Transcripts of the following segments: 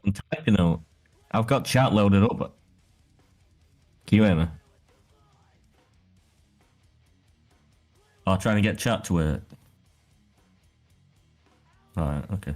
I'm typing out. I've got chat loaded up. Can you hear me? Oh, trying to get chat to work. Alright, okay.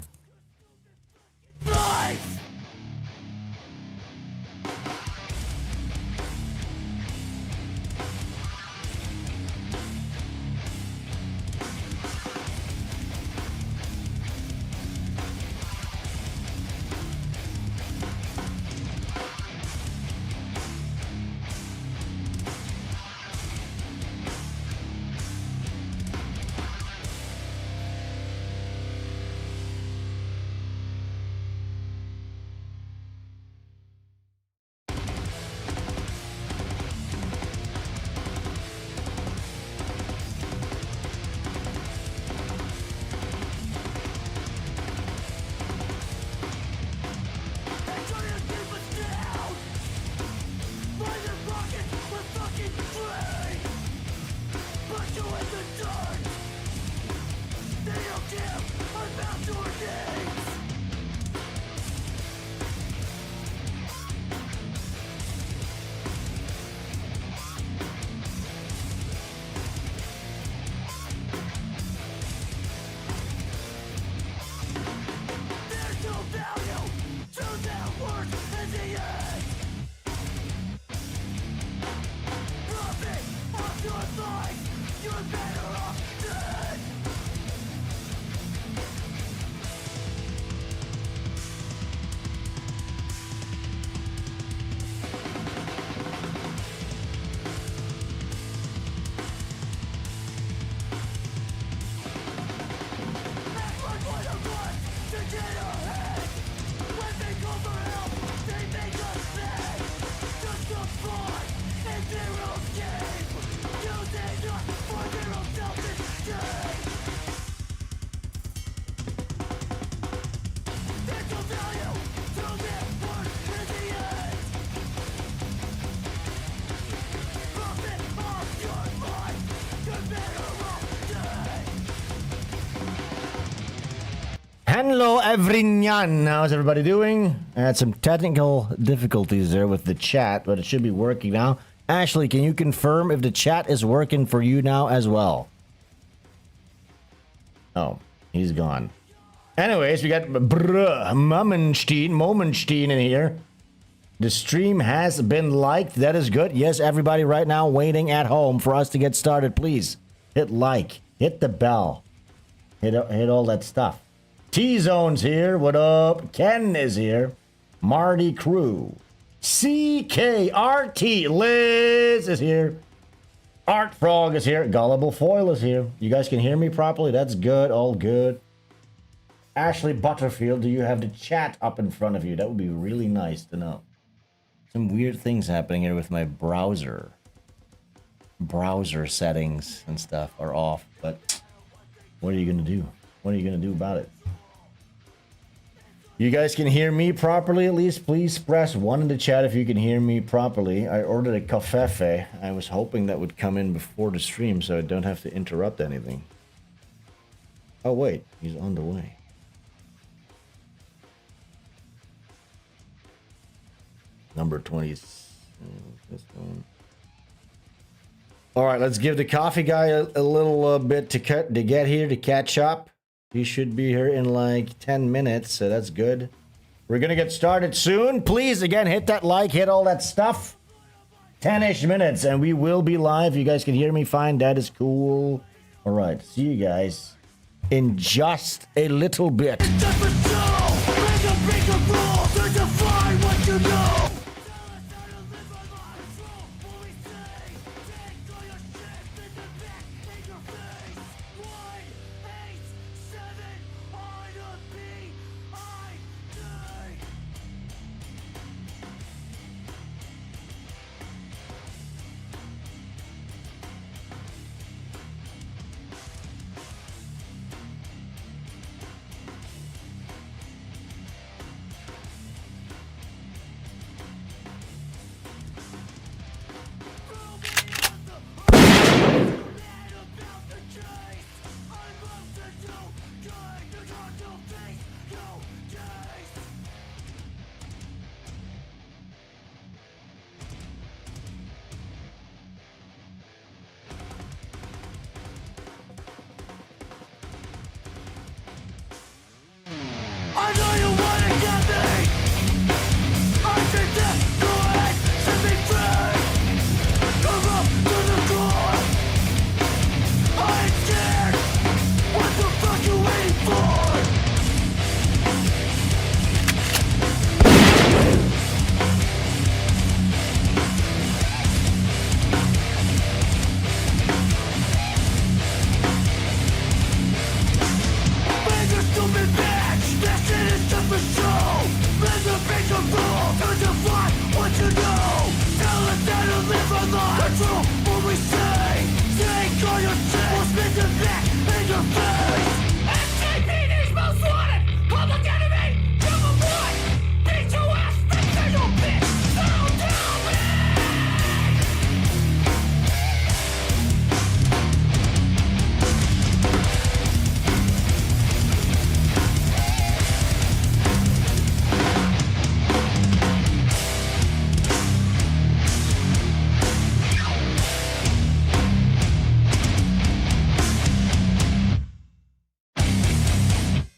Hello everyone, how's everybody doing? I had some technical difficulties there with the chat, but it should be working now. Ashley, can you confirm if the chat is working for you now as well? Oh, he's gone. Anyways, we got Momenstein in here. The stream has been liked. That is good. Yes, everybody right now waiting at home for us to get started. Please hit like, hit the bell, hit all that stuff. T-Zone's here. What up? Ken is here. Marty Crew. CKRT. Liz is here. Art Frog is here. Gullible Foil is here. You guys can hear me properly? That's good. All good. Ashley Butterfield, do you have the chat up in front of you? That would be really nice to know. Some weird things happening here with my browser. Browser settings and stuff are off, but what are you going to do? What are you going to do about it? You guys can hear me properly at least? Please press 1 in the chat if you can hear me properly. I ordered a cafefe. I was hoping that would come in before the stream so I don't have to interrupt anything. Oh wait, he's on the way. Number 20. This one. All right, let's give the coffee guy a little bit to get here to catch up. He should be here in like 10 minutes, so that's good. We're gonna get started soon. Please, again, hit that like, hit all that stuff. 10-ish minutes, and we will be live. You guys can hear me fine. That is cool. All right, see you guys in just a little bit.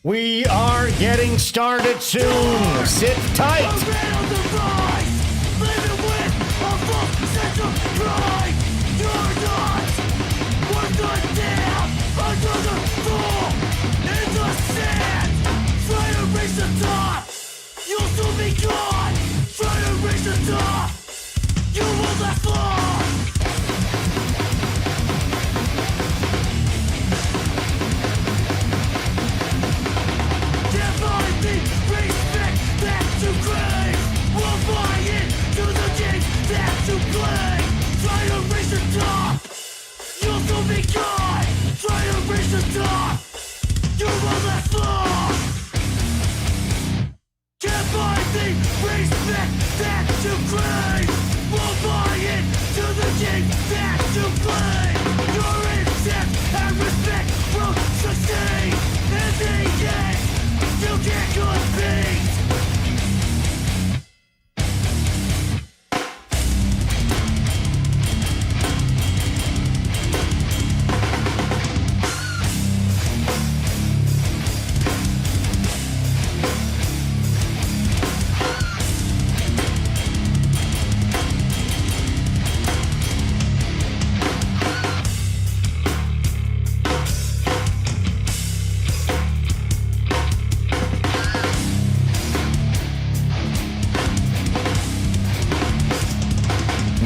We are getting started soon. Sit tight. You'll soon be gone. Try to reach the top. You will not fall. Can't find the respect that you crave. We'll buy into the games that you play. Try to reach the top. You'll soon be gone. Try to reach the top. You will not fall. Can't find the respect that you crave. We'll buy into the game that you play. Your intent and respect will succeed. In the end, you can't compete.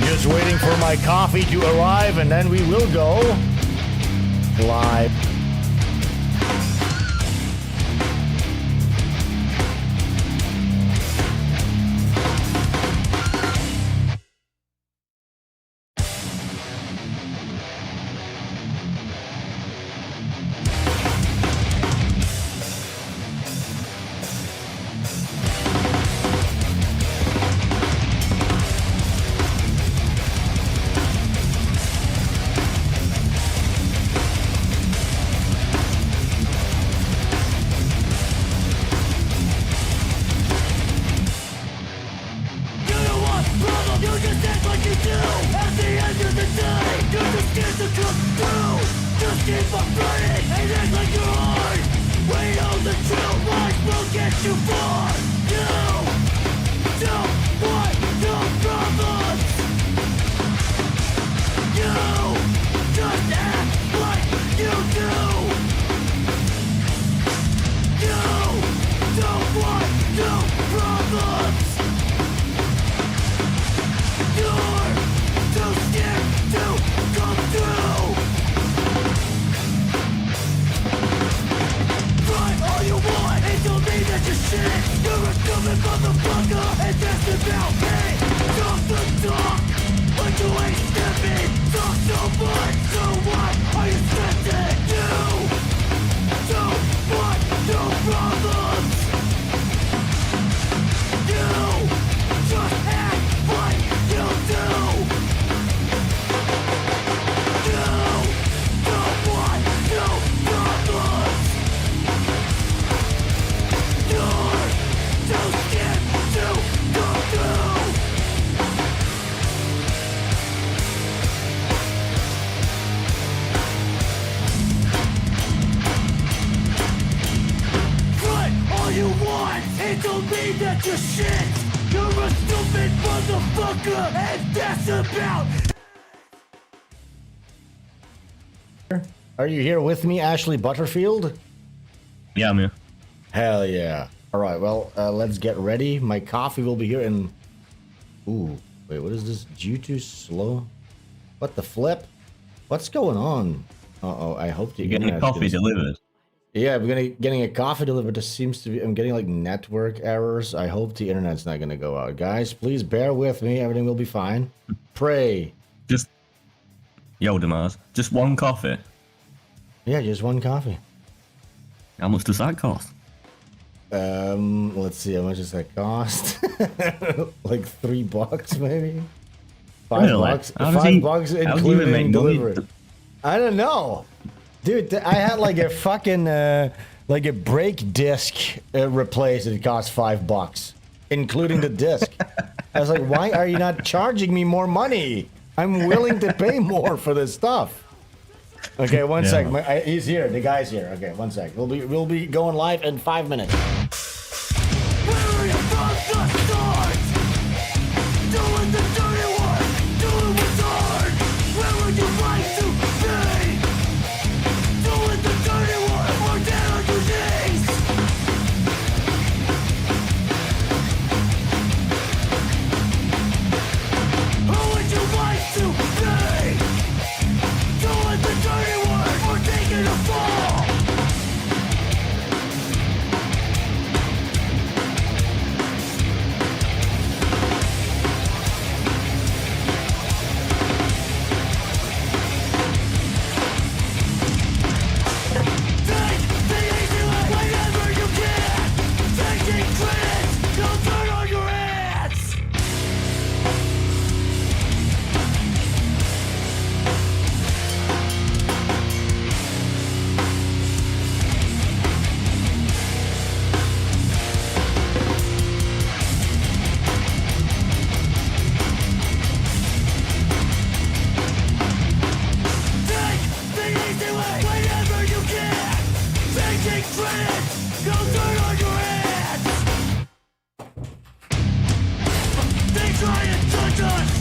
Just waiting for my coffee to arrive, and then we will go live. Are you here with me, Ashley Butterfield? Yeah, I'm here. Hell yeah. All right, well, let's get ready. My coffee will be here in... Ooh, wait, what is this? Due to slow? What the flip? What's going on? Uh-oh, I hope the You're getting a coffee delivered. Yeah, I'm getting a coffee delivered. This seems to be... I'm getting, like, network errors. I hope the internet's not going to go out. Guys, please bear with me. Everything will be fine. Pray. Just... Yo, Damars. Just one coffee. Yeah, just one coffee. How much does that cost? Let's see, how much does that cost? Like $3 maybe? $5? $5 including delivery. I don't know. Dude, I had like a fucking, like a brake disc replaced. It cost $5, including the disc. I was like, why are you not charging me more money? I'm willing to pay more for this stuff. Okay, one Yeah. sec. He's here. The guy's here. Okay, one sec. We'll be going live in 5 minutes. Where are you from the start? Doing the dirty work, doing what's hard. Where would you like to be? Doing the dirty work, or down on your knees? Who would you like to be? Doing the dirty work, or taking a fall? Take the easy way whenever you can. Taking credit, don't turn on your hands. Take the easy way whenever you can. Taking credit, don't turn on your hands. They try and touch us,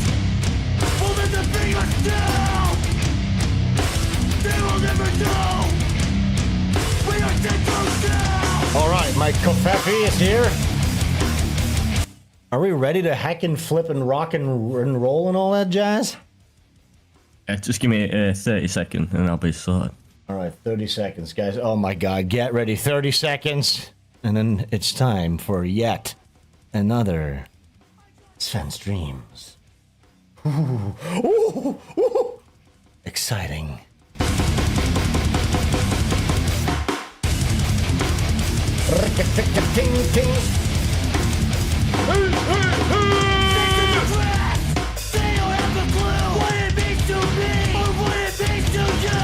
holding to bring us down. They will never know. We are 10 toes down. All right, my coffee is here. Are we ready to hack and flip and rock and roll and all that jazz? Just give me 30 seconds and I'll be sorted. All right, 30 seconds, guys. Oh my God, get ready. 30 seconds. And then it's time for yet another SvenStreams. Ooh, ooh, ooh. Exciting. Ting-ting. They don't have a clue what it means to me or what it means to you.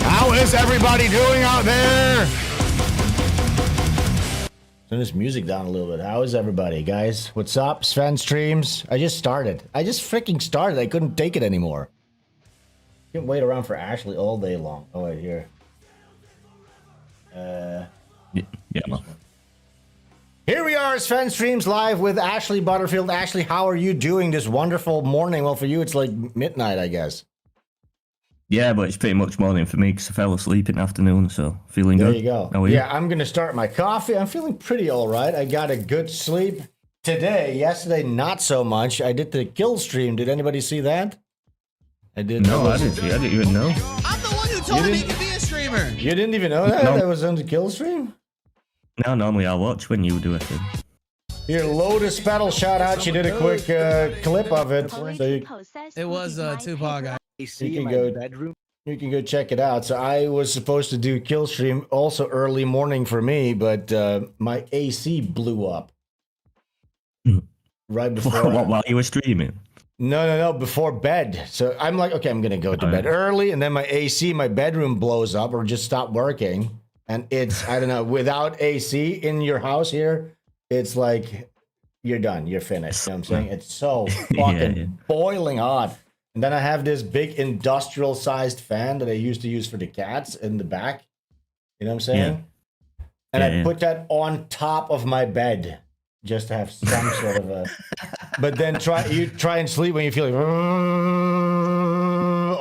How is everybody doing out there? Turn this music down a little bit. How is everybody, guys? What's up, SvenStreams? I just started. I just freaking started. I couldn't take it anymore. Can't wait around for Ashley all day long. Oh, wait, here. Yeah. Man. Here we are, SvenStreams live with Ashley Butterfield. Ashley, how are you doing this wonderful morning? Well, for you, it's like midnight, I guess. Yeah, but it's pretty much morning for me because I fell asleep in the afternoon, so feeling There good. you go. How are you? Yeah, I'm going to start my coffee. I'm feeling pretty all right. I got a good sleep today. Yesterday, not so much. I did the kill stream. Did anybody see that? I did. No, I didn't see. I didn't even know. I'm the one who told him he could be a streamer. You didn't even know that? No. That was on the kill stream? No, normally I watch when you do a thing. Here, Lotus Petal, shout out. She did a quick clip of it. So It was Tupac guy. you can go You can go check it out. So I was supposed to do kill stream also early morning for me, but my AC blew up right before. What, while you were streaming? No, before bed. So I'm like, okay, I'm gonna go to bed early, and then my AC, my bedroom blows up or just stopped working, and it's I don't know. Without AC in your house here, it's like you're done, you're finished. You know what I'm saying? It's so fucking boiling hot. And then I have this big industrial sized fan that I used to use for the cats in the back. You know what I'm saying? And I put that on top of my bed just to have some sort of a. But then try and sleep when you feel like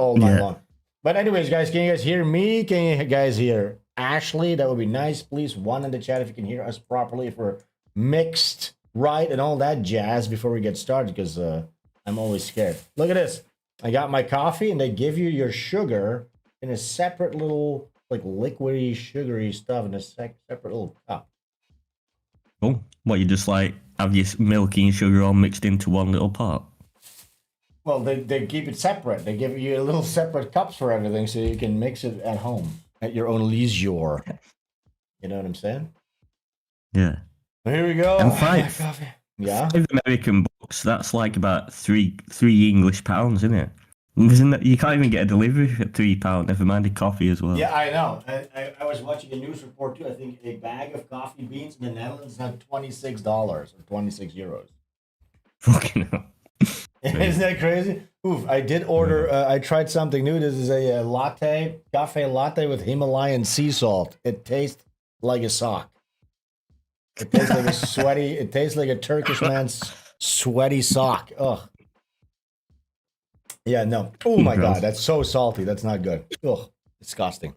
all night long. But anyways, guys, can you guys hear me? Can you guys hear Ashley? That would be nice. Please, one in the chat if you can hear us properly, if we're mixed right and all that jazz before we get started, because I'm always scared. Look at this. I got my coffee, and they give you your sugar in a separate little, like, liquidy, sugary stuff in a separate little cup. Oh, what, you just like have your milk and your sugar all mixed into one little pot? Well, they keep it separate. They give you little separate cups for everything so you can mix it at home at your own leisure. You know what I'm saying? Yeah. Here we go. And five. Coffee. Yeah. 5 American bucks, that's like about three English pounds, isn't it? Isn't that, you can't even get a delivery for £3, never mind a coffee as well. Yeah, I know. I was watching a news report too. I think a bag of coffee beans in the Netherlands had $26 or 26 euros. Fucking hell. Isn't that crazy? Oof, I did order, I tried something new. This is a latte, cafe latte with Himalayan sea salt. It tastes like a sock. It tastes like a sweaty, it tastes like a Turkish man's sweaty sock. Ugh. Yeah, no. Oh my God, that's so salty. That's not good. Ugh, disgusting.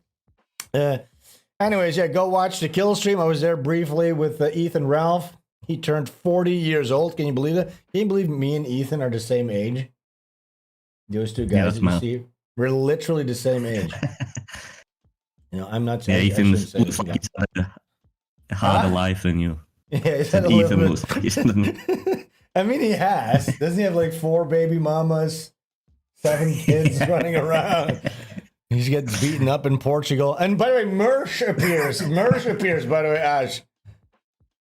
Anyways, yeah, go watch the kill stream. I was there briefly with Ethan Ralph. He turned 40 years old. Can you believe that? Can you believe me and Ethan are the same age? Those two guys, Yeah, you see, we're literally the same age. You know, I'm not saying. Yeah, Ethan looks like he's had a harder life than you. Yeah, he's had a Ethan little looks like he's had a... I mean, he has. Doesn't he have like 4 baby mamas, 7 kids running around? He's getting beaten up in Portugal. And by the way, Mersh appears. Mersh appears, by the way, Ash.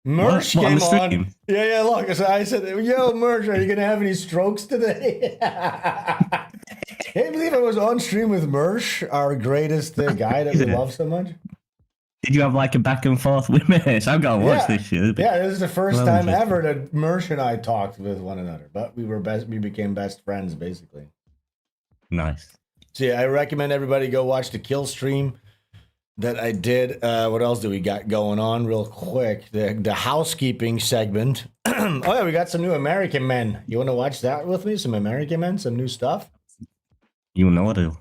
Mersh came on. Yeah, look. So I said, yo, Mersh, are you going to have any strokes today? Can you believe I was on stream with Mersh, our greatest guy that we love so much? Did you have like a back and forth with Mersh? I've got to watch this shit. Yeah, this is the first time ever that Mersh and I talked with one another. But we became best friends, basically. Nice. So yeah, I recommend everybody go watch the kill stream that I did. What else do we got going on real quick? The housekeeping segment. Oh yeah, we got some new American Men. You want to watch that with me? Some American Men, some new stuff? You know what I do.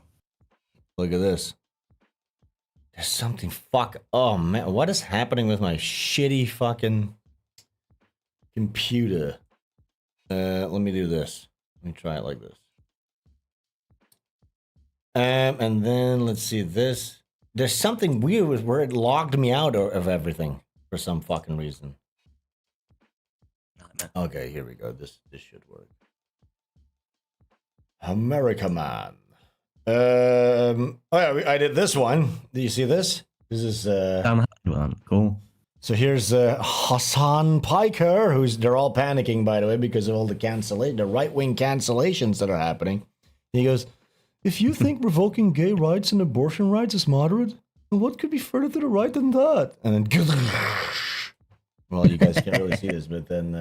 Look at this. There's something oh man, what is happening with my shitty fucking computer? Let me do this. Let me try it like this. And then let's see this. There's something weird with where it logged me out of everything for some fucking reason. Okay, here we go. This should work. America Man. Oh yeah, I did this one. Do you see this? This is cool. So here's Hassan Piker, they're all panicking, by the way, because of all the right-wing cancellations that are happening. He goes, if you think revoking gay rights and abortion rights is moderate, then what could be further to the right than that? And then, well, you guys can't really see this, but then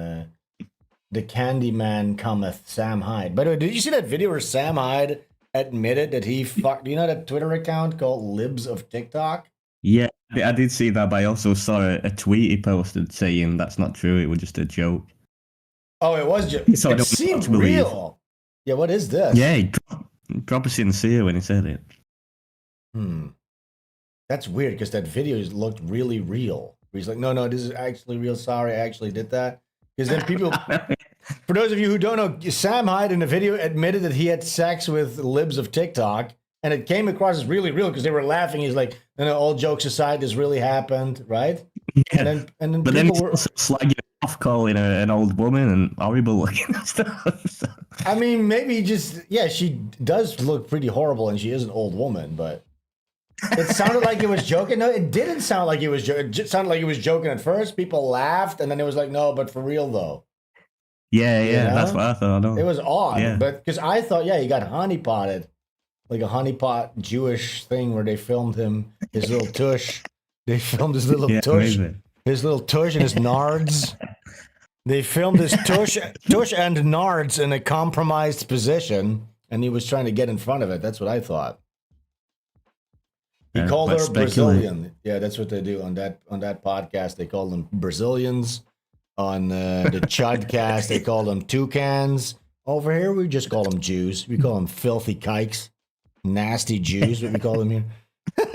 the Candyman cometh, Sam Hyde. By the way, did you see that video where Sam Hyde admitted that he fucked, you know that Twitter account called Libs of TikTok? Yeah, I did see that, but I also saw a tweet he posted saying that's not true, it was just a joke. Oh, it was just, so it seemed real. Yeah, what is this? Yeah, proper sincere when he said it. That's weird because that video looked really real. He's like, no, this is actually real. Sorry, I actually did that. Because then people, for those of you who don't know, Sam Hyde in the video admitted that he had sex with Libs of TikTok, and it came across as really real because they were laughing. He's like, all jokes aside, this really happened, right? Yeah. And then but people then he's were also slagging off, calling her an old woman and horrible looking and stuff. I mean, maybe she does look pretty horrible, and she is an old woman, but it sounded like it was joking. No, it didn't sound like it was joking. It just sounded like it was joking at first. People laughed, and then it was like, no, but for real, though. Yeah, you know? That's what I thought. It was odd, but because I thought, he got honeypotted, like a honeypot Jewish thing where they filmed him, his little tush. They filmed his little tush, and his nards. They filmed his tush and nards in a compromised position, and he was trying to get in front of it. That's what I thought. He called her Brazilian. Yeah, that's what they do on that podcast. They call them Brazilians. On the Chudcast, they call them toucans. Over here, we just call them Jews. We call them filthy kikes. Nasty Jews, what we call them here. You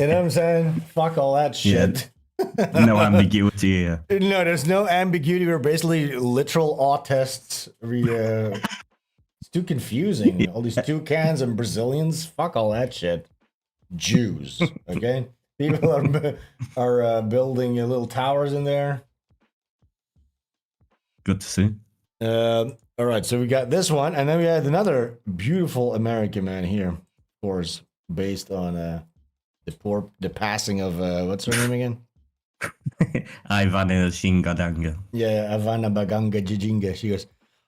know what I'm saying? Fuck all that shit. Yeah. No ambiguity here. No, there's no ambiguity. We're basically literal autists. It's too confusing. Yeah. All these toucans and Brazilians. Fuck all that shit. Jews. Okay? People are building little towers in there. Good to see. All right, so we got this one, and then we had another beautiful American Man here, of course, based on the passing of what's her name again? Ivana Shingadanga. Yeah, Ivana Baganga Jijinga. She goes,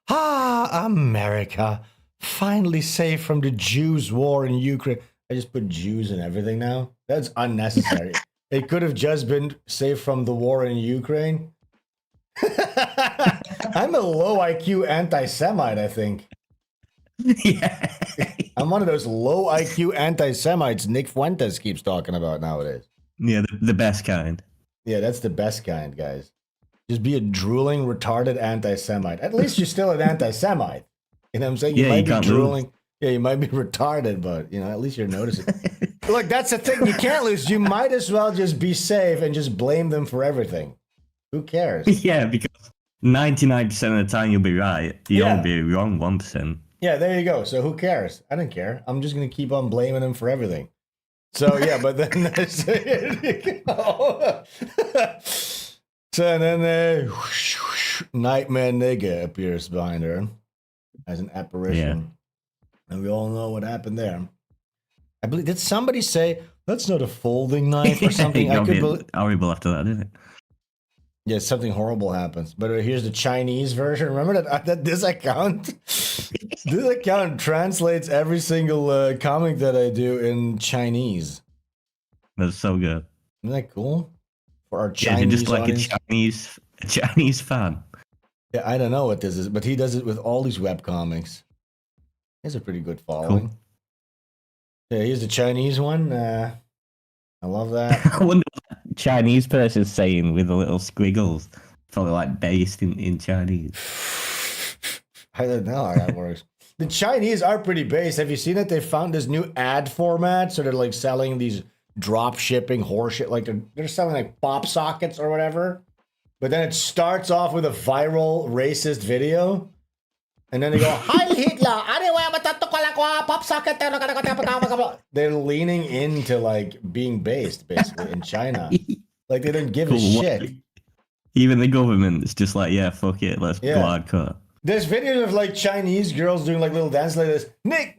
America, finally safe from the Jews' war in Ukraine. I just put Jews in everything now. That's unnecessary. It could have just been safe from the war in Ukraine. I'm a low IQ anti-Semite, I think. Yeah. I'm one of those low IQ anti-Semites Nick Fuentes keeps talking about nowadays. Yeah, the best kind. Yeah, that's the best kind, guys. Just be a drooling, retarded anti-Semite. At least you're still an anti-Semite. You know what I'm saying? You Yeah, might you be can't drooling. Yeah, you might be retarded, but you know, at least you're noticing. Look, that's the thing. You can't lose. You might as well just be safe and just blame them for everything. Who cares? Yeah, because 99% of the time you'll be right. You'll Yeah. be wrong 1%. Yeah, there you go. So who cares? I don't care. I'm just gonna keep on blaming them for everything. So yeah, but then so then Nightmare Nigga appears behind her as an apparition, and we all know what happened there. I believe, did somebody say that's not a folding knife or something? It I got could a believe. bit horrible after that, didn't it? Yeah, something horrible happens. But here's the Chinese version. Remember that this account translates every single comic that I do in Chinese. That's so good. Isn't that cool? For our Yeah, Chinese just like audience. a Chinese fan. Yeah, I don't know what this is, but he does it with all these webcomics. He has a pretty good following. Cool. Yeah, here's the Chinese one. I love that. I wonder what a Chinese person's saying with the little squiggles. Probably like based in Chinese. I don't know how that works. The Chinese are pretty based. Have you seen it? They found this new ad format, so they're like selling these drop shipping horseshit. Like they're selling like pop sockets or whatever. But then it starts off with a viral racist video, and then they go, "Heil Hitler! Pop socket." They're leaning into like being based basically in China. Like they don't give a shit. Even the government is just like, yeah, fuck it, let's go Yeah. hardcore. There's videos of like Chinese girls doing like little dances like this, nigger,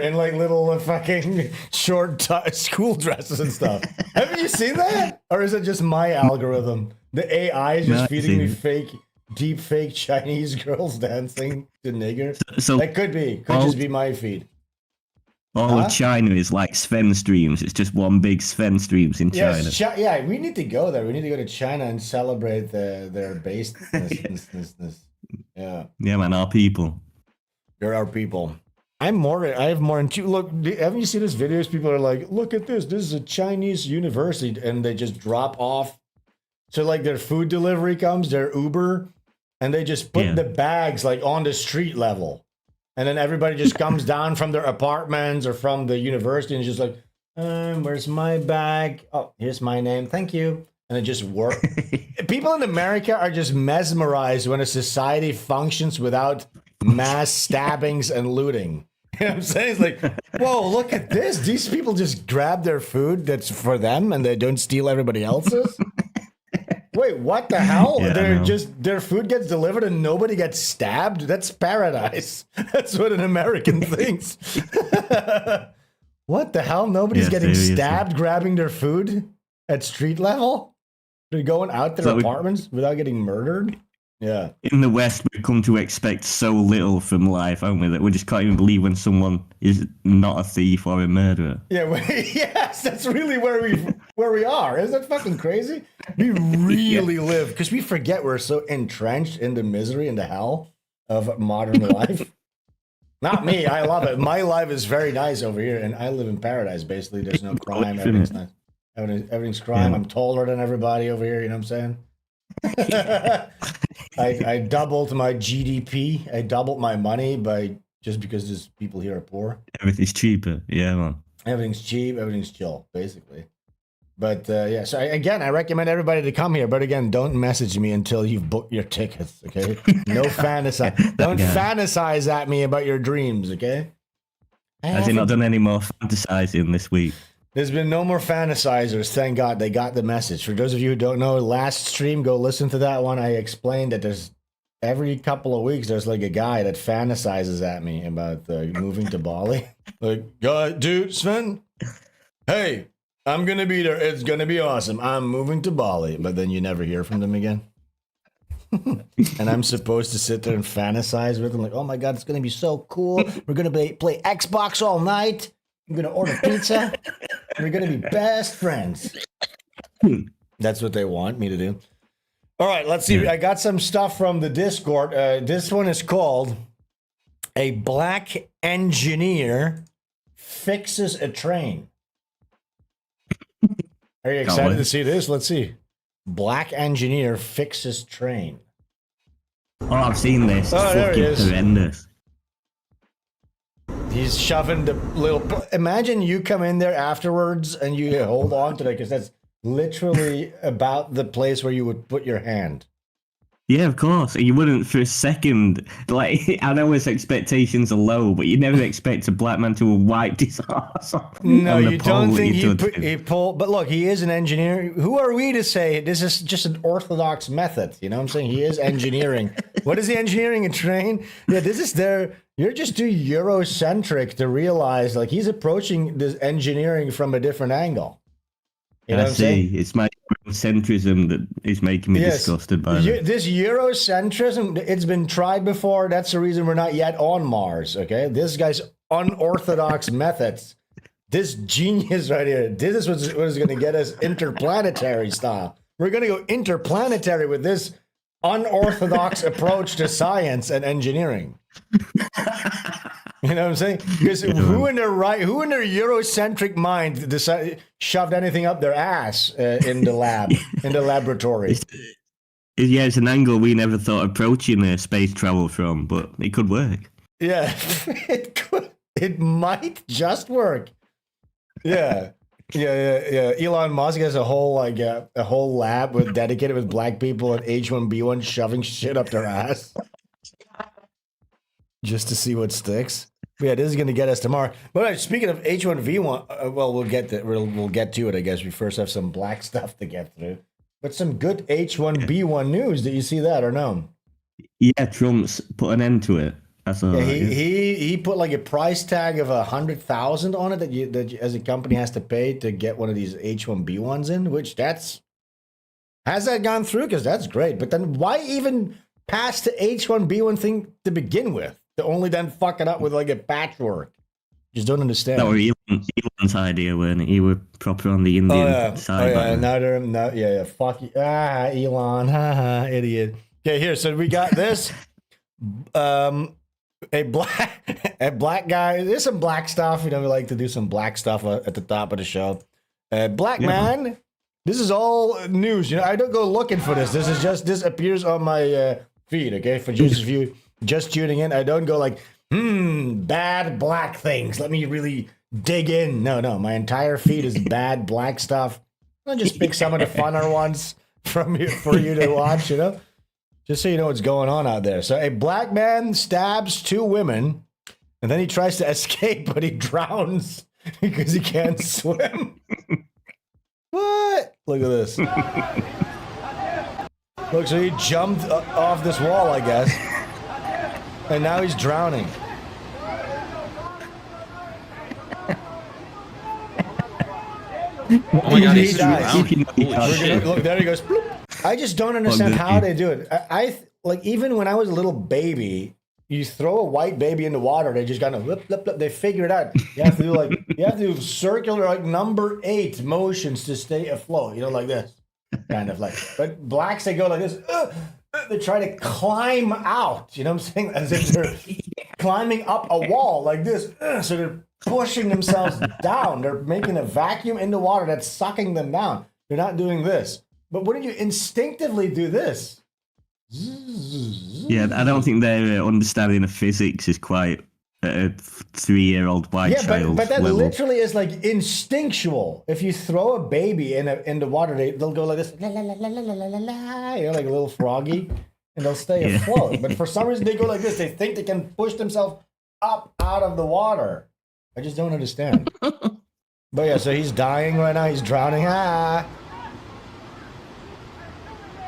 and like little fucking short school dresses and stuff. Haven't you seen that? Or is it just my algorithm? The AI is just No, I've feeding me seen deep fake Chinese girls dancing to nigger. So That could just be my feed. all Huh? of China is like SvenStreams. It's just one big SvenStreams in China. Yes, yeah, we need to go there. We need to go to China and celebrate their basedness. Yeah. Yeah, man, our people. They're our people. I have more into. Look, haven't you seen these videos? People are like, look at this. This is a Chinese university. And they just drop off. So, like, their food delivery comes, their Uber, and they just put the bags, like, on the street level. And then everybody just comes down from their apartments or from the university and is just like, where's my bag? Oh, here's my name. Thank you. And it just works. People in America are just mesmerized when a society functions without mass stabbings and looting. You know what I'm saying? It's like, whoa, look at this. These people just grab their food that's for them and they don't steal everybody else's. Wait, what the hell? Yeah, Their food gets delivered and nobody gets stabbed? That's paradise. That's what an American thinks. What the hell? Nobody's getting seriously. stabbed grabbing their food at street level? They're going out their So we- apartments without getting murdered? Yeah. In the West, we've come to expect so little from life, haven't we? That we just can't even believe when someone is not a thief or a murderer. Yeah, yes, that's really where we are. Isn't that fucking crazy? We really live, because we forget we're so entrenched in the misery and the hell of modern life. Not me, I love it. My life is very nice over here, and I live in paradise, basically. There's no crime, everything's nice. Everything's crime. Yeah. I'm taller than everybody over here, you know what I'm saying? I doubled my GDP. I doubled my money just because these people here are poor. Everything's cheaper. Yeah, man. Everything's cheap. Everything's chill, basically. But yeah, so I recommend everybody to come here. But again, don't message me until you've booked your tickets. Okay? No fantasize. Don't fantasize at me about your dreams. Okay? Has he not done any more fantasizing this week? There's been no more fantasizers. Thank God they got the message. For those of you who don't know, last stream, go listen to that one. I explained that there's every couple of weeks there's like a guy that fantasizes at me about moving to Bali. Like, dude, Sven, hey, I'm gonna be there. It's gonna be awesome. I'm moving to Bali, but then you never hear from them again. And I'm supposed to sit there and fantasize with them, like, oh my God, it's gonna be so cool. We're gonna play Xbox all night. I'm gonna order pizza. We're gonna be best friends. That's what they want me to do. All right, let's see. Yeah. I got some stuff from the Discord. This one is called "A Black Engineer Fixes a Train." Are you excited to see this? Let's see. Black engineer fixes train. Oh, I've seen this. It's Oh, there he fucking is. horrendous. He's shoving the little. Imagine you come in there afterwards and you hold on to it because that's literally about the place where you would put your hand. Yeah, of course. You wouldn't for a second. Like, I know his expectations are low, but you never expect a black man to have wiped his ass off. No, on the you pole don't that think you touched him. he pulled. But look, he is an engineer. Who are we to say this is just an orthodox method? You know what I'm saying? He is engineering. What is he engineering? A train? Yeah, this is their. You're just too Eurocentric to realize like he's approaching this engineering from a different angle. You know I what I'm saying? see. It's my centrism that is making me disgusted by it. This Eurocentrism, it's been tried before. That's the reason we're not yet on Mars, okay? This guy's unorthodox methods. This genius right here, this is what is going to get us interplanetary style. We're going to go interplanetary with this unorthodox approach to science and engineering. You know what I'm saying? Because who in their Eurocentric mind shoved anything up their ass in the lab, in the laboratory? Yeah, it's an angle we never thought approaching space travel from, but it could work. Yeah, it could. It might just work. Yeah. Elon Musk has a whole lab dedicated with black people and H1B1 shoving shit up their ass just to see what sticks. Yeah, this is going to get us tomorrow. But speaking of H1V1, well, we'll get to it. I guess we first have some black stuff to get through. But some good H1B1 news. Did you see that or no? Yeah, Trump's put an end to it. That's all. Yeah, Right, he put like a price tag of 100,000 on it that you as a company has to pay to get one of these H1B1s in. Which has that gone through? Because that's great. But then why even pass the H1B1 thing to begin with? To only then fuck it up with like a patchwork. Just don't understand. That was Elon's idea, weren't it? He were proper on the Indian side. Fuck you. Elon. Idiot. Okay, here. So we got this. A black guy. There's some black stuff. You know, we like to do some black stuff at the top of the show. Black man. This is all news. You know, I don't go looking for this. This appears on my feed. Okay, for just if you just tuning in, I don't go like, bad black things. Let me really dig in. No, my entire feed is bad black stuff. I'll just pick some of the funner ones for you to watch, you know? Just so you know what's going on out there. So a black man stabs 2 women, and then he tries to escape, but he drowns because he can't swim. What? Look at this. Look, so he jumped off this wall, I guess. And now he's drowning. Oh my god, He he's dies. Holy shit. Look, there he goes. Bloop. I just don't understand how they do it. I like even when I was a little baby, you throw a white baby in the water, they just kind of lip. They figure it out. You have to do circular like number 8 motions to stay afloat. You know, like this, kind of like. But blacks they go like this. They try to climb out. You know what I'm saying? As if they're climbing up a wall like this. So they're pushing themselves down. They're making a vacuum in the water that's sucking them down. They're not doing this. But wouldn't you instinctively do this? Yeah, I don't think their understanding of physics is quite a 3-year-old white child but that level. literally is like instinctual. If you throw a baby in the water, they'll go like this, la, la, la, la, la, la, la, la, you know, like a little froggy, and they'll stay afloat. But for some reason, they go like this. They think they can push themselves up out of the water. I just don't understand. But yeah, so he's dying right now. He's drowning.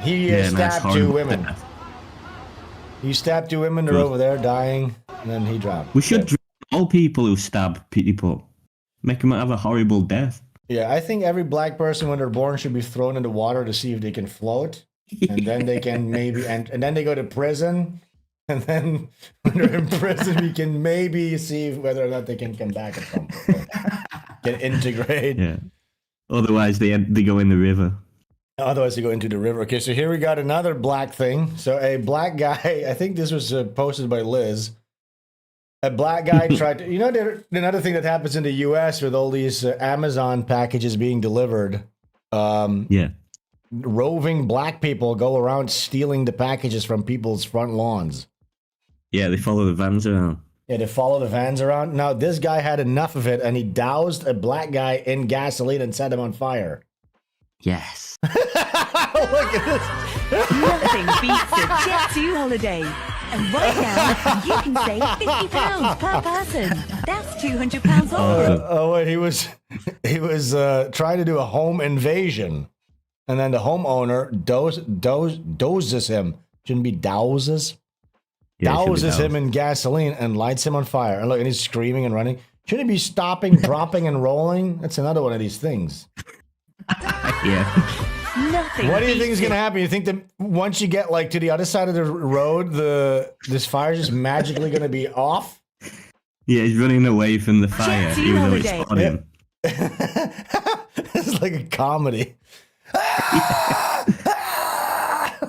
He stabbed 2 women. Death. He stabbed 2 women. They're over there dying, and then he drowned. We should drown all people who stab people. Make them have a horrible death. Yeah, I think every black person when they're born should be thrown into water to see if they can float, and then they can maybe and then they go to prison, and then when they're in prison, we can maybe see whether or not they can come back at some point. Can integrate. Yeah. Otherwise, they go in the river. Otherwise, they go into the river. Okay, so here we got another black thing. So a black guy, I think this was posted by Liz. A black guy tried to, another thing that happens in the U.S. with all these Amazon packages being delivered. Roving black people go around stealing the packages from people's front lawns. Yeah, they follow the vans around. Yeah, they follow the vans around. Now, this guy had enough of it, and he doused a black guy in gasoline and set him on fire. Yes. Look at this. Nothing beats a Jet2 holiday. And right now, you can save £50 per person. That's £200 off. Oh, wait, he was trying to do a home invasion. And then the homeowner doses him. Shouldn't be douses. Douses him in gasoline and lights him on fire. And look, and he's screaming and running. Shouldn't he be stopping, dropping, and rolling? That's another one of these things. Yeah. Nothing. What do you think is going to happen? You think that once you get like to the other side of the road, this fire is just magically going to be off? Yeah, he's running away from the fire, Jet2 even though it's holiday. on him. It's like a comedy.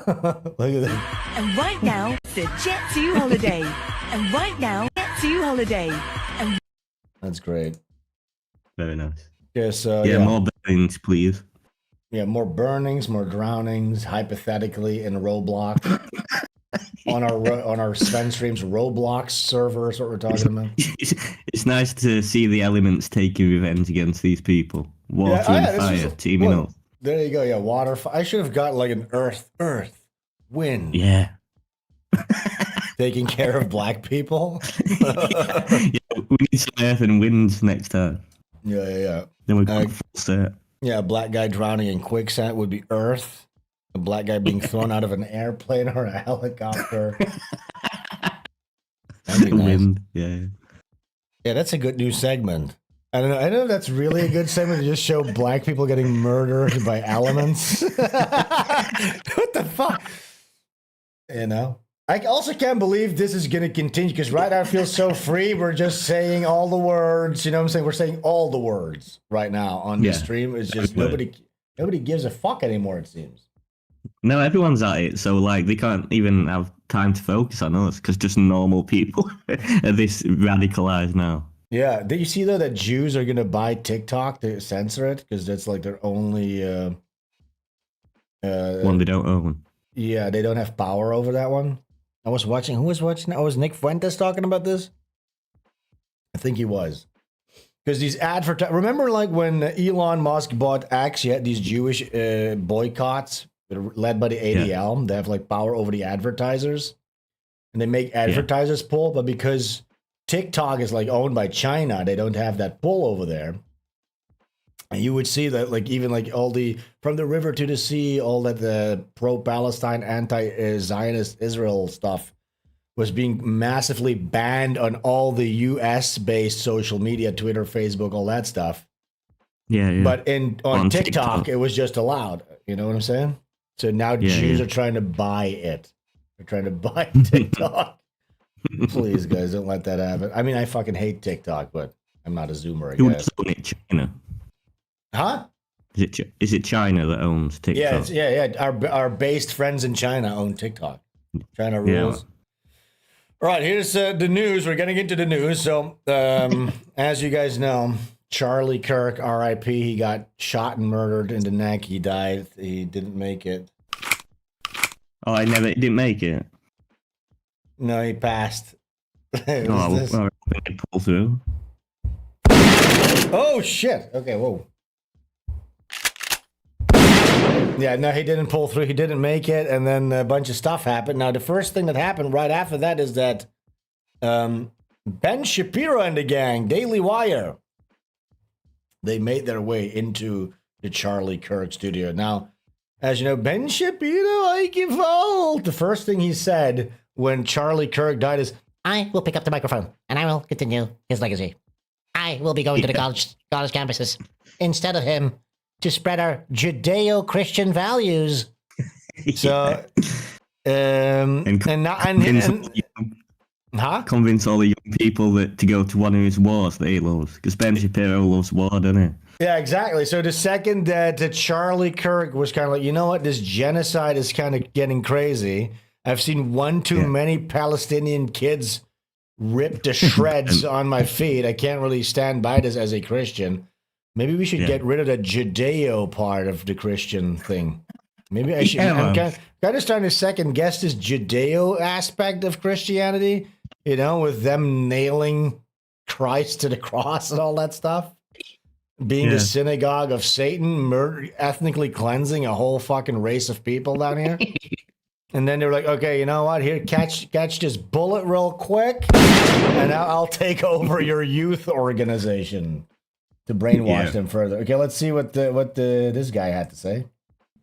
Look at that. And right now, the Jet2 holiday. And right now, Jet2 holiday. And That's great. Very nice. Yeah, so Yeah, more burnings, please. Yeah, more burnings, more drownings, hypothetically in Roblox. on our SvenStreams Roblox server is what we're talking about. It's nice to see the elements taking revenge against these people. Water and fire teaming up. There you go. Yeah, water. I should have got like an earth, wind. Yeah. Taking care of black people. Yeah, we need some earth and wind next time. Yeah. Then we're going full set. Yeah, a black guy drowning in quicksand would be earth. A black guy being thrown out of an airplane or a helicopter. That'd be nice. Wind, yeah. Yeah, that's a good new segment. I don't know. I know if that's really a good segment to just show black people getting murdered by elements. What the fuck? You know? I also can't believe this is going to continue because right now I feel so free. We're just saying all the words. You know what I'm saying? We're saying all the words right now on the stream. It's just nobody gives a fuck anymore, it seems. No, everyone's at it, so like they can't even have time to focus on us because just normal people are this radicalized now. Yeah. Did you see though that Jews are going to buy TikTok to censor it because that's like their only one they don't own. Yeah, they don't have power over that one. I was watching. Who was watching? Oh, was Nick Fuentes talking about this? I think he was. Because these remember like when Elon Musk bought X, you had these Jewish boycotts led by the ADL. Yeah. They have like power over the advertisers. And they make advertisers pull, but because TikTok is like owned by China, they don't have that pull over there. And you would see that, like, even like all the from the river to the sea, all that the pro-Palestine, anti-Zionist Israel stuff was being massively banned on all the US-based social media, Twitter, Facebook, all that stuff. Yeah. But on TikTok, it was just allowed. You know what I'm saying? So now Jews are trying to buy it. They're trying to buy TikTok. Please, guys, don't let that happen. I mean, I fucking hate TikTok, but I'm not a Zoomer, I guess. Who owns China? Huh? Is it China that owns TikTok? Yeah. Our based friends in China own TikTok. China rules. All right, here's the news. We're getting into the news. So, as you guys know, Charlie Kirk, R.I.P., he got shot and murdered in the neck. He died. He didn't make it. Oh, he didn't make it? No, he passed. Well, pull through. Oh, shit. Okay, whoa. Yeah, no, he didn't pull through. He didn't make it, and then a bunch of stuff happened. Now, the first thing that happened right after that is that Ben Shapiro and the gang, Daily Wire, they made their way into the Charlie Kirk studio. Now, as you know, Ben Shapiro, I give all. The first thing he said when Charlie Kirk died is, I will pick up the microphone, and I will continue his legacy. I will be going to the college campuses instead of him to spread our Judeo-Christian values. So, and Huh? Convince all the young people that to go to one of his wars that he loves. Because Ben Shapiro loves war, doesn't he? Yeah, exactly. So the second that Charlie Kirk was kind of like, you know what, this genocide is kind of getting crazy. I've seen one too many Palestinian kids ripped to shreds on my feed. I can't really stand by this as a Christian. Maybe we should get rid of the Judeo part of the Christian thing. Maybe I should. I'm kind of starting to second guess this Judeo aspect of Christianity, you know, with them nailing Christ to the cross and all that stuff. Being the synagogue of Satan, ethnically cleansing a whole fucking race of people down here. And then they were like, okay, you know what? Here, catch this bullet real quick, and I'll take over your youth organization to brainwash them further. Okay, let's see what this guy had to say.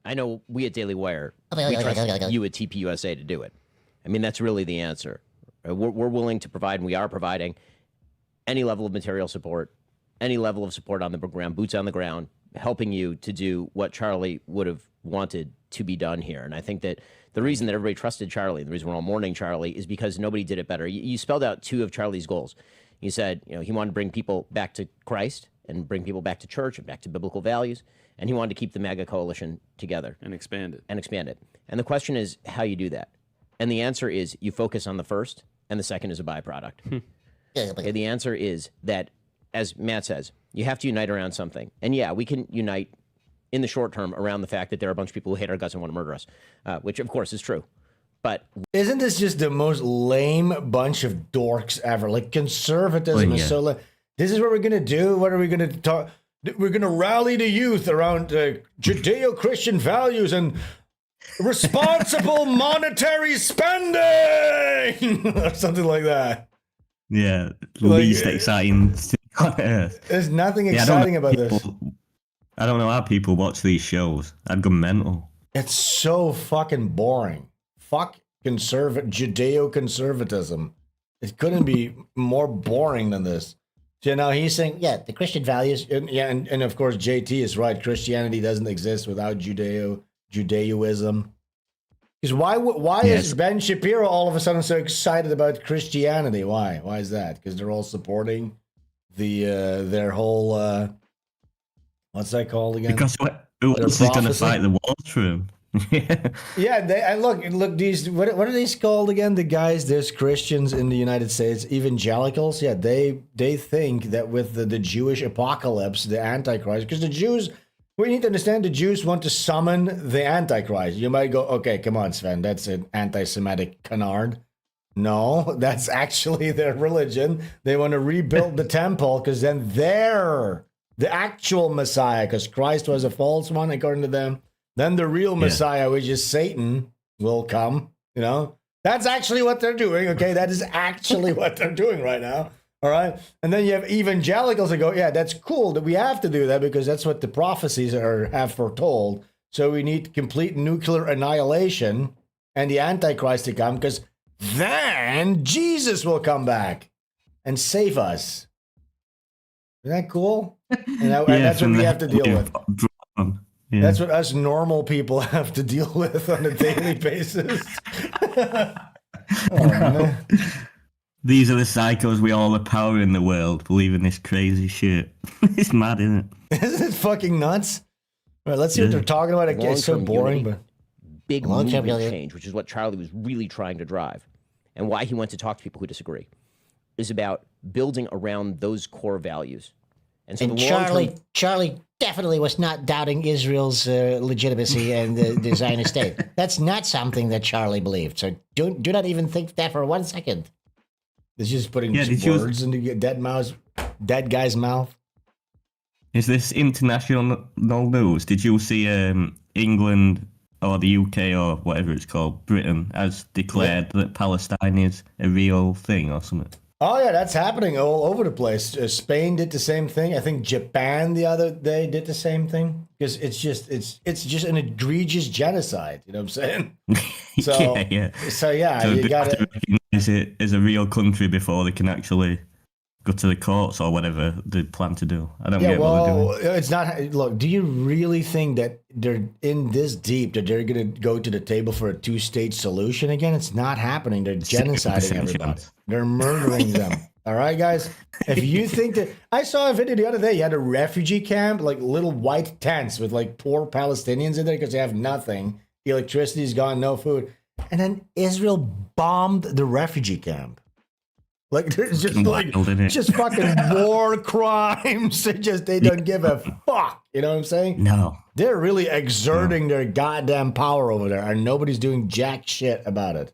I know we at Daily Wire, we trust you at TPUSA to do it. I mean, that's really the answer. We're willing to provide, and we are providing, any level of material support, any level of support on the ground, boots on the ground, helping you to do what Charlie would have wanted to be done here. And I think that the reason that everybody trusted Charlie, the reason we're all mourning Charlie, is because nobody did it better. You spelled out two of Charlie's goals. You said, you know, he wanted to bring people back to Christ and bring people back to church and back to biblical values. And he wanted to keep the MAGA coalition together. And expand it. And the question is how you do that. And the answer is you focus on the first, and the second is a byproduct. Okay, the answer is that, as Matt says, you have to unite around something. And yeah, we can unite in the short term around the fact that there are a bunch of people who hate our guts and want to murder us, which of course is true. But isn't this just the most lame bunch of dorks ever? Like, conservatism is so lame. This is what we're going to do. What are we going to talk? We're going to rally the youth around Judeo-Christian values and responsible monetary spending or something like that. Yeah, least exciting thing on earth. There's nothing exciting about this. I don't know how people watch these shows. I'd go mental. It's so fucking boring. Fuck Judeo-conservatism. It couldn't be more boring than this. So now he's saying, yeah, the Christian values. And of course, JT is right. Christianity doesn't exist without Judaism. Because why is Ben Shapiro all of a sudden so excited about Christianity? Why? Why is that? Because they're all supporting their whole what's that called again? Because who else is going to fight the wars for him? Yeah, look. These what are these called again? The guys, there's Christians in the United States, evangelicals. Yeah, they think that with the Jewish apocalypse, the Antichrist, because the Jews. We need to understand the Jews want to summon the Antichrist. You might go, okay, come on, Sven, that's an anti-Semitic canard. No, that's actually their religion. They want to rebuild the temple because then they're the actual Messiah, because Christ was a false one, according to them. Then the real Messiah, which is Satan, will come, you know. That's actually what they're doing, okay? That is actually what they're doing right now. All right. And then you have evangelicals that go, yeah, that's cool that we have to do that because that's what the prophecies have foretold. So we need complete nuclear annihilation and the Antichrist to come because then Jesus will come back and save us. Isn't that cool? And that's what we have to deal with. Yeah. That's what us normal people have to deal with on a daily basis. Oh, man. These are the psychos we all have power in the world, believing this crazy shit. It's mad, isn't it? Isn't it fucking nuts? All right, let's see what they're talking about. It's so boring, unity, but big movement change, which is what Charlie was really trying to drive, and why he went to talk to people who disagree, is about building around those core values. And so Charlie definitely was not doubting Israel's legitimacy and the Zionist state. That's not something that Charlie believed. So do not even think that for 1 second. It's just putting words into dead guy's mouth. Is this international news? Did you see England or the UK or whatever it's called, Britain, has declared that Palestine is a real thing or something? Oh yeah, that's happening all over the place. Spain did the same thing. I think Japan the other day did the same thing because it's just an egregious genocide. You know what I'm saying? So yeah. So you they got to recognize it as a real country before they can actually go to the courts or whatever they plan to do. I don't Yeah, get what they're well, doing. it's not. Look, do you really think that they're in this deep that they're going to go to the table for a two-state solution again? It's not happening. They're genociding 0% everybody. chance. They're murdering them. All right, guys. If you think that, I saw a video the other day. You had a refugee camp, like little white tents with like poor Palestinians in there because they have nothing. The electricity's gone, no food, and then Israel bombed the refugee camp. Like there's just like Wild, isn't it? just fucking war crimes. They don't give a fuck. You know what I'm saying? No. They're really exerting their goddamn power over there, and nobody's doing jack shit about it.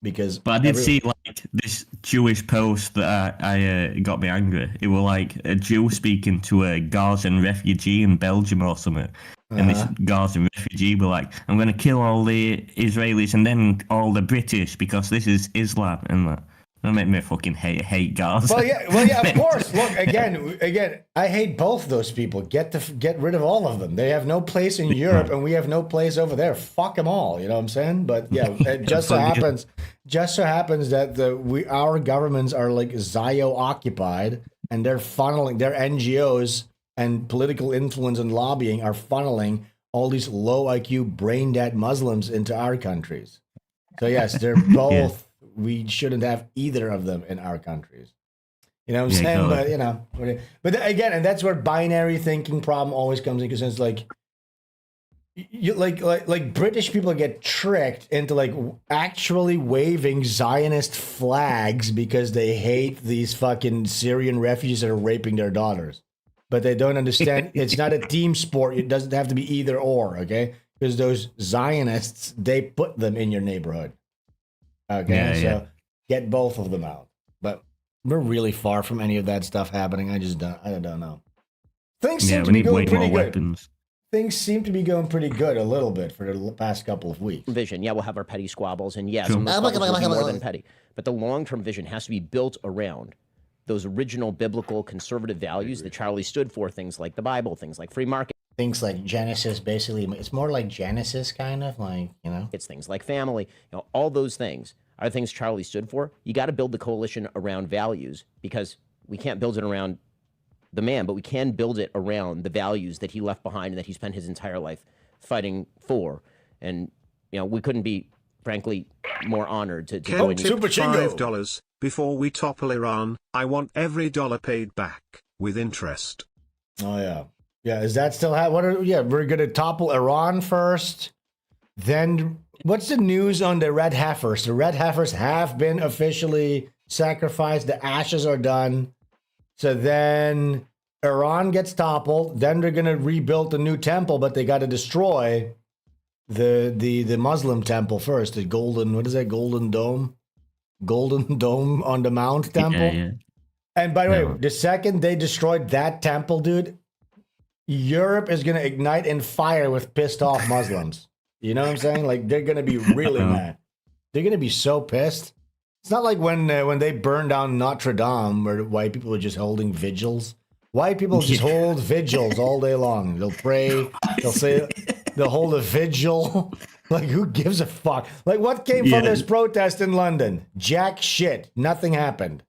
Because But I did see like this Jewish post that I got me angry. It was like a Jew speaking to a Gazan refugee in Belgium or something. And this Gazan refugee were like, I'm going to kill all the Israelis and then all the British because this is Islam. And that made me fucking hate Gaza. Well, yeah, of course. Look, again, I hate both those people. Get rid of all of them. They have no place in Europe, and we have no place over there. Fuck them all. You know what I'm saying? But yeah, it just so happens that our governments are like Zio occupied, and they're funneling their NGOs and political influence and lobbying are funneling all these low IQ, brain dead Muslims into our countries. So yes, they're both. We shouldn't have either of them in our countries. You know what I'm saying? But you know, again, and that's where binary thinking problem always comes in, because it's like you like British people get tricked into like actually waving Zionist flags because they hate these fucking Syrian refugees that are raping their daughters. But they don't understand it's not a team sport. It doesn't have to be either or, okay? Because those Zionists, they put them in your neighborhood. Okay, so get both of them out. But we're really far from any of that stuff happening. I don't know. Things seem to be going pretty good. Weapons. Things seem to be going pretty good a little bit for the past couple of weeks. Vision, yeah, we'll have our petty squabbles, and yes, some of those squabbles will be more than petty. But the long-term vision has to be built around those original biblical conservative values that Charlie stood for, things like the Bible, things like free market. Things like Genesis, basically, it's more like Genesis, kind of like, you know. It's things like family, all those things are things Charlie stood for. You got to build the coalition around values, because we can't build it around the man, but we can build it around the values that he left behind and that he spent his entire life fighting for. And, we couldn't be, frankly, more honored to go into Super $5 before we topple Iran. I want every dollar paid back with interest. Oh, yeah. Yeah, is that still we're going to topple Iran first. Then what's the news on the red heifers? The red heifers have been officially sacrificed. The ashes are done. So then Iran gets toppled. Then they're going to rebuild the new temple, but they got to destroy the Muslim temple first. The golden, what is that? Golden Dome on the Mount temple. Yeah. And by the way, the second they destroyed that temple, dude, Europe is going to ignite in fire with pissed off Muslims. You know what I'm saying? Like, they're going to be really mad. They're going to be so pissed. It's not like when they burned down Notre Dame, where white people were just holding vigils. White people just hold vigils all day long. They'll pray. They'll hold a vigil. Like, who gives a fuck? Like, what came from this protest in London? Jack shit. Nothing happened.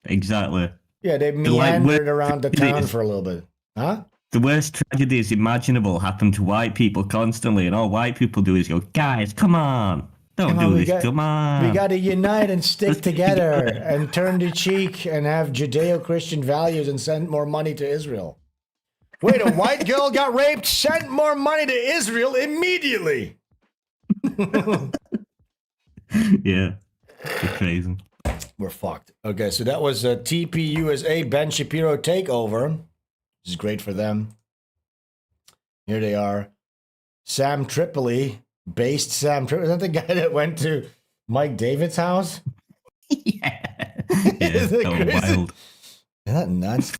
Exactly. Yeah, they meandered around the town for a little bit. Huh? The worst tragedies imaginable happen to white people constantly, and all white people do is go, guys, come on. Don't do this, come on. We got to unite and stick together and turn the cheek and have Judeo-Christian values and send more money to Israel. Wait, a white girl got raped? Send more money to Israel immediately. Yeah, it's crazy. We're fucked. Okay, so that was a TPUSA Ben Shapiro takeover. This is great for them. Here they are. Sam Tripoli. Is that the guy that went to Mike David's house? Yeah. Isn't that crazy? Wild. Isn't that nuts?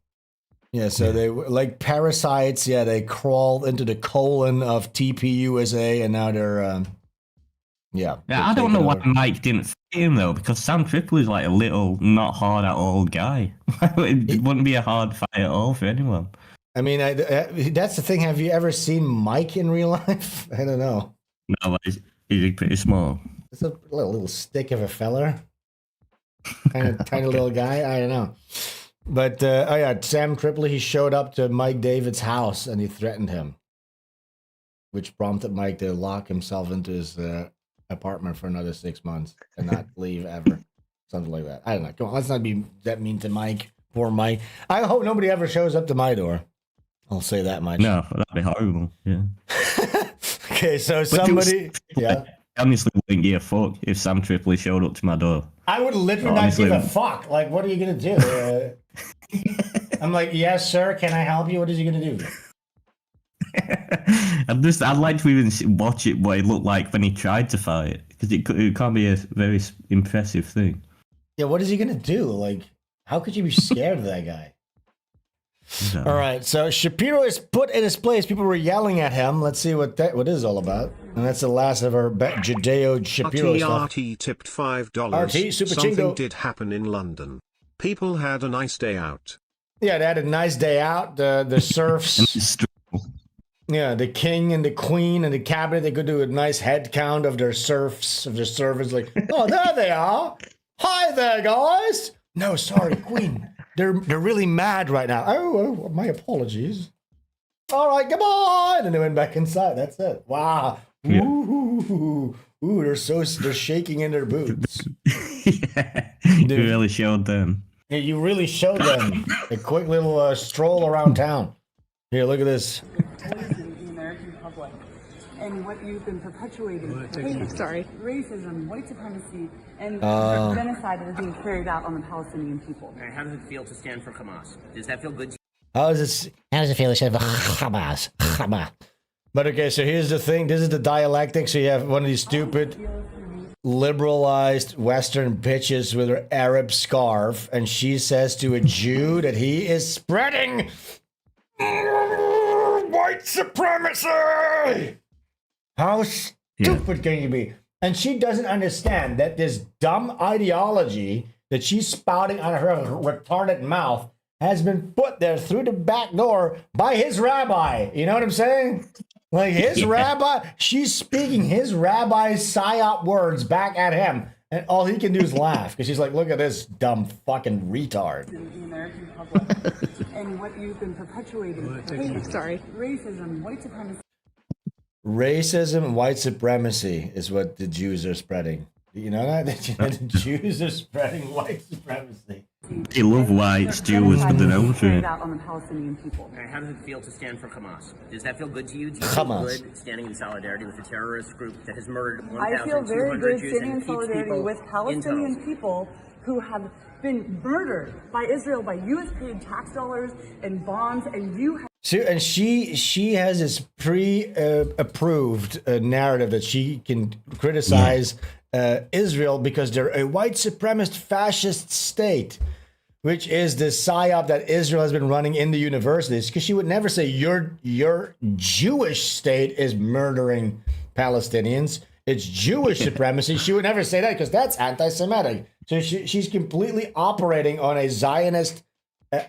Yeah, so they were like parasites. Yeah, they crawled into the colon of TPUSA, and now they're, Yeah, I don't know why Mike didn't fight him, though, because Sam Tripoli's like a little, not hard at all guy. It wouldn't be a hard fight at all for anyone. I mean, that's the thing. Have you ever seen Mike in real life? I don't know. No, he's pretty small. It's a little stick of a feller. Tiny little guy. I don't know. But oh yeah, Sam Tripoli, he showed up to Mike David's house and he threatened him, which prompted Mike to lock himself into his apartment for another 6 months and not leave ever. Something like that. I don't know. Come on, let's not be that mean to Mike. Poor Mike. I hope nobody ever shows up to my door. I'll say that much. No, that'd be horrible. Yeah. Okay, so somebody. Yeah. I honestly wouldn't give a fuck if Sam Tripoli showed up to my door. I would literally not give a fuck. Like, what are you gonna do? I'm like, yes, sir. Can I help you? What is he gonna do? I'd like to even watch it what it looked like when he tried to fight, because it can't be a very impressive thing. Yeah, what is he gonna do? Like, how could you be scared of that guy? No. All right, so Shapiro is put in his place. People were yelling at him. Let's see what this is all about. And that's the last of our Judeo Shapiro stuff. RT tipped $5. RT, Super Something Chingo. did happen in London. People had a nice day out. Yeah, they had a nice day out. The serfs, yeah, the king and the queen and the cabinet, they could do a nice head count of their serfs, of their servants. Like, oh, there they are. Hi there, guys. No, sorry, queen. They're really mad right now. Oh, my apologies. All right, come on. And they went back inside. That's it. Wow. Yeah. Ooh, they're shaking in their boots. Yeah, you really showed them. Yeah, you really showed them a quick little stroll around town. Here, look at this. The American public and what you've been perpetuating. Racism, white supremacy, and genocide that is being carried out on the Palestinian people. How does it feel to stand for Hamas? Does that feel good to you? How does it feel to say Hamas? Hamas. But okay, so here's the thing. This is the dialectic. So you have one of these stupid, liberalized Western bitches with her Arab scarf, and she says to a Jew that he is spreading white supremacy. How stupid can you be? And she doesn't understand that this dumb ideology that she's spouting out of her retarded mouth has been put there through the back door by his rabbi. You know what I'm saying? Like his rabbi, she's speaking his rabbi's psyop words back at him. And all he can do is laugh because she's like, look at this dumb fucking retard. The American public and what you've been perpetuating. Racism, white supremacy. Racism and white supremacy is what the Jews are spreading. You know that? The Jews are spreading white supremacy. They love whites, Jews, but they don't. Carried out on the Palestinian people. How does it feel to stand for Hamas? Does that feel good to you? Do you Hamas. feel good standing in solidarity with a terrorist group that has murdered I feel very 1,200 good Jews standing in and keeps solidarity people with in Palestinian tunnels? people who have been murdered by Israel, by U.S. paid tax dollars and bonds, and you have. So, and she has this pre-approved narrative that she can criticize Israel because they're a white supremacist fascist state, which is the psyop that Israel has been running in the universities. Because she would never say your Jewish state is murdering Palestinians. It's Jewish supremacy. She would never say that because that's anti-Semitic. So she's completely operating on a Zionist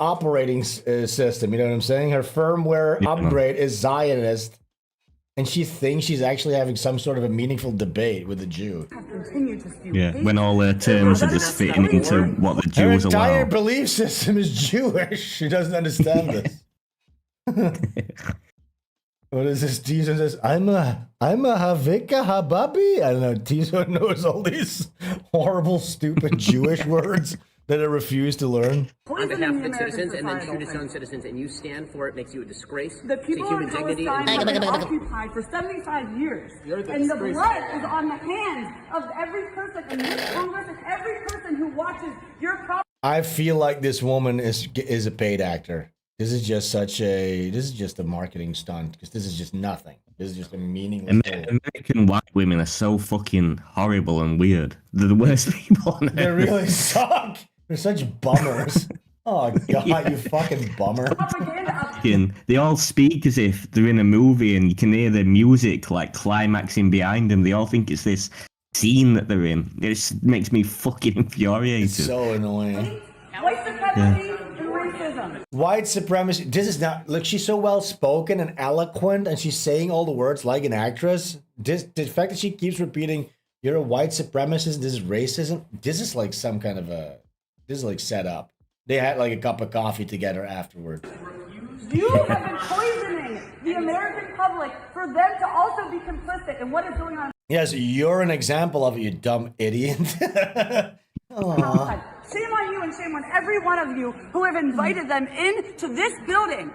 operating system. You know what I'm saying? Her firmware upgrade is Zionist. And she thinks she's actually having some sort of a meaningful debate with the Jew. Yeah, when all their terms are just fitting into what the Jews Her entire allow. belief system is Jewish. She doesn't understand this. What is this? Tizo says, I'm a Havika Hababi. I don't know. Tizo knows all these horrible, stupid Jewish words that I refuse to learn. On behalf of its citizens and then shoot its own citizens, and you stand for it, makes you a disgrace The people to in human dignity. Palestine have been occupied for 75 years. And the blood is on the hands of every person in this Congress and every person who watches your property. I feel like this woman is a paid actor. This is just a marketing stunt because this is just nothing. This is just a meaningless. American white women are so fucking horrible and weird. They're the worst people on earth. They really suck. They're such bummers. Oh god, Yeah. you fucking bummer. They all speak as if they're in a movie and you can hear the music like climaxing behind them. They all think it's this scene that they're in. It just makes me fucking infuriated. It's so annoying. White supremacy and racism. White supremacy. This is not. Look, she's so well spoken and eloquent, and she's saying all the words like an actress. The fact that she keeps repeating, "You're a white supremacist. This is racism." This is like some kind of a. This is like set up. They had like a cup of coffee together afterwards. You have been poisoning the American public for them to also be complicit in what is going on. Yes, you're an example of it, you dumb idiot. Outside. Shame on you and shame on every one of you who have invited them into this building.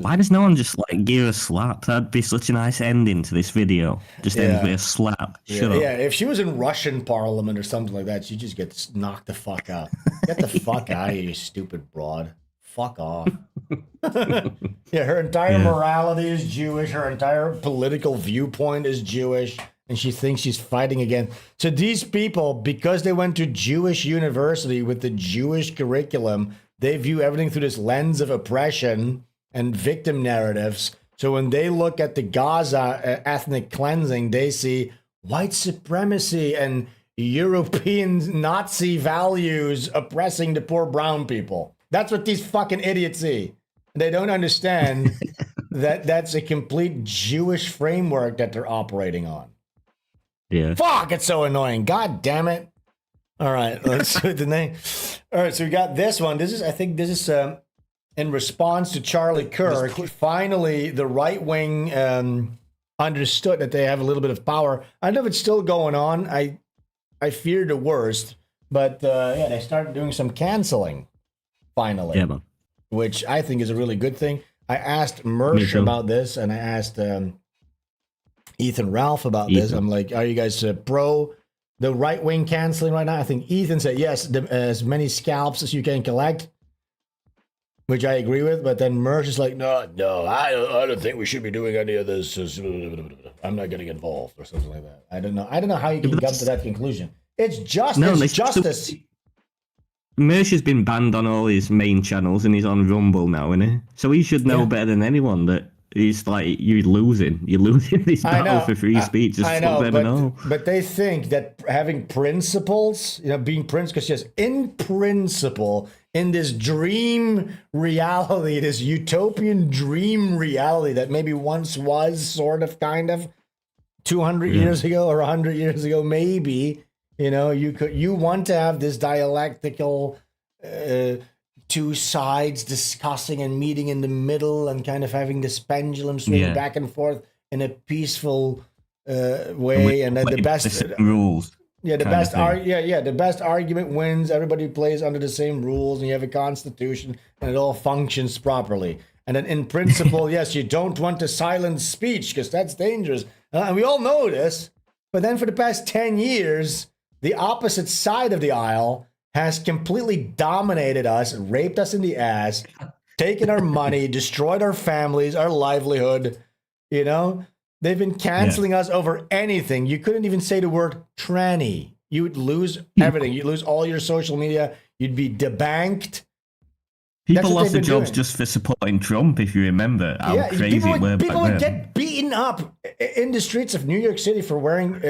Why does no one just like give a slap? That'd be such a nice ending to this video. Just ends with a slap. Shut up. Yeah, if she was in Russian parliament or something like that, she just gets knocked the fuck out. Get the fuck out of here, you stupid broad. Fuck off. Yeah, her entire morality is Jewish. Her entire political viewpoint is Jewish. And she thinks she's fighting again. So these people, because they went to Jewish university with the Jewish curriculum, they view everything through this lens of oppression and victim narratives. So when they look at the Gaza ethnic cleansing, they see white supremacy and European Nazi values oppressing the poor brown people. That's what these fucking idiots see. They don't understand that that's a complete Jewish framework that they're operating on. Yeah. Fuck, it's so annoying. God damn it. All right, let's do the name. All right, so we got this one. I think this is in response to Charlie Kirk. Finally, the right wing understood that they have a little bit of power. I don't know if it's still going on. I fear the worst, but they started doing some canceling finally. Yeah, man. Which I think is a really good thing. I asked Mersh about this, and I asked Ethan Ralph about this. I'm like, are you guys pro the right wing canceling right now? I think Ethan said yes, as many scalps as you can collect, which I agree with. But then Mersh is like, no, I don't think we should be doing any of this. I'm not getting involved or something like that. I don't know how you can come to that conclusion. It's justice. Mersh has been banned on all his main channels and he's on Rumble now, isn't he? So he should know better than anyone that he's like, you're losing this battle for free speech. Just let them know. But they think that having principles, being because yes, in principle, in this dream reality, this utopian dream reality that maybe once was sort of, kind of, 200 years ago or 100 years ago, maybe. You want to have this dialectical two sides discussing and meeting in the middle and kind of having this pendulum swing back and forth in a peaceful way, and then the best rules. Yeah, the best argument wins. Everybody plays under the same rules, and you have a constitution, and it all functions properly. And then, in principle, yes, you don't want to silence speech because that's dangerous, and we all know this. But then, for the past 10 years. The opposite side of the aisle has completely dominated us, raped us in the ass, taken our money, destroyed our families, our livelihood. They've been canceling us over anything. You couldn't even say the word tranny. You would lose everything. You'd lose all your social media. You'd be debanked. People lost their jobs just for supporting Trump, if you remember how crazy it were back then. People would get beaten up in the streets of New York City for wearing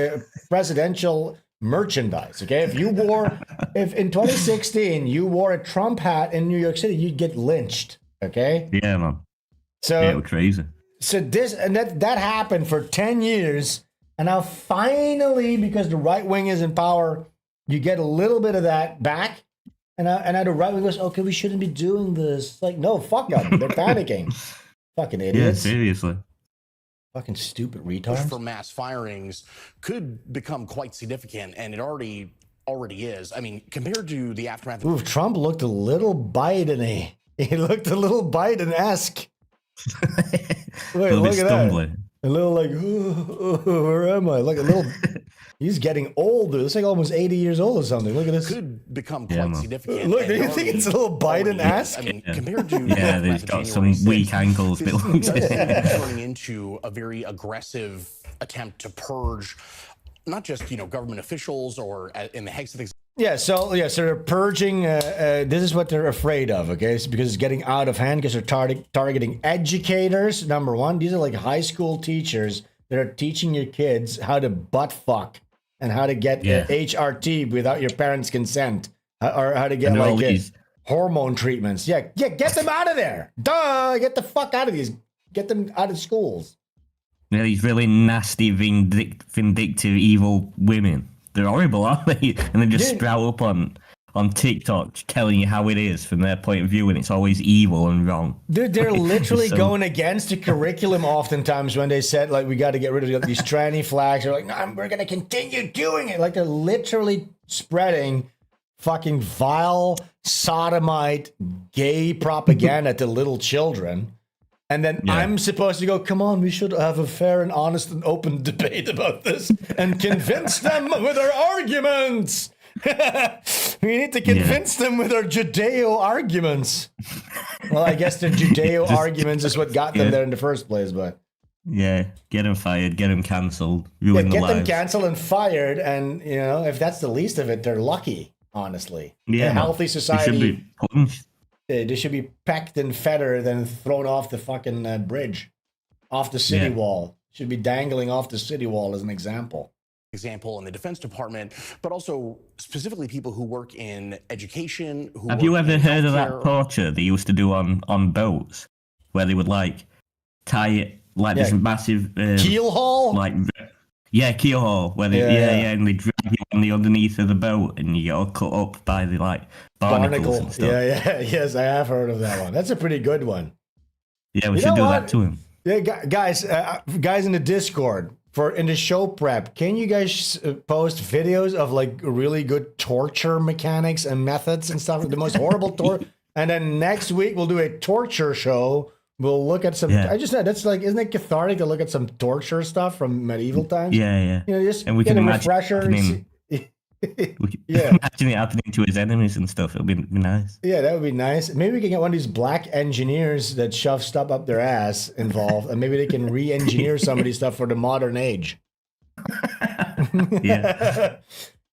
presidential merchandise. Okay, if in 2016 you wore a Trump hat in New York City, you'd get lynched. Okay. Yeah, man. So it was crazy. So that happened for 10 years, and now finally, because the right wing is in power, you get a little bit of that back, and now the right wing goes, okay, we shouldn't be doing this. Like, no, fuck them. They're panicking. Fucking idiots. Yeah, seriously. Fucking stupid retards. For mass firings could become quite significant, and it already is. I mean, compared to the aftermath. Ooh, Trump looked a little Biden-y. He looked a little Biden-esque. Wait, look at that. A little like, where am I? Like a little. He's getting old. It's like almost 80 years old or something. Look at this. Could become quite significant. Look, do you think it's a little Biden-esque? I mean, compared to they've got some weak ankles. Turning into a very aggressive attempt to purge, not just government officials or in the hex of things. So they're purging. This is what they're afraid of. Okay, because it's getting out of hand. Because they're targeting educators. Number one, these are like high school teachers that are teaching your kids how to butt fuck and how to get HRT without your parents' consent, or how to get hormone treatments. Get them out of there. Duh, get the fuck out of these. Get them out of schools. Yeah, these really nasty, vindictive, evil women. They're horrible, aren't they? And they just sprout up on on TikTok telling you how it is from their point of view, and it's always evil and wrong. Dude, they're literally So- going against the curriculum oftentimes when they said, like, we got to get rid of these tranny flags. They're like, no, we're going to continue doing it. Like, they're literally spreading fucking vile, sodomite, gay propaganda to little children. And then I'm supposed to go, come on, we should have a fair and honest and open debate about this and convince them with our arguments. We need to convince them with our Judeo arguments. Well, I guess the Judeo arguments is what got them there in the first place, but Yeah, get them fired, get them cancelled, ruin get the them lives. canceled and fired, and you know, if that's the least of it, they're lucky, honestly. Yeah, a healthy They should society, be punished. they should be pecked and fettered and thrown off the fucking bridge, off the city wall. Should be dangling off the city wall as an example. In the Defense Department, but also specifically people who work in education. Have you ever heard of that healthcare. torture they used to do on boats, where they would like tie it like this massive keel haul? like keel haul, where they and they drag you on the underneath of the boat, and you get all cut up by the like barnacles and stuff. Yes, I have heard of that one. That's a pretty good one. Yeah, we You should know do what? that to him. Yeah, guys in the Discord in the show prep, can you guys post videos of like really good torture mechanics and methods and stuff? The most horrible torture. And then next week we'll do a torture show. We'll look at some. Yeah. I just said that's like, isn't it cathartic to look at some torture stuff from medieval times? Yeah. You know, just And we get can a imagine refresher. happening. Yeah. Imagine it happening to his enemies and stuff. It'll be nice. Yeah, that would be nice. Maybe we can get one of these black engineers that shove stuff up their ass involved, and maybe they can re-engineer some of these stuff for the modern age. Yeah.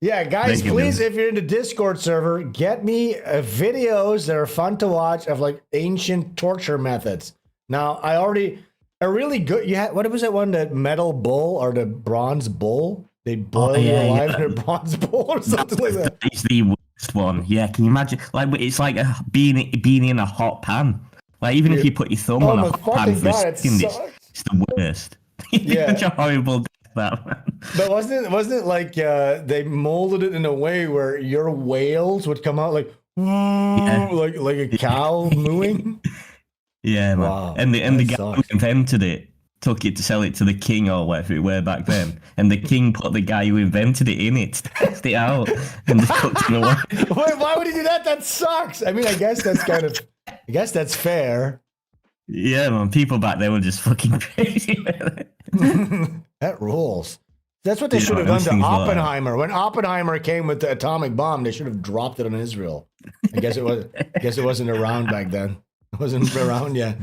Yeah, guys, Thank you, please, man. if you're in the Discord server, get me videos that are fun to watch of like ancient torture methods. Now, a really good, you had, what was that one, the metal bull or the bronze bull? They boil you alive in a bronze bull or something like that. It's the worst one. Yeah, can you imagine? Like, it's like being in a hot pan. Like, even if you put your thumb on a my hot pan fucking for a God, it second, sucks. it's the worst. Yeah. Such a horrible death, that man. But wasn't it like they molded it in a way where your wails would come out like like a cow mooing? Yeah, man. Wow, and the that guy sucks. who invented it took it to sell it to the king or whatever it were back then. And the king put the guy who invented it in it to test it out and just cooked him away. Wait, why would he do that? That sucks. I mean, I guess that's fair. Yeah, man. People back there were just fucking crazy with it. That rules. That's what they Yeah, should have done those to things were- Oppenheimer. When Oppenheimer came with the atomic bomb, they should have dropped it on Israel. I guess it wasn't around back then. It wasn't around yet.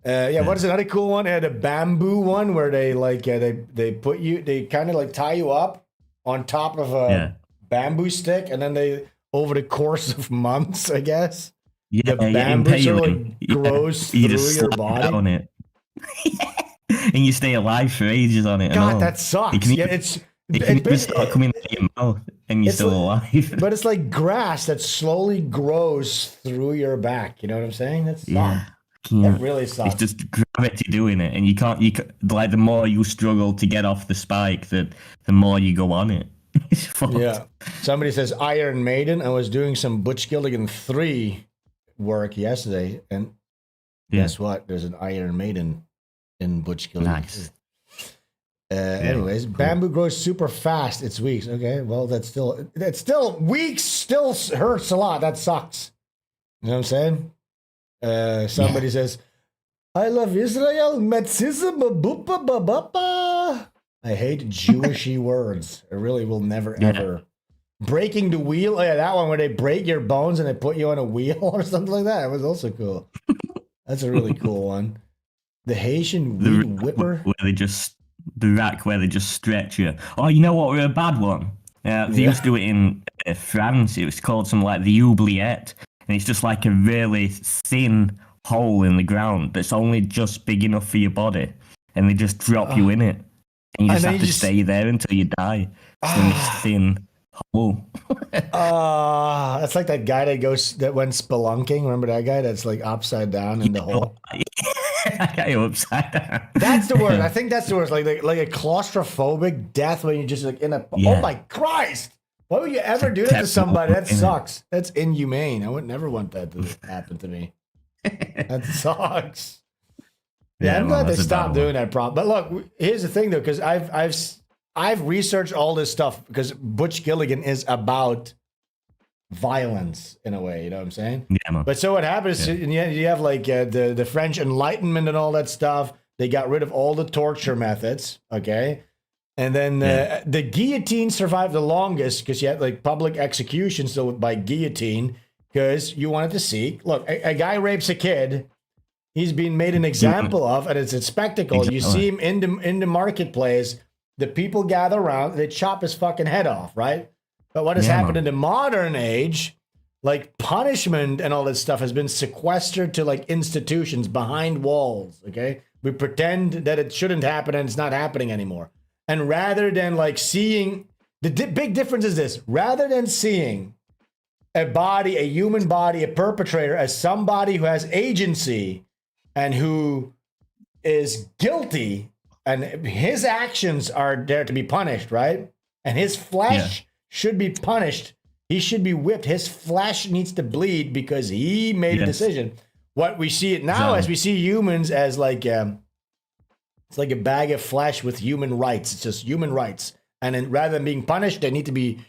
What is another cool one? They had a bamboo one where they like they put you, they kind of like tie you up on top of a bamboo stick, and then they, over the course of months, I guess, Yeah, the yeah, bamboo sort of impaling. like grows You through just your slap body. on it. And you stay alive for ages on it. and God, all. that sucks. It can Yeah, even- it's it can it- even start coming out of your mouth, and you're It's still alive. but it's like grass that slowly grows through your back. You know what I'm saying? That's Yeah. That really sucks. It's just gravity doing it, and you can't. Like the more you struggle to get off the spike, the more you go on it. It's fucked. Yeah. Somebody says Iron Maiden. I was doing some Butch Killigan 3 work yesterday, and guess what? There's an Iron Maiden in Butch Killigan. Nice. Anyways, bamboo grows super fast. It's weeks. Okay, well that's still weeks. Still hurts a lot. That sucks. You know what I'm saying? Somebody says, "I love Israel." Metzism, bupa, babapa. I hate Jewishy words. I really will never ever. Breaking the wheel. Oh, yeah, that one where they break your bones and they put you on a wheel or something like that. It was also cool. That's a really cool one. The Haitian weed whipper. Where they just the rack where they just stretch you. Oh, you know what? We're a bad one. They used to do it in France. It was called something like the oubliette, and it's just like a really thin hole in the ground that's only just big enough for your body, and they just drop you in it, and you just have to stay there until you die in this thin hole. That's like that guy that went spelunking. Remember that guy that's like upside down in the hole? I got you upside down. That's the word. I think that's the word. Like a claustrophobic death when you're just like in a. Yeah. Oh my Christ! Why would you ever do that to somebody? That sucks. That's inhumane. I would never want that to happen to me. That sucks. Yeah, I'm glad they stopped doing that problem. But look, here's the thing though, because I've researched all this stuff because Butch Killigan is about violence in a way, you know what I'm saying? Yeah, man. But so what happens? Yeah. You have like the French Enlightenment and all that stuff. They got rid of all the torture methods, okay? And then the guillotine survived the longest because you had like public execution still by guillotine because you wanted to see. Look, a guy rapes a kid. He's being made an example of, and it's a spectacle. Exactly. You see him in the marketplace. The people gather around. They chop his fucking head off, right? But what has happened in the modern age, like punishment and all this stuff has been sequestered to like institutions behind walls, okay? We pretend that it shouldn't happen and it's not happening anymore. And rather than like seeing, big difference is this, rather than seeing a body, a human body, a perpetrator as somebody who has agency and who is guilty and his actions are there to be punished, right? And his flesh should be punished. He should be whipped. His flesh needs to bleed because he made a decision. What we see it now as we see humans as like it's like a bag of flesh with human rights. It's just human rights. And then rather than being punished, they need to be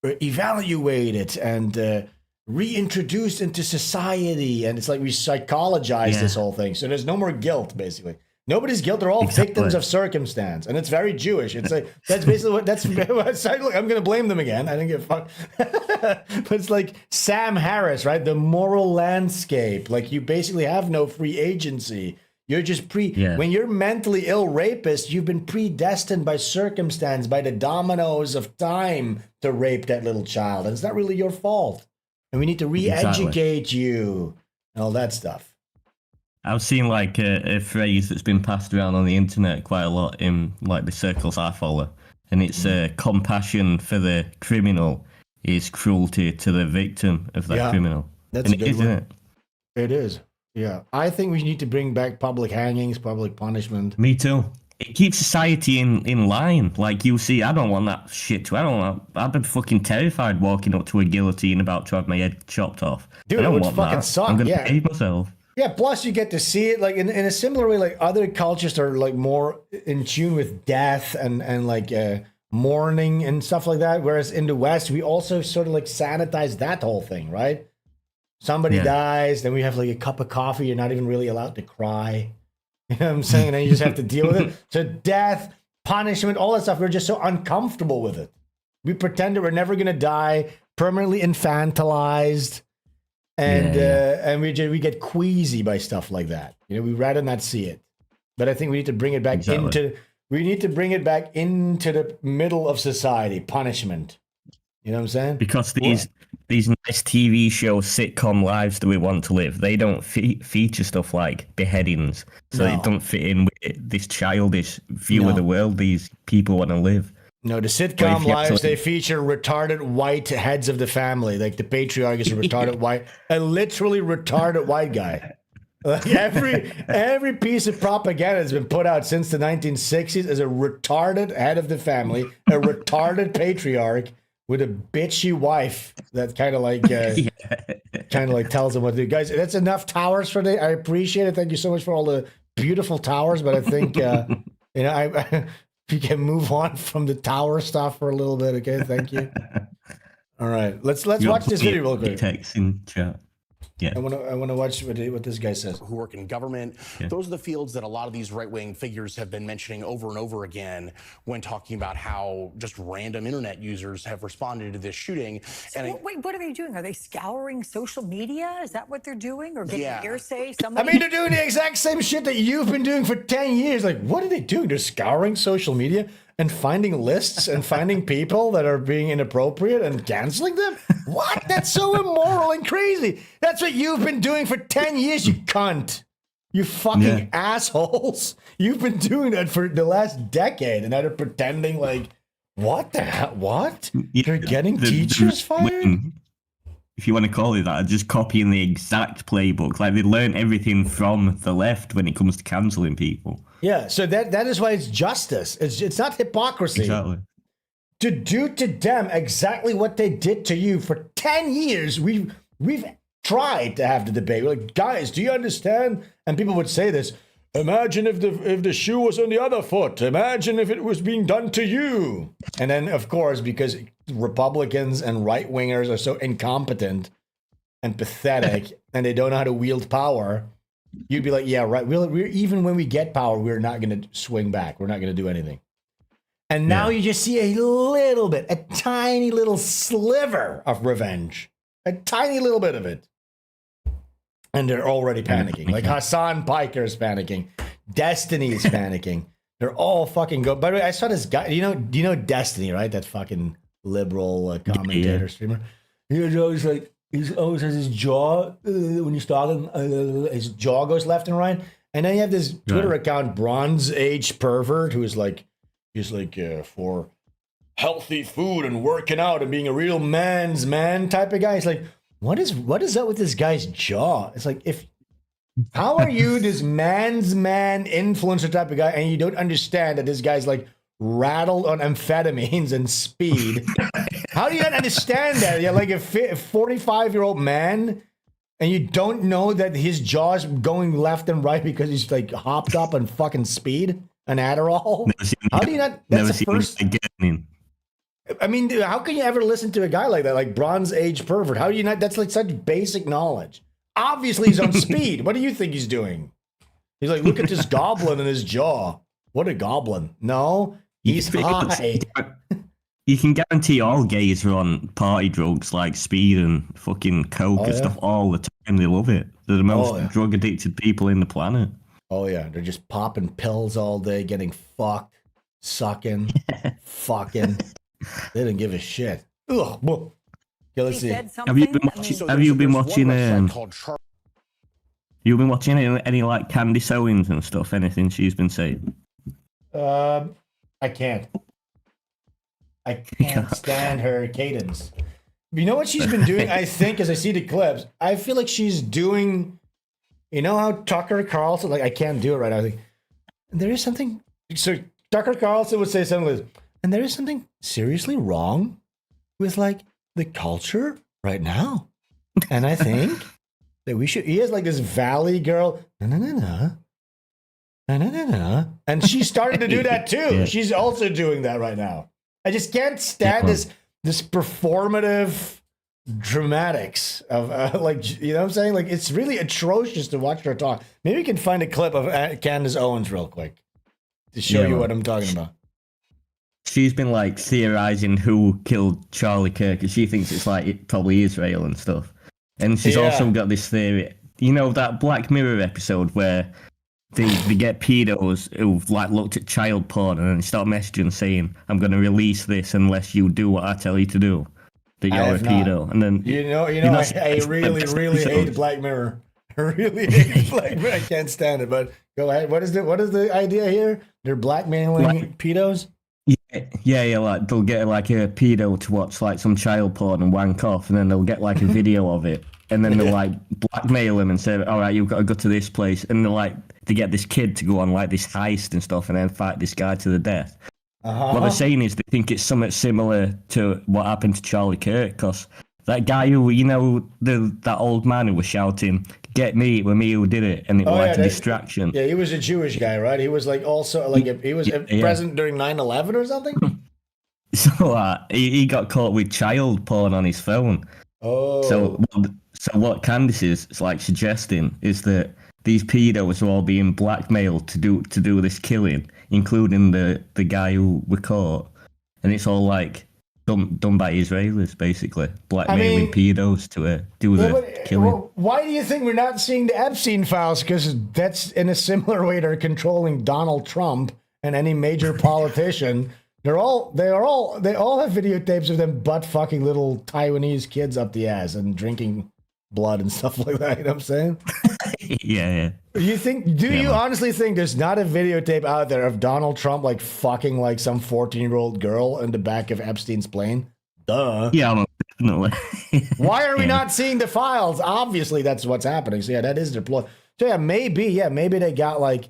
evaluated and reintroduced into society. And it's like we psychologize this whole thing. So there's no more guilt, basically. Nobody's guilt. They're all victims of circumstance. And it's very Jewish. It's like, that's basically what, look, I'm going to blame them again. I didn't give a fuck. But it's like Sam Harris, right? The moral landscape. Like you basically have no free agency. You're just when you're mentally ill rapist, you've been predestined by circumstance, by the dominoes of time to rape that little child. And it's not really your fault. And we need to re-educate you and all that stuff. I've seen like a phrase that's been passed around on the internet quite a lot in like the circles I follow. And it's compassion for the criminal is cruelty to the victim of that criminal. That's a good one. It is. Yeah, I think we need to bring back public hangings, public punishment. Me too. It keeps society in line. Like you see, I don't want that shit. I'd be fucking terrified walking up to a guillotine about to have my head chopped off. Dude, it would fucking suck. I'm gonna save myself. Yeah, plus you get to see it like in a similar way. Like other cultures are like more in tune with death and like mourning and stuff like that. Whereas in the West, we also sort of like sanitize that whole thing, right? Somebody dies, then we have like a cup of coffee. You're not even really allowed to cry. You know what I'm saying? And then you just have to deal with it. So death, punishment, all that stuff, we're just so uncomfortable with it. We pretend that we're never going to die, permanently infantilized, and we get queasy by stuff like that. You know, we'd rather not see it. But I think we need to bring it back into the middle of society, punishment. You know what I'm saying? Because these nice TV shows, sitcom lives that we want to live, they don't feature stuff like beheadings. So it don't fit in with this childish view of the world these people want to live. No, the sitcom lives, they feature retarded white heads of the family. Like the patriarch is a retarded a literally retarded white guy. Like every piece of propaganda that's been put out since the 1960s is a retarded head of the family, a retarded patriarch with a bitchy wife that kind of like tells them what to do. Guys, that's enough towers for today. I appreciate it. Thank you so much for all the beautiful towers. But I think we can move on from the tower stuff for a little bit. Okay, thank you. All right, let's watch this video real quick. Text in chat. Yeah, I want to watch what this guy says. Who work in government. Yeah. Those are the fields that a lot of these right-wing figures have been mentioning over and over again when talking about how just random internet users have responded to this shooting. So what are they doing? Are they scouring social media? Is that what they're doing? Or getting hearsay? Somebody... I mean, they're doing the exact same shit that you've been doing for 10 years. Like, what are they doing? They're scouring social media and finding lists and finding people that are being inappropriate and canceling them? What? That's so immoral and crazy. That's what you've been doing for 10 years, you cunt. You fucking assholes. You've been doing that for the last decade, and now they're pretending like, what the hell? What? You're getting teachers fired? If you want to call it that, just copying the exact playbook. Like, they learn everything from the left when it comes to cancelling people. Yeah, so that is why it's justice. It's not hypocrisy. Exactly. to do to them exactly what they did to you for 10 years. We've tried to have the debate. We're like, guys, do you understand? And people would say this. Imagine if the shoe was on the other foot. Imagine if it was being done to you. And then, of course, because Republicans and right-wingers are so incompetent and pathetic and they don't know how to wield power, you'd be like, yeah, right. We're even when we get power, we're not going to swing back. We're not going to do anything. And now you just see a little bit, a tiny little sliver of revenge. A tiny little bit of it. And they're already panicking. Like Hassan Piker is panicking. Destiny is panicking. They're all fucking go. By the way, I saw this guy. Do you know Destiny, right? That fucking liberal commentator streamer. He's always like, he always has his jaw when he's talking. His jaw goes left and right. And then you have this Twitter account, Bronze Age Pervert, who is like, he's like for healthy food and working out and being a real man's man type of guy. He's like, what is up with this guy's jaw? It's like, how are you this man's man influencer type of guy and you don't understand that this guy's like rattled on amphetamines and speed? How do you not understand that? You're like a 45-year-old man and you don't know that his jaw's going left and right because he's like hopped up on fucking speed and Adderall? How do you not? That's the first. I mean, dude, how can you ever listen to a guy like that, like Bronze Age Pervert? How do you not? That's like such basic knowledge. Obviously, he's on speed. What do you think he's doing? He's like, look at this goblin in his jaw. What a goblin. No, he's high. You can guarantee all gays are on party drugs like speed and fucking coke and stuff all the time. They love it. They're the most drug addicted people in the planet. Oh, yeah. They're just popping pills all day, getting fucked, sucking, fucking. They didn't give a shit. Ugh. Okay, let's see. Have you been watching any like Candy Sewings and stuff? Anything she's been saying? I can't stand her cadence. You know what she's been doing? I think as I see the clips, I feel like she's doing. You know how Tucker Carlson? Like I can't do it right now. I think there is something. So Tucker Carlson would say something like, and there is something seriously wrong with like the culture right now. And I think that we should, he has like this Valley girl, and she started to do that too. Yeah. She's also doing that right now. I just can't stand this performative dramatics of like, you know what I'm saying? Like it's really atrocious to watch her talk. Maybe we can find a clip of Candace Owens real quick to show you what I'm talking about. She's been like theorizing who killed Charlie Kirk, because she thinks it's like it probably Israel and stuff. And she's also got this theory. You know that Black Mirror episode where they get pedos who've like looked at child porn and then start messaging saying, "I'm going to release this unless you do what I tell you to do." That you're a pedo, and then you know, I really hate Black Mirror. I really hate Black Mirror. I can't stand it. But go ahead. What is the idea here? They're blackmailing pedos. Yeah, like they'll get like a pedo to watch like some child porn and wank off, and then they'll get like a video of it, and then they'll like blackmail him and say, "All right, you've got to go to this place," and they get this kid to go on like this heist and stuff, and then fight this guy to the death. What they're saying is they think it's something similar to what happened to Charlie Kirk, because that guy who, you know, that old man who was shouting, "Get me, it was me who did it," and it was like a distraction. Yeah, he was a Jewish guy, right? He was like also like he was present during 9/11 or something. So he got caught with child porn on his phone. Oh. So what Candice is like suggesting is that these pedos are all being blackmailed to do this killing, including the guy who we caught, and it's all like done by Israelis, basically blackmailing pedos to do the killing. Well, why do you think we're not seeing the Epstein files? Because that's in a similar way they're controlling Donald Trump and any major politician. They all have videotapes of them butt fucking little Taiwanese kids up the ass and drinking blood and stuff like that. You know what I'm saying? Yeah. You honestly think there's not a videotape out there of Donald Trump like fucking like some 14-year-old girl in the back of Epstein's plane? Duh. Yeah, definitely. Why are we not seeing the files? Obviously, that's what's happening. So yeah, that is their ploy. So maybe they got like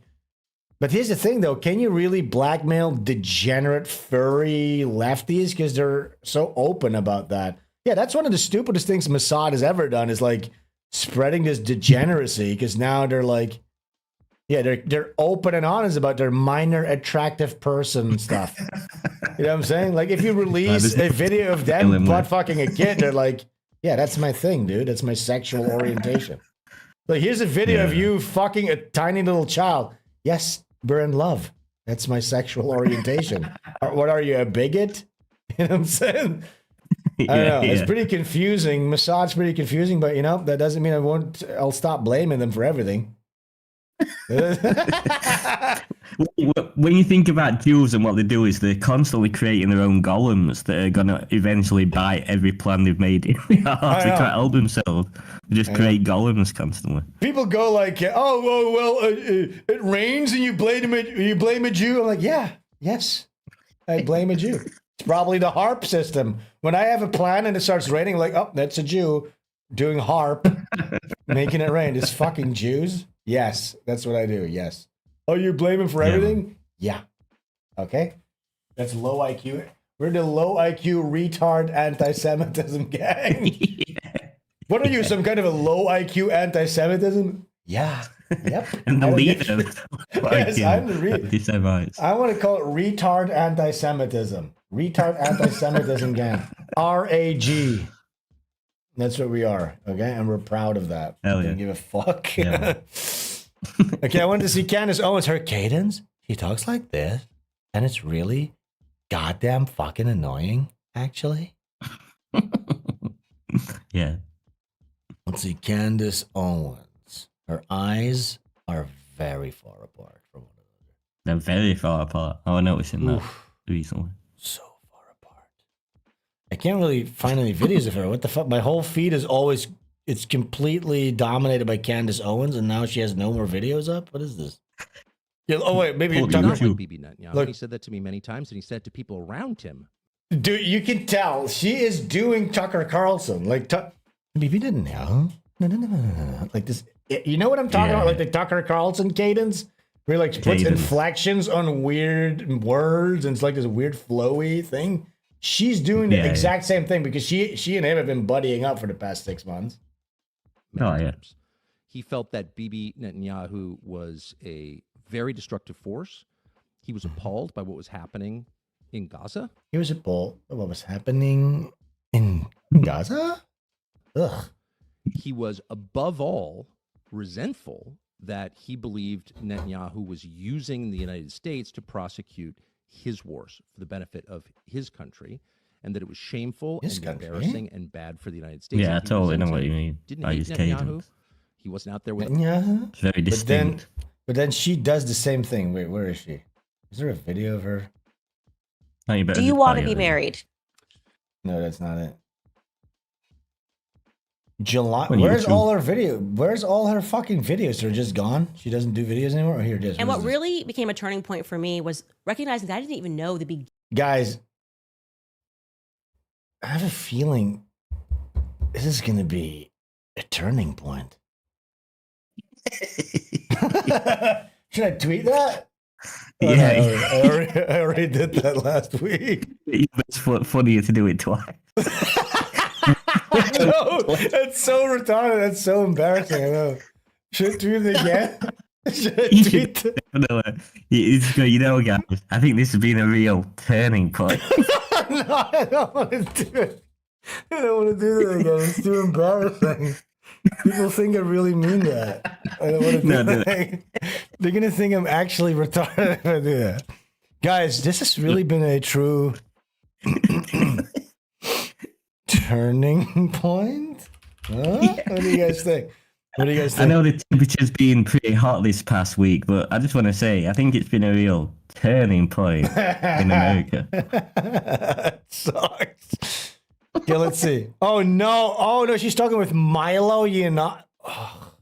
But here's the thing, though. Can you really blackmail degenerate, furry lefties? Because they're so open about that. Yeah, that's one of the stupidest things Mossad has ever done is like spreading this degeneracy. Because now they're like, yeah, they're open and honest about their minor attractive person stuff. You know what I'm saying? Like if you release a video of them butt fucking a kid, they're like, yeah, that's my thing, dude. That's my sexual orientation. Like here's a video of you fucking a tiny little child. Yes. We're in love. That's my sexual orientation. What are you, a bigot? You know what I'm saying? I don't know. It's pretty confusing. Massad's pretty confusing, but that doesn't mean I'll stop blaming them for everything. When you think about Jews and what they do is they're constantly creating their own golems that are going to eventually bite every plan they've made in the heart to try to help themselves. They just create golems constantly. People go like, it rains and you blame a Jew. I'm like, yes, I blame a Jew. It's probably the harp system. When I have a plan and it starts raining, I'm like, oh, that's a Jew doing harp, making it rain. It's fucking Jews. Yes, that's what I do. Yes. Oh, you blame him for everything? Yeah. Okay. That's low IQ. We're the low IQ retard anti-Semitism gang. What are you, some kind of a low IQ anti-Semitism? Yeah. Yep. And the leader. Yes, I'm the I want to call it retard anti-Semitism. Retard anti-Semitism gang. RAG. That's what we are. Okay. And we're proud of that. Hell yeah. Don't give a fuck. Yeah. Okay, I wanted to see Candace Owens. Her cadence, she talks like this, and it's really goddamn fucking annoying, actually. Yeah. Let's see, Candace Owens. Her eyes are very far apart from one another. They're very far apart. I was noticing that recently. So far apart. I can't really find any videos of her. What the fuck? My whole feed is always... It's completely dominated by Candace Owens, and now she has no more videos up? What is this? Yeah, oh, wait, maybe you're talking about Bibi Netanyahu. Look, he said that to me many times, and he said it to people around him. Dude, you can tell. She is doing Tucker Carlson. Like, Bibi Netanyahu. No. Like this. You know what I'm talking about? Like the Tucker Carlson cadence? Where he like puts inflections on weird words, and it's like this weird flowy thing. She's doing the exact same thing because she and him have been buddying up for the past 6 months. Times. He felt that Bibi Netanyahu was a very destructive force. He was appalled by what was happening in Gaza. He was appalled by what was happening in Gaza? Ugh. He was above all resentful that he believed Netanyahu was using the United States to prosecute his wars for the benefit of his country, and that it was shameful and embarrassing and bad for the United States. Yeah, I totally know what you mean. Didn't hate Netanyahu. He wasn't out there with Netanyahu. It's very distinct. But then she does the same thing. Wait, where is she? Is there a video of her? Do you want to be married? No, that's not it. July. Where's all her video? Where's all her fucking videos? They're just gone. She doesn't do videos anymore. Or here it is. And what really became a turning point for me was recognizing that I didn't even know the beginning. Guys, I have a feeling this is going to be a turning point. Should I tweet that? Oh, yeah. No, I already did that last week. It's funnier to do it twice. No, that's so retarded. That's so embarrassing. I know. Should I tweet it again? Should I tweet it? You know, guys, I think this has been a real turning point. No, I don't want to do it. I don't want to do that again. It's too embarrassing. People think I really mean that. I don't want to do that. They're going to think I'm actually retarded if I do that. Guys, this has really been a true turning point? Huh? Yeah. What do you guys think? I know the temperature's been pretty hot this past week, but I just want to say, I think it's been a real turning point in America. It sucks. Okay, let's see. Oh no, she's talking with Milo. You know. Oh.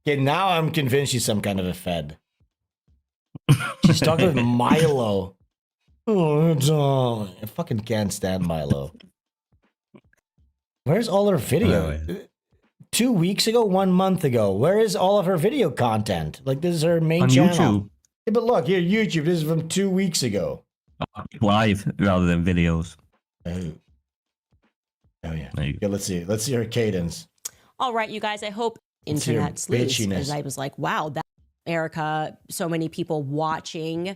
Okay, now I'm convinced she's some kind of a Fed. She's talking with Milo. Oh, I fucking can't stand Milo. Where's all her video? 2 weeks ago, 1 month ago. Where is all of her video content? Like, this is her main channel. YouTube. Yeah, but look here, YouTube. This is from 2 weeks ago. Live rather than videos. Oh yeah. Yeah, let's see. Let's see her cadence. All right, you guys. I hope Let's see her internet's loose. bitchiness. Because I was like, wow, that Erica, so many people watching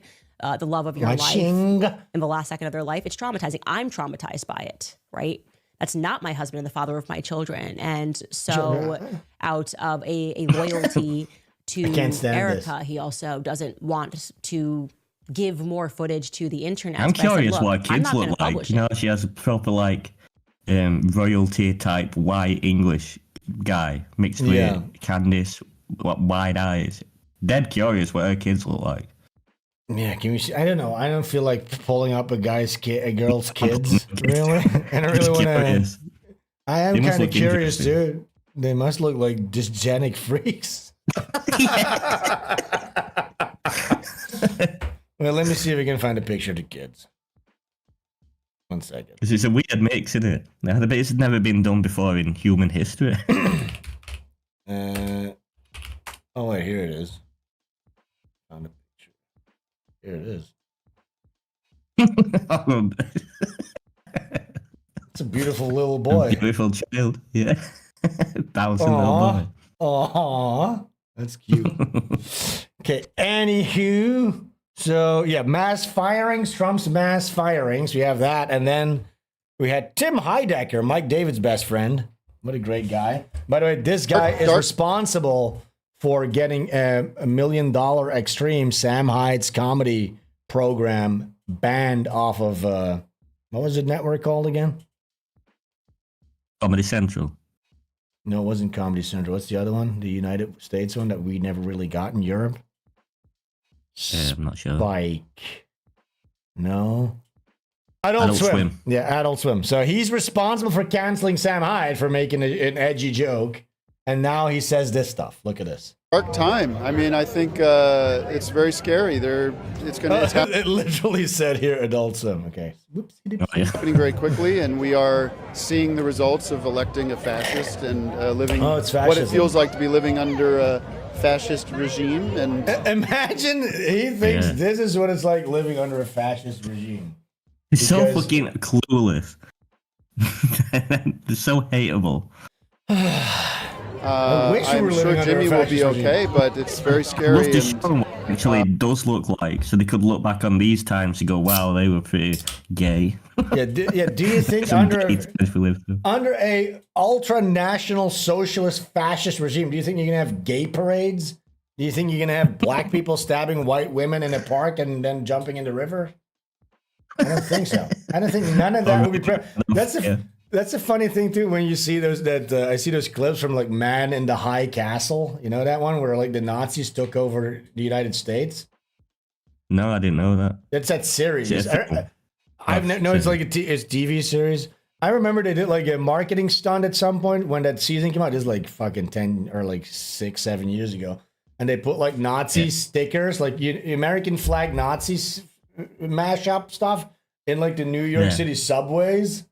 the love of your life in the last second of their life. It's traumatizing. I'm traumatized by it, right? That's not my husband and the father of my children. And so out of a loyalty to Erica, he also doesn't want to give more footage to the internet. I'm But I said, curious "Look, what I'm kids not look gonna like. publish You know, it." she has a proper like royalty type white English guy mixed with Candice, wide eyes. Dead curious what her kids look like. Yeah, can we see? I don't know. I don't feel like pulling up a girl's kids. Really? And I really want to. I am kind of curious, dude. They must look like dysgenic freaks. Well, let me see if we can find a picture of the kids. 1 second. Because it's a weird mix, isn't it? It's never been done before in human history. Oh wait, here it is. Found a picture. Here it is. It's a beautiful little boy. A beautiful child, yeah. Bouncing little boy. Aww, that's cute. Okay, anywho, so yeah, mass firings, Trump's mass firings. We have that, and then we had Tim Heidecker, Mike David's best friend. What a great guy. By the way, this guy is responsible for getting a $1 million extreme Sam Hyde's comedy program banned off of what was the network called again? Comedy Central. No, it wasn't Comedy Central. What's the other one? The United States one that we never really got in Europe? I'm not sure. Spike. No. Adult Swim. Yeah, Adult Swim. So he's responsible for canceling Sam Hyde for making an edgy joke. And now he says this stuff. Look at this. Dark time. I mean, I think it's very scary. It literally said here Adult Swim. Okay. Whoops. Happening very quickly, and we are seeing the results of electing a fascist and living what it feels like to be living under a fascist regime. And imagine he thinks this is what it's like living under a fascist regime. He's so fucking clueless. They're so hateable. I'm sure Jimmy will be okay, but it's very scary. What's the show actually does look like? So they could look back on these times and go, "Wow, they were pretty gay." Do you think under a ultra national socialist fascist regime, do you think you're gonna have gay parades? Do you think you're gonna have black people stabbing white women in a park and then jumping in the river? I don't think so. I don't think none of that would be. That's a funny thing too when you see those I see those clips from like Man in the High Castle. You know that one where like the Nazis took over the United States? No, I didn't know that. It's that series. It's like it's TV series. I remember they did like a marketing stunt at some point when that season came out. This is like fucking 10 or like 6-7 years ago, and they put like Nazi stickers, like American flag Nazis mashup stuff in like the New York City subways.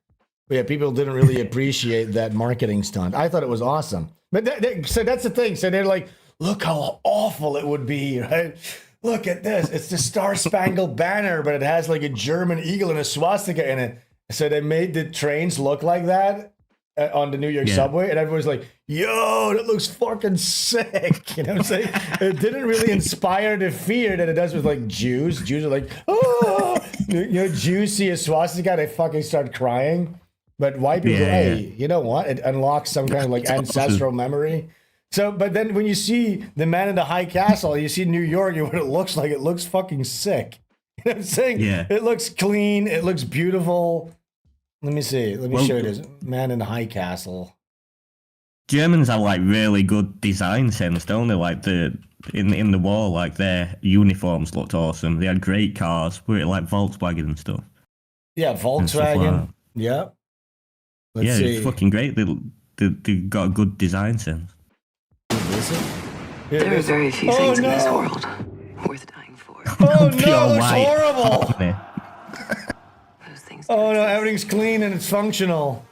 But yeah, people didn't really appreciate that marketing stunt. I thought it was awesome. But so that's the thing. So they're like, look how awful it would be, right? Look at this. It's the Star Spangled Banner, but it has like a German eagle and a swastika in it. So they made the trains look like that on the New York subway. And everyone's like, yo, that looks fucking sick. You know what I'm saying? It didn't really inspire the fear that it does with like Jews. Jews are like, oh, you know, Jews see a swastika, they fucking start crying. But white people go, hey, you know what? It unlocks some kind of like ancestral memory. So, but then when you see the Man in the High Castle, you see New York, what it looks like. It looks fucking sick. You know what I'm saying? Yeah. It looks clean. It looks beautiful. Let me see. Let me show you this. Man in the High Castle. Germans have like really good design sense, don't they? Like in the war, like their uniforms looked awesome. They had great cars, were it like Volkswagen and stuff. Yeah, Volkswagen. Yeah. Let's see. It's fucking great. They got a good design sense. There are very few things in this world worth dying for. Oh no, it's horrible. Oh no, everything's clean and it's functional.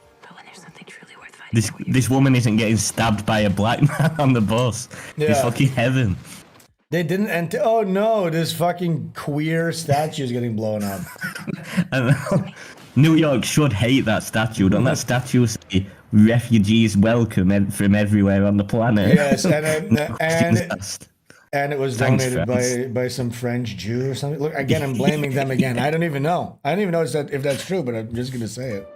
This woman isn't getting stabbed by a black man on the bus. It's fucking heaven. They didn't, and oh no, this fucking queer statue is getting blown up. New York should hate that statue. Don't that statue say refugees welcome from everywhere on the planet? Yes, and it was donated by some French Jew or something. Look, again, I'm blaming them again. I don't even know. I don't even know if that's true, but I'm just gonna say it.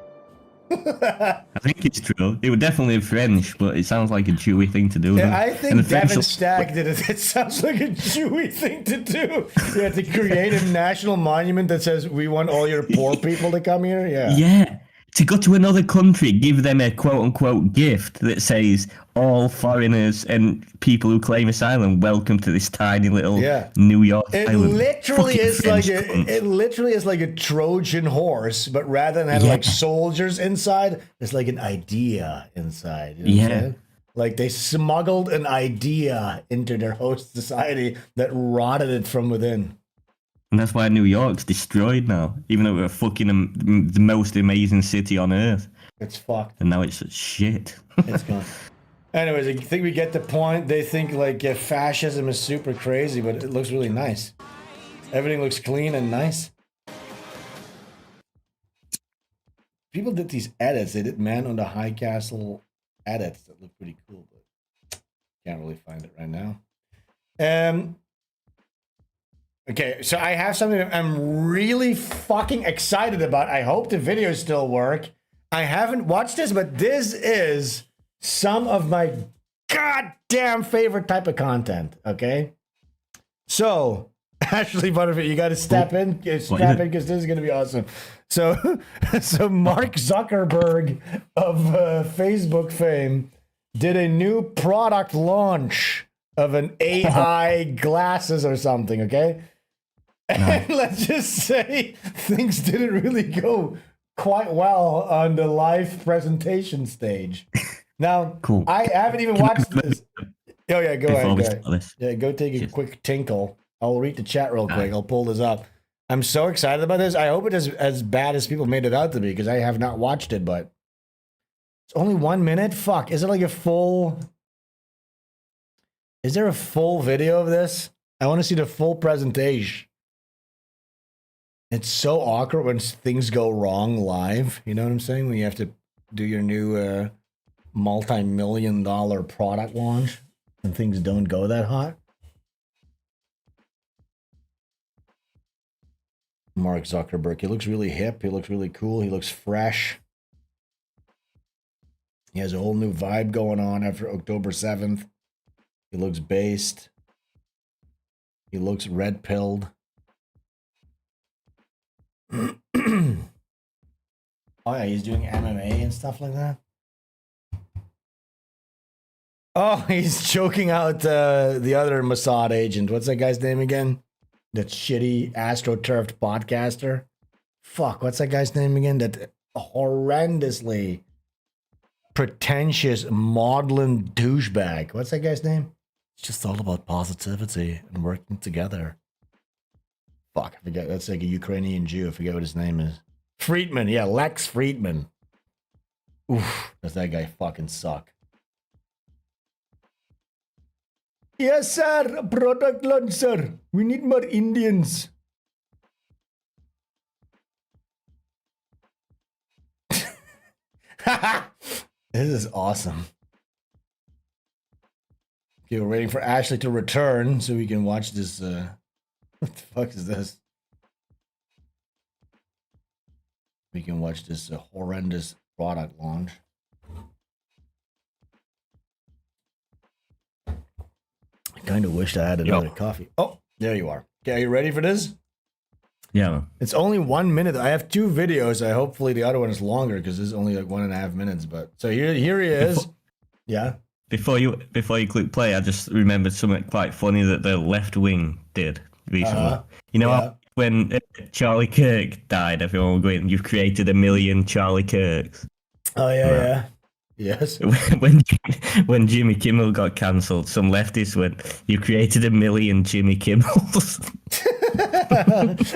I think it's true. It was definitely French, but it sounds like a Jewy thing to do. Yeah, I think Devin Stack did it. It sounds like a Jewy thing to do. Yeah, to create a national monument that says, we want all your poor people to come here. Yeah. Yeah. To go to another country, give them a quote-unquote gift that says all foreigners and people who claim asylum welcome to this tiny little New York island. Literally is like it literally is like a Trojan horse, but rather than have like soldiers inside, there's like an idea inside. You know what I'm saying? Like they smuggled an idea into their host society that rotted it from within. And that's why New York's destroyed now, even though we're fucking the most amazing city on earth. It's fucked. And now it's shit. It's gone. Anyways, I think we get the point. They think like fascism is super crazy, but it looks really nice. Everything looks clean and nice. People did these edits. They did Man on the High Castle edits that look pretty cool, but can't really find it right now. Okay, so I have something that I'm really fucking excited about. I hope the videos still work. I haven't watched this, but this is some of my goddamn favorite type of content, okay? So, Ashley Butterfield, you got to step in because this is going to be awesome. So Mark Zuckerberg of Facebook fame did a new product launch of an AI glasses or something, okay? And let's just say things didn't really go quite well on the live presentation stage. Now, cool. I haven't even watched this. Oh yeah, go ahead. Yeah, go take a quick tinkle. I'll read the chat real quick. I'll pull this up. I'm so excited about this. I hope it is as bad as people made it out to be because I have not watched it, but it's only 1 minute. Fuck, is it like a full? Is there a full video of this? I want to see the full presentation. It's so awkward when things go wrong live. You know what I'm saying? When you have to do your new multi-million-dollar product launch and things don't go that hot. Mark Zuckerberg. He looks really hip. He looks really cool. He looks fresh. He has a whole new vibe going on after October 7th. He looks based. He looks red-pilled. Oh yeah, he's doing MMA and stuff like that. Oh, he's choking out the other Mossad agent. What's that guy's name again? That shitty astroturfed podcaster. Fuck, what's that guy's name again? That horrendously pretentious maudlin douchebag. What's that guy's name? It's just all about positivity and working together. Fuck, I forget. That's like a Ukrainian Jew. I forget what his name is. Friedman. Yeah, Lex Friedman. Oof, does that guy fucking suck. Yes, sir. Product launch, sir. We need more Indians. This is awesome. Okay, we're waiting for Ashley to return so we can watch this. What the fuck is this? We can watch this horrendous product launch. I kind of wished I had another coffee. Oh, there you are. Okay, are you ready for this? Yeah. It's only 1 minute. I have two videos. Hopefully the other one is longer because this is only like 1.5 minutes. But so here he is. Yeah. Before you click play, I just remembered something quite funny that the left wing did recently. You know how when Charlie Kirk died, everyone was going, "You've created 1 million Charlie Kirks." Oh yeah, yeah. Yes. When Jimmy Kimmel got cancelled, some leftists went, "You created 1 million Jimmy Kimmels."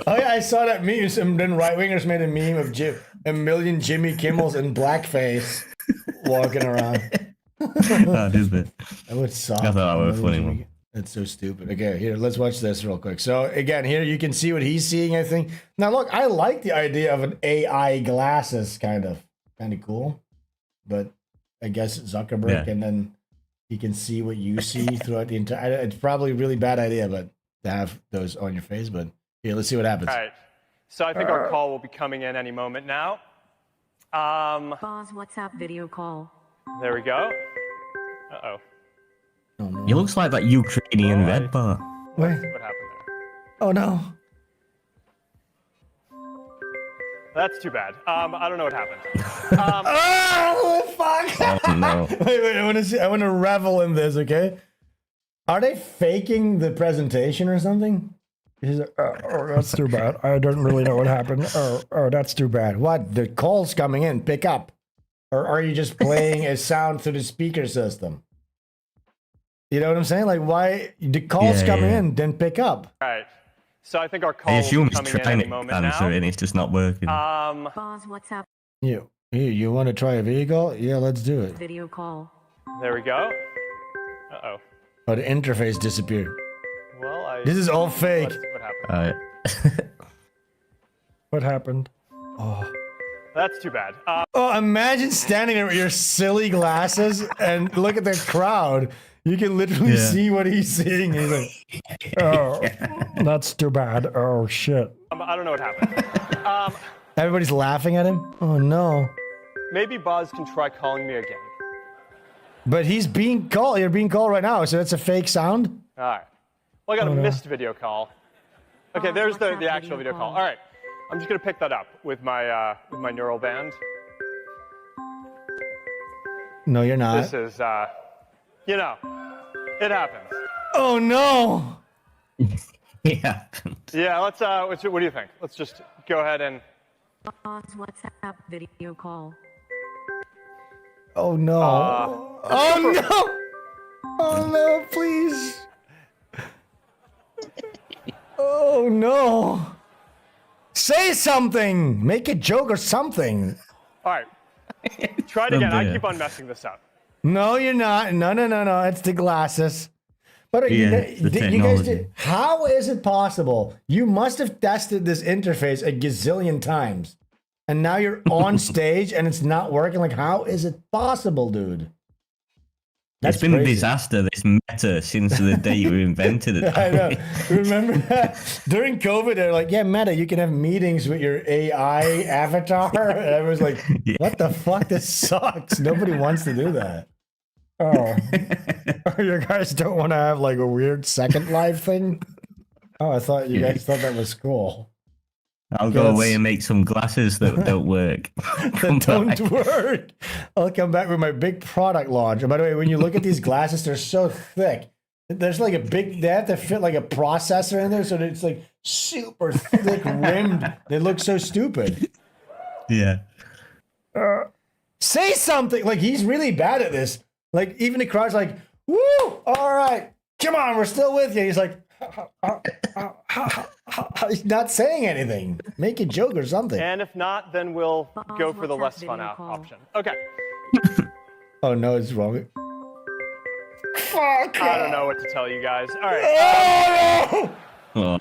Oh yeah, I saw that meme. Some then right wingers made a meme of 1 million Jimmy Kimmels in blackface walking around. That is it. That would suck. I thought that was a funny one. That's so stupid. Okay, here, let's watch this real quick. So again, here you can see what he's seeing, I think. Now look, I like the idea of an AI glasses, kind of cool. But I guess Zuckerberg, and then he can see what you see throughout the entire. It's probably a really bad idea, but to have those on your face. But here, let's see what happens. All right. So I think our call will be coming in any moment now. Pause WhatsApp video call. There we go. Uh-oh. He looks like that Ukrainian red bar. Wait. What happened there? Oh no. That's too bad. I don't know what happened. Oh fuck! Oh no. Wait, I want to see. I want to revel in this. Okay. Are they faking the presentation or something? He's like, oh, that's too bad. I don't really know what happened. Oh, that's too bad. What? The call's coming in. Pick up. Or are you just playing a sound through the speaker system? You know what I'm saying? Like, why the call's coming in, then pick up. All right. So I think our call I will assume be he's coming in trying any to moment answer now. it and it's just not working. Pause WhatsApp You want to try a video call? Yeah, let's do it. video call. There we go. Uh-oh. Oh, the interface disappeared. Well, This is all fake. What happened? Alright. What happened? Oh. That's too bad. Oh, imagine standing there with your silly glasses and look at the crowd. You can literally see what he's seeing. He's like, oh, that's too bad. Oh, shit. I don't know what happened. Everybody's laughing at him? Oh, no. Maybe Buzz can try calling me again. But he's being called. You're being called right now, so that's a fake sound? All right. Well, I got Oh, a no. missed video call. Okay, there's the actual video call. All right. I'm just going to pick that up with my neural band. No, you're not. This is, you know, it happens. Oh, no. Yeah. Yeah, let's, what do you think? Let's just go ahead and... Pause WhatsApp video call. Oh, no. Oh, no. Oh, no, please. Oh, no. Say something. Make a joke or something. All right. Try it again. I keep on messing this up. No, you're not. No. It's the glasses. But you guys, how is it possible? You must have tested this interface a gazillion times. And now you're on stage and it's not working. Like, how is it possible, dude? It's been a disaster, this meta, since the day you invented it. I know. Remember that? During COVID, they're like, yeah, Meta, you can have meetings with your AI avatar. And I was like, what the fuck? This sucks. Nobody wants to do that. Oh. You guys don't want to have like a weird Second Life thing? Oh, I thought you guys thought that was cool. I'll go away and make some glasses that don't work. That don't work. I'll come back with my big product launch. And by the way, when you look at these glasses, they're so thick. There's like they have to fit like a processor in there, so it's like super thick rimmed. They look so stupid. Yeah. Say something. Like, he's really bad at this. Like, even the crowd's like, woo, all right, come on, we're still with you. He's like, he's not saying anything. Make a joke or something. And if not, then we'll go for the less fun option. Okay. Oh, no, it's wrong. Fuck. I don't know what to tell you guys. All right. Oh,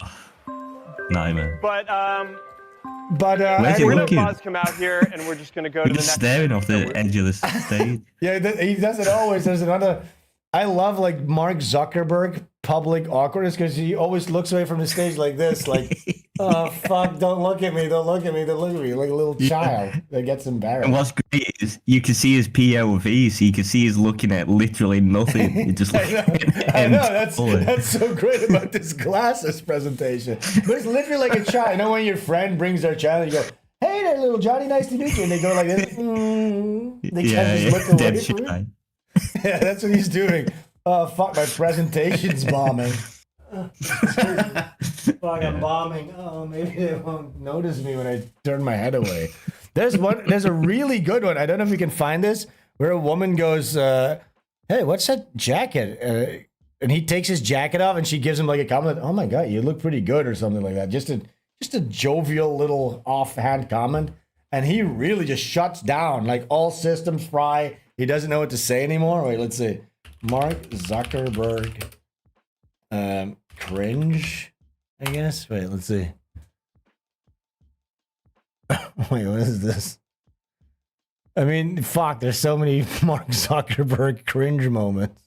nightmare. But Where's he we're gonna looking? have Buzz come out here, and we're just gonna go to the He's next. staring off the edge of the stage. Yeah, he does it always. There's another. I love like Mark Zuckerberg public awkwardness because he always looks away from the stage like this, like, oh fuck, don't look at me, don't look at me, don't look at me, like a little child that gets embarrassed. And what's great is you can see his POV, so you can see he's looking at literally nothing. He just I know that's so great about this glasses presentation. But it's literally like a child. You know when your friend brings their child and you go, hey there, little Johnny, nice to meet you, and they go like this. They can't just look away from you. Yeah, that's what he's doing. Oh fuck, my presentation's bombing. Fuck, I'm bombing. Oh, maybe they won't notice me when I turn my head away. There's a really good one. I don't know if you can find this, where a woman goes, hey, what's that jacket? And he takes his jacket off and she gives him like a compliment. Oh my God, you look pretty good or something like that. Just a jovial little offhand comment. And he really just shuts down, like all systems fry. He doesn't know what to say anymore. Wait, let's see. Mark Zuckerberg cringe, I guess. Wait, let's see. Wait, what is this? I mean, fuck, there's so many Mark Zuckerberg cringe moments.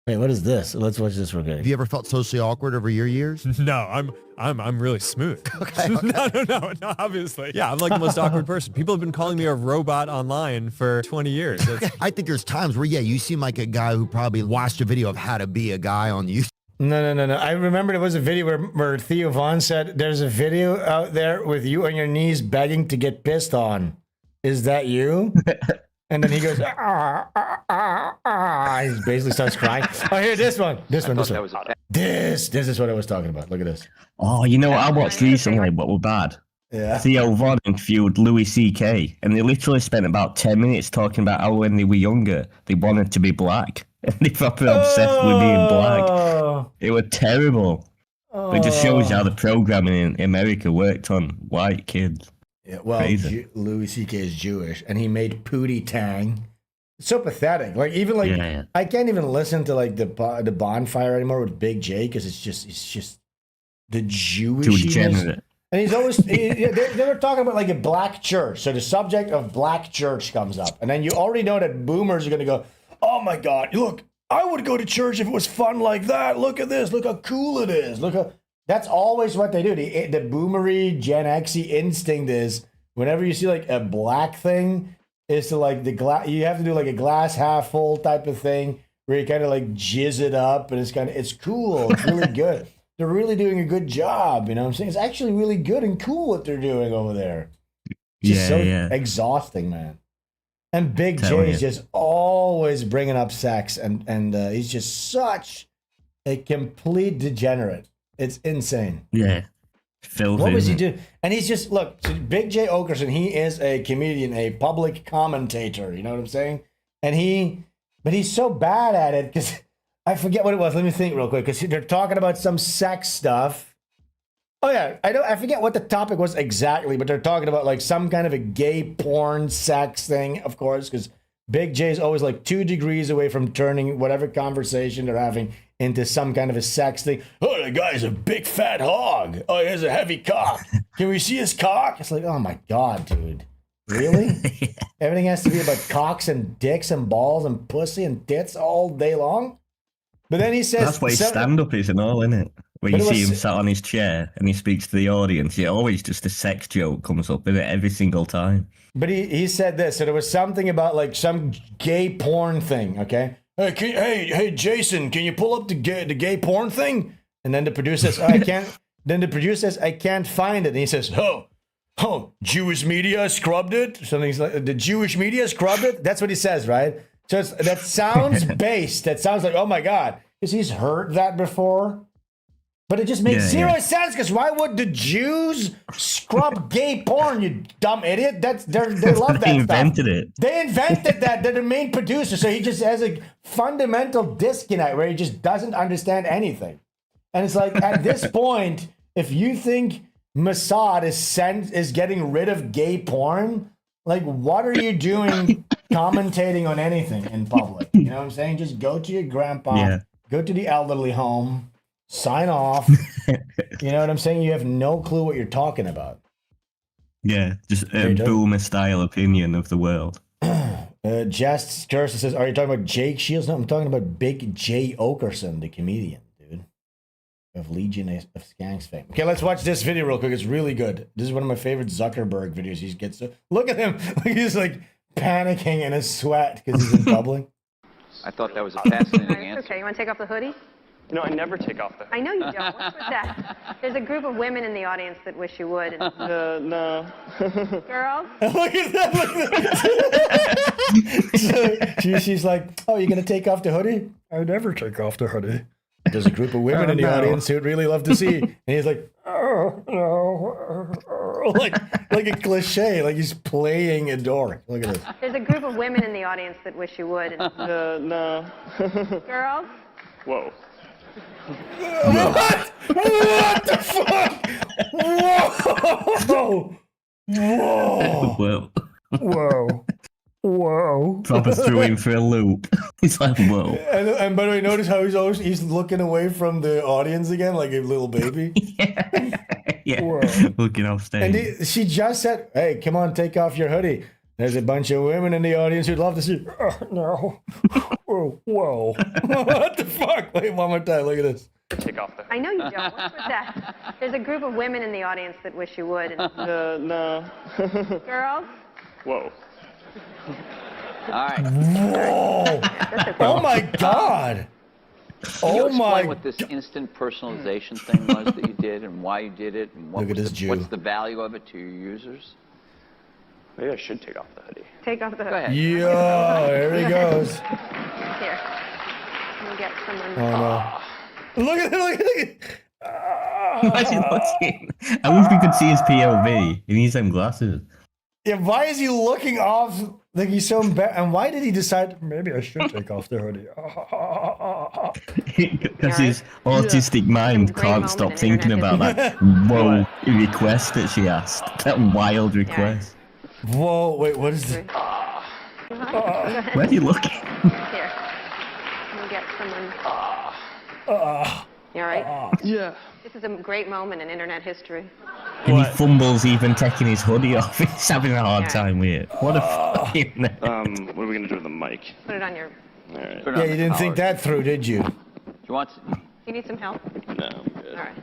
Wait, what is this? Let's watch this real quick. Have you ever felt socially awkward over your years? No, I'm really smooth. Okay. No, obviously. Yeah, I'm like the most awkward person. People have been calling me a robot online for 20 years. I think there's times where, yeah, you seem like a guy who probably watched a video of how to be a guy on YouTube. No. I remember there was a video where Theo Von said, there's a video out there with you on your knees begging to get pissed on. Is that you? And then he goes, He basically starts crying. Oh, here, this one. This is what I was talking about. Look at this. Oh, you know what I watched recently, but were bad? Yeah. Theo Von interviewed Louis C.K. and they literally spent about 10 minutes talking about how when they were younger, they wanted to be black. And they proper obsessed with being black. It was terrible. It just shows you how the programming in America worked on white kids. Yeah, well, Louis C.K. is Jewish, and he made Pootie Tang. So pathetic. Like even like I can't even listen to like the bonfire anymore with Big J because it's just the Jewish. Too degenerate. And he's always they were talking about like a black church. So the subject of black church comes up, and then you already know that boomers are gonna go, "Oh my God, look, I would go to church if it was fun like that. Look at this. Look how cool it is. Look how." That's always what they do. The boomery Gen Xy instinct is whenever you see like a black thing, is to like you have to do like a glass half full type of thing where you kind of like jizz it up, and it's cool. It's really good. They're really doing a good job. You know what I'm saying? It's actually really good and cool what they're doing over there. It's just exhausting, man. And Big J is just always bringing up sex, and he's just such a complete degenerate. It's insane. Yeah. Filthy, what was he doing? And he's just, look, so Big J Okerson, he is a comedian, a public commentator, you know what I'm saying? But he's so bad at it because I forget what it was. Let me think real quick because they're talking about some sex stuff. Oh yeah, I forget what the topic was exactly, but they're talking about like some kind of a gay porn sex thing, of course, because Big J is always like 2 degrees away from turning whatever conversation they're having into some kind of a sex thing. Oh, the guy's a big fat hog. Oh, he has a heavy cock. Can we see his cock? It's like, oh my God, dude. Really? Everything has to be about cocks and dicks and balls and pussy and tits all day long? But then he says... That's why his stand-up is and all, isn't it? Where you see him sat on his chair and he speaks to the audience. Yeah, always just a sex joke comes up in it every single time. But he said this. So there was something about like some gay porn thing, okay? Hey, Jason, can you pull up the gay porn thing? And then the producer says, I can't. Then the producer says, I can't find it. And he says, Jewish media scrubbed it? Something like the Jewish media scrubbed it? That's what he says, right? So that sounds based. That sounds like, oh my God, because he's heard that before. But it just makes zero sense, because why would the Jews scrub gay porn, you dumb idiot? They love that They invented stuff. it. They invented that. They're the main producer. So he just has a fundamental disconnect where he just doesn't understand anything. And it's like, at this point, if you think Mossad is getting rid of gay porn, like, what are you doing commentating on anything in public? You know what I'm saying? Just go to your grandpa, go to the elderly home, sign off. You know what I'm saying? You have no clue what you're talking about. Yeah, just a boomer-style opinion of the world. Jess Curse says, are you talking about Jake Shields? No, I'm talking about Big J Okerson, the comedian, dude. Of Legion of Skanks fame. Okay, let's watch this video real quick. It's really good. This is one of my favorite Zuckerberg videos. He gets to look at him. He's like panicking in a sweat because he's in public. I thought that was a fascinating answer. Okay, you want to take off the hoodie? No, I never take off the hoodie. I know you don't. What's with that? There's a group of women in the audience that wish you would. And... No. Girls? Look at that. So she's like, oh, you're going to take off the hoodie? I would never take off the hoodie. There's a group of women in the audience who would really love to see. And he's like, oh, no. Like a cliche, like he's playing a dork. Look at this. There's a group of women in the audience that wish you would. And... No. Girls? Whoa. What? What the fuck? Whoa! Whoa! Whoa. Whoa! Whoa. Proper threw him for a loop. It's like, whoa. And by the way, notice how he's looking away from the audience again, like a little baby. Yeah, Whoa. looking off stage. And she just said, "Hey, come on, take off your hoodie." There's a bunch of women in the audience who'd love to see. No. Whoa. What the fuck? Wait, one more time. Look at this. Take off the. I know you don't. What's with that? There's a group of women in the audience that wish you would. And... No. Girls? Whoa. All right. Whoa. Oh my God. Can you explain what this instant personalization thing was that you did and why you did it and what's the value of it to your users? Maybe I should take off the hoodie. Take off the hoodie. Go ahead. Yeah, there he goes. Here. Let me get someone. Oh no. Look at it. Imagine looking. I wish we could see his POV. He needs them glasses. Yeah, why is he looking off like he's so embarrassed? And why did he decide, maybe I should take off the hoodie? Because his autistic mind can't stop thinking about that whoa request that she asked. That wild request. Whoa, wait, what is this? Where are you looking? Here. Let me get someone. You all right? Yeah. This is a great moment in internet history. And he fumbles even taking his hoodie off. He's having a hard time with it. What a fucking... What are we going to do with the mic? Put it on your... All right. Yeah, you didn't think that through, did you? You want? You need some help? No, I'm good. All right.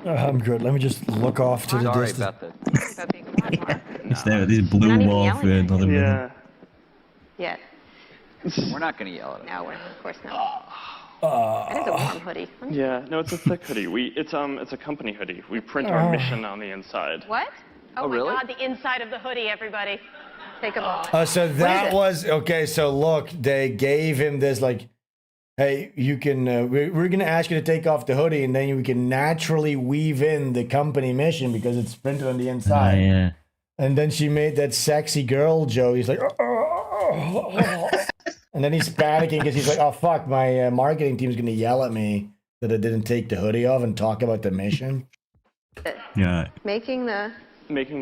I'm good. Let me just look off to the Sorry distance. about that. About being a platform. It's there, this blue wall for another minute. Yet. We're not going to yell at him. No, we're, of course not. That is a warm hoodie. Yeah, no, it's a thick hoodie. It's a company hoodie. We print our mission on the inside. What? Oh, really? my God, the inside of the hoodie, everybody. Take a look. So that was, okay, so look, they gave him this like, hey, you can, we're going to ask you to take off the hoodie and then we can naturally weave in the company mission because it's printed on the inside. Yeah. And then she made that sexy girl Joe. He's like, and then he's panicking because he's like, oh, fuck, my marketing team's going to yell at me that I didn't take the hoodie off and talk about the mission. Yeah. Making the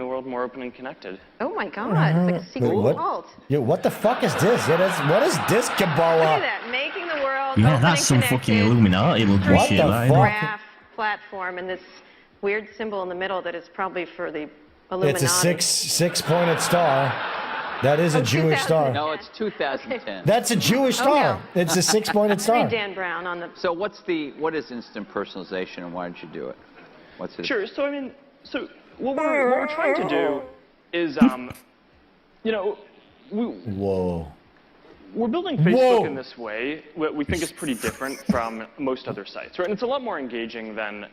world more open and connected. Oh my God, it's like a secret vault. Yeah, what the fuck is this? Yeah, what is this, Kabbalah? Look at that, making the world Yeah, open that's and some connected. fucking Illuminati looking What shit. the Like, fuck? Graph platform and this weird symbol in the middle that is probably for the Illuminati. It's a six-pointed star. That is a Jewish star. No, it's 2010. That's a Jewish star. no. It's a six-pointed star. Read Dan Brown on the... So what is instant personalization and why did you do it? What's it? Sure. So I mean, what we're trying to do is, Whoa. We're building Facebook in this way. What we think is pretty different from most other sites, right? And it's a lot more engaging than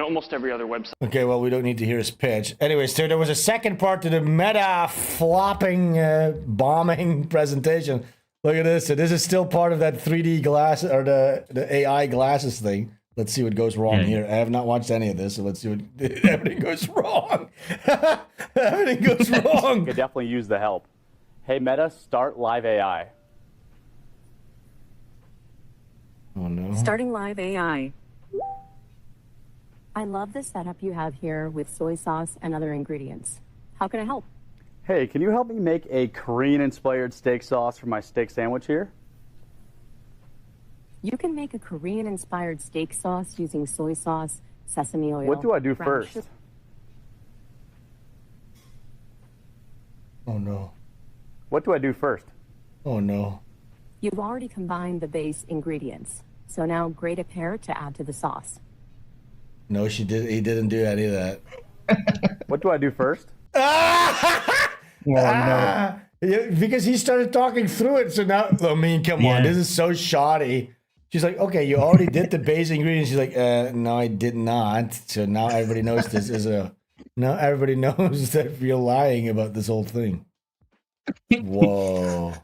almost every other website. Okay, well, we don't need to hear his pitch. Anyways, there was a second part to the meta flopping, bombing presentation. Look at this. So this is still part of that 3D glass or the AI glasses thing. Let's see what goes wrong here. I have not watched any of this, so let's see what everything goes wrong. Everything goes wrong. Could definitely use the help. Hey Meta, start live AI. Oh no. Starting live AI. I love the setup you have here with soy sauce and other ingredients. How can I help? Hey, can you help me make a Korean-inspired steak sauce for my steak sandwich here? You can make a Korean-inspired steak sauce using soy sauce, sesame oil. What do I do brown first? sugar- Oh no. What do I do first? Oh no. You've already combined the base ingredients, so now grate a pear to add to the sauce. No, he didn't do any of that. What do I do first? Yeah, because he started talking through it. So now, I mean, come on, this is so shoddy. She's like, okay, you already did the base ingredients. She's like, no, I did not. So now everybody knows this is now everybody knows that you're lying about this whole thing. Whoa.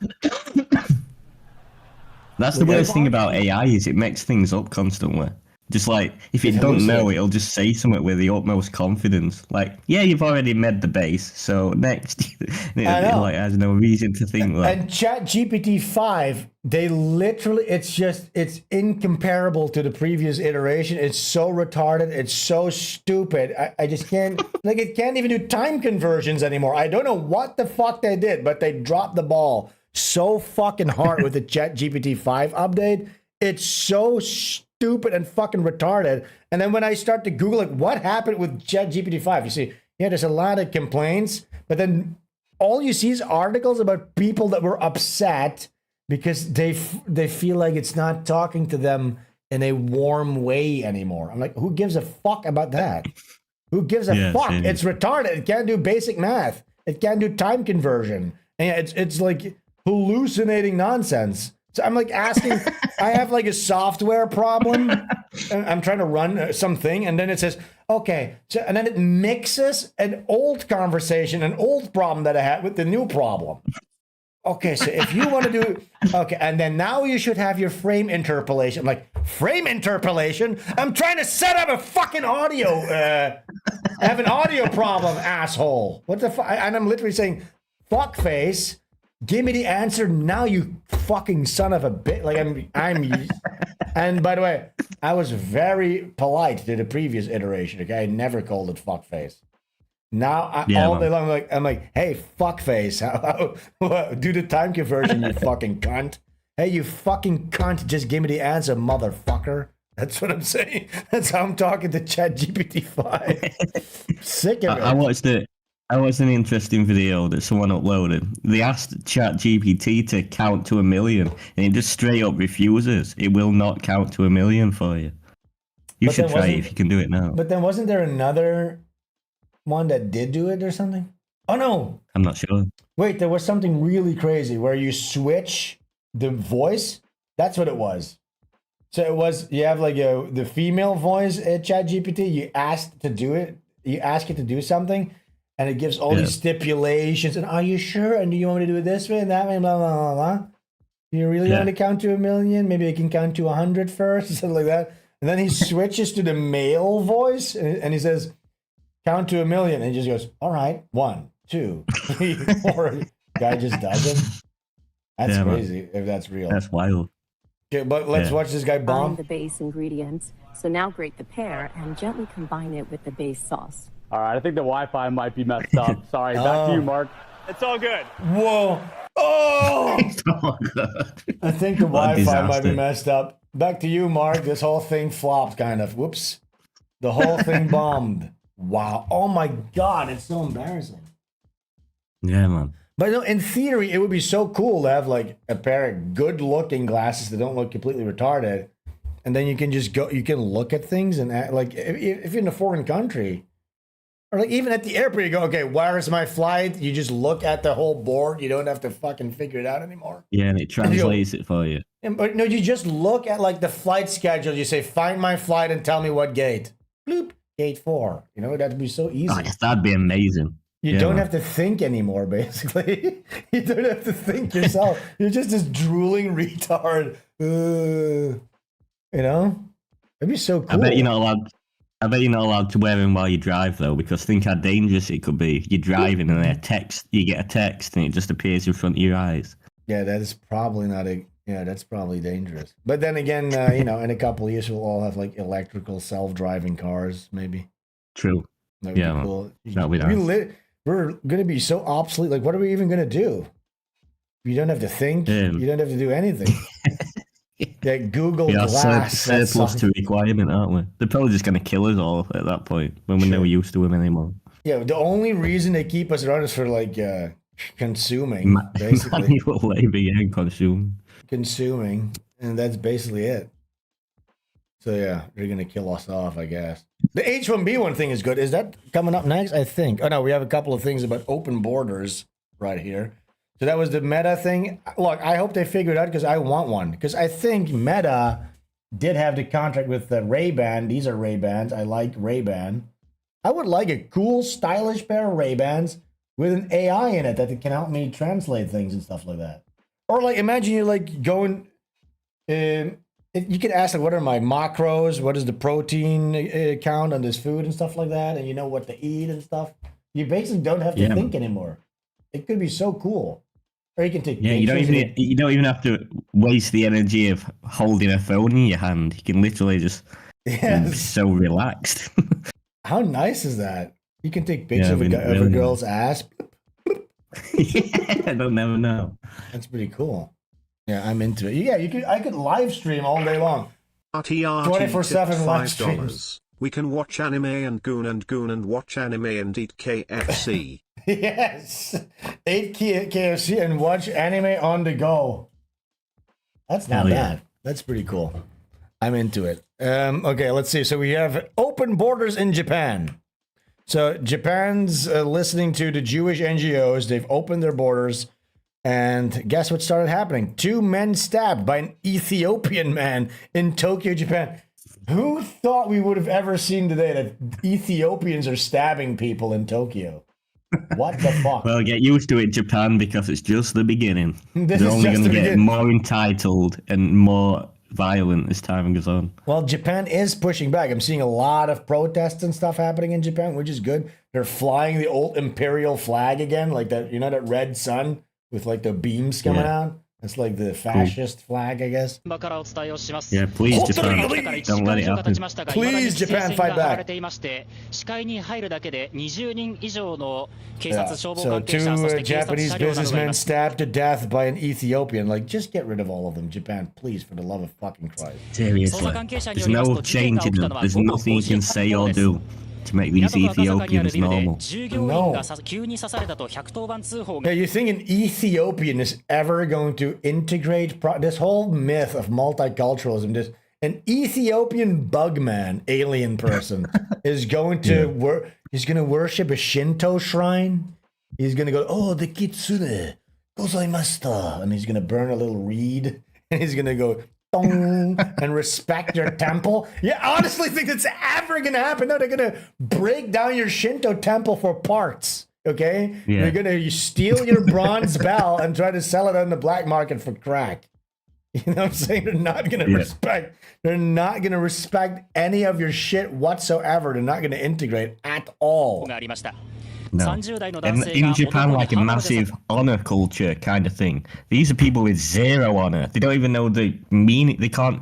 That's the worst thing about AI is it makes things up constantly. Just like, if you don't know, it'll just say something with the utmost confidence. Like, yeah, you've already made the base, so next. It like has no reason to think that. And ChatGPT 5, they literally, it's incomparable to the previous iteration. It's so retarded. It's so stupid. I just can't, like, it can't even do time conversions anymore. I don't know what the fuck they did, but they dropped the ball so fucking hard with the ChatGPT 5 update. It's so stupid and fucking retarded. And then when I start to Google, like, what happened with ChatGPT 5? You see, yeah, there's a lot of complaints, but then all you see is articles about people that were upset because they feel like it's not talking to them in a warm way anymore. I'm like, who gives a fuck about that? Who gives a fuck? It's retarded. It can't do basic math. It can't do time conversion. And it's like hallucinating nonsense. So I'm like asking, I have like a software problem. And I'm trying to run something, and then it says, okay. So, and then it mixes an old conversation, an old problem that I had with the new problem. Okay, so if you want to do, okay, and then now you should have your frame interpolation. I'm like, frame interpolation? I'm trying to set up a fucking audio. I have an audio problem, asshole. What the fuck? And I'm literally saying, fuckface. Give me the answer now, you fucking son of a bitch. Like I'm, and by the way, I was very polite to the previous iteration. Okay, I never called it fuckface. Now all day long, I'm like, hey, fuckface, do the time conversion, you fucking cunt. Hey, you fucking cunt, just give me the answer, motherfucker. That's what I'm saying. That's how I'm talking to ChatGPT 5. Sick of it. I watched an interesting video that someone uploaded. They asked ChatGPT to count to 1 million, and it just straight up refuses. It will not count to 1 million for you. You should try it if you can do it now. But then wasn't there another one that did do it or something? Oh no! I'm not sure. Wait, there was something really crazy where you switch the voice. That's what it was. So it was, you have like the female voice at ChatGPT. You ask to do it. You ask it to do something. And it gives all these stipulations. And are you sure? And do you want me to do it this way and that way? Blah, blah, blah, blah. Do you really want to count to 1 million? Maybe I can count to 100 first, or something like that. And then he switches to the male voice and he says, count to 1 million. And he just goes, all right, 1, 2, 3, 4. Guy just does it. That's crazy if that's real. That's wild. Okay, but let's watch this guy bomb. Find the base ingredients. So now grate the pear and gently combine it with the base sauce. All right, I think the Wi-Fi might be messed up. Sorry, back to you, Mark. It's all good. Whoa. Oh! I think the Wi-Fi might be messed up. Back to you, Mark. This whole thing flopped, kind of. Whoops. The whole thing bombed. Wow. Oh, my God. It's so embarrassing. Yeah, man. But no, in theory, it would be so cool to have like a pair of good-looking glasses that don't look completely retarded. And then you can just go, you can look at things and act, like if you're in a foreign country, or like even at the airport, you go, okay, where is my flight? You just look at the whole board. You don't have to fucking figure it out anymore. Yeah, and it translates it for you. But no, you just look at like the flight schedule. You say, find my flight and tell me what gate. Bloop, gate 4. You know, that'd be so easy. Oh, yes, that'd be amazing. You don't have to think anymore, basically. You don't have to think yourself. You're just this drooling retard. You know? It'd be so cool. I bet you're not allowed to wear them while you drive, though, because think how dangerous it could be. You're driving and you get a text and it just appears in front of your eyes. Yeah, that is probably not that's probably dangerous. But then again, in a couple of years, we'll all have like electrical self-driving cars, maybe. True. That would be cool. That would be nice. We're going to be so obsolete. Like, what are we even going to do? You don't have to think. You don't have to do anything. That Google Glass. Surplus to requirement, aren't we? They're probably just going to kill us all at that point when we're never used to them anymore. Yeah, the only reason they keep us around is for like consuming, basically. Manual labor, and consuming, and that's basically it. So yeah, they're gonna kill us off, I guess. The H1B1 thing is good. Is that coming up next? I think. Oh no, we have a couple of things about open borders right here. So that was the Meta thing. Look, I hope they figure it out because I want one. Because I think Meta did have the contract with the Ray-Ban. These are Ray-Bans. I like Ray-Ban. I would like a cool, stylish pair of Ray-Bans with an AI in it that can help me translate things and stuff like that. Or like, imagine you like going You can ask like, what are my macros? What is the protein count on this food and stuff like that, and you know what to eat and stuff. You basically don't have to think anymore. It could be so cool. Or you can take you don't even have to waste the energy of holding a phone in your hand. You can literally just be so relaxed. How nice is that? You can take pictures of a girl's ass. I don't never know. That's pretty cool. Yeah, I'm into it. Yeah, I could live stream all day long. 24/7 live streams. We can watch anime and goon and watch anime and eat KFC. Yes, eat KFC and watch anime on the go. That's not bad. That's pretty cool. I'm into it. Okay, let's see. So we have open borders in Japan. So Japan's listening to the Jewish NGOs. They've opened their borders. And guess what started happening? 2 men stabbed by an Ethiopian man in Tokyo, Japan. Who thought we would have ever seen today that Ethiopians are stabbing people in Tokyo? What the fuck? Well, get used to it, Japan, because it's just the beginning. They're only going to get more entitled and more violent as time goes on. Well, Japan is pushing back. I'm seeing a lot of protests and stuff happening in Japan, which is good. They're flying the old imperial flag again, like that, you know, that red sun with like the beams coming out. It's like the fascist flag, I guess. Yeah, please, Japan, don't let it happen. Please, Japan, fight back. So 2 Japanese businessmen stabbed to death by an Ethiopian. Like, just get rid of all of them, Japan, please, for the love of fucking Christ. Seriously, there's no change in them. There's nothing you can say or do to make these Ethiopians normal. No. Yeah, you think an Ethiopian is ever going to integrate this whole myth of multiculturalism? An Ethiopian bugman, alien person, is going to he's going to worship a Shinto shrine. He's going to go, oh, the kitsune, gozaimashita, and he's going to burn a little reed, and he's going to go, and respect your temple. Yeah, I honestly think that's ever gonna happen. No, they're gonna break down your Shinto temple for parts. Okay, they're gonna steal your bronze bell and try to sell it on the black market for crack. You know what I'm saying? They're not gonna respect. They're not gonna respect any of your shit whatsoever. They're not gonna integrate at all. No. And in Japan, like a massive honor culture kind of thing. These are people with zero honor. They don't even know the meaning. They can't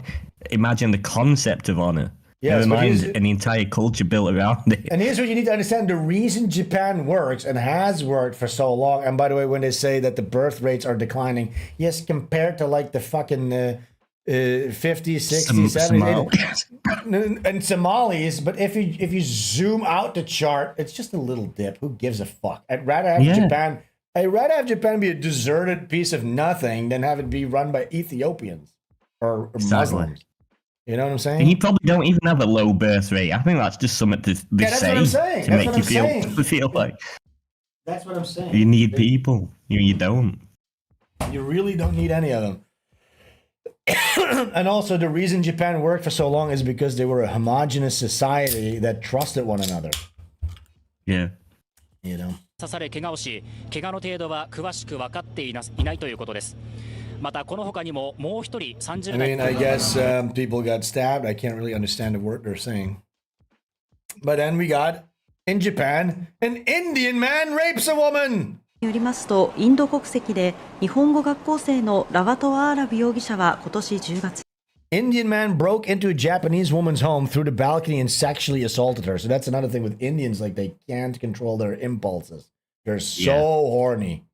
imagine the concept of honor. Never mind an entire culture built around it. And here's what you need to understand. The reason Japan works and has worked for so long, and by the way, when they say that the birth rates are declining, yes, compared to like the fucking 50s, 60s, 70s, and Somalis, but if you zoom out the chart, it's just a little dip. Who gives a fuck? I'd rather have Japan. I'd rather have Japan be a deserted piece of nothing than have it be run by Ethiopians or Muslims. You know what I'm saying? And you probably don't even have a low birth rate. I think that's just something to say to make you feel like. That's what I'm saying. You need people. You don't. You really don't need any of them. And also, the reason Japan worked for so long is because they were a homogenous society that trusted one another. Yeah. You know. I mean, I guess people got stabbed. I can't really understand the word they're saying. But then we got, in Japan, an Indian man rapes a woman. によりますと、インド国籍で日本語学校生のラガトワーラビ容疑者は今年10月。Indian man broke into a Japanese woman's home through the balcony and sexually assaulted her. So that's another thing with Indians, like they can't control their impulses. They're so horny.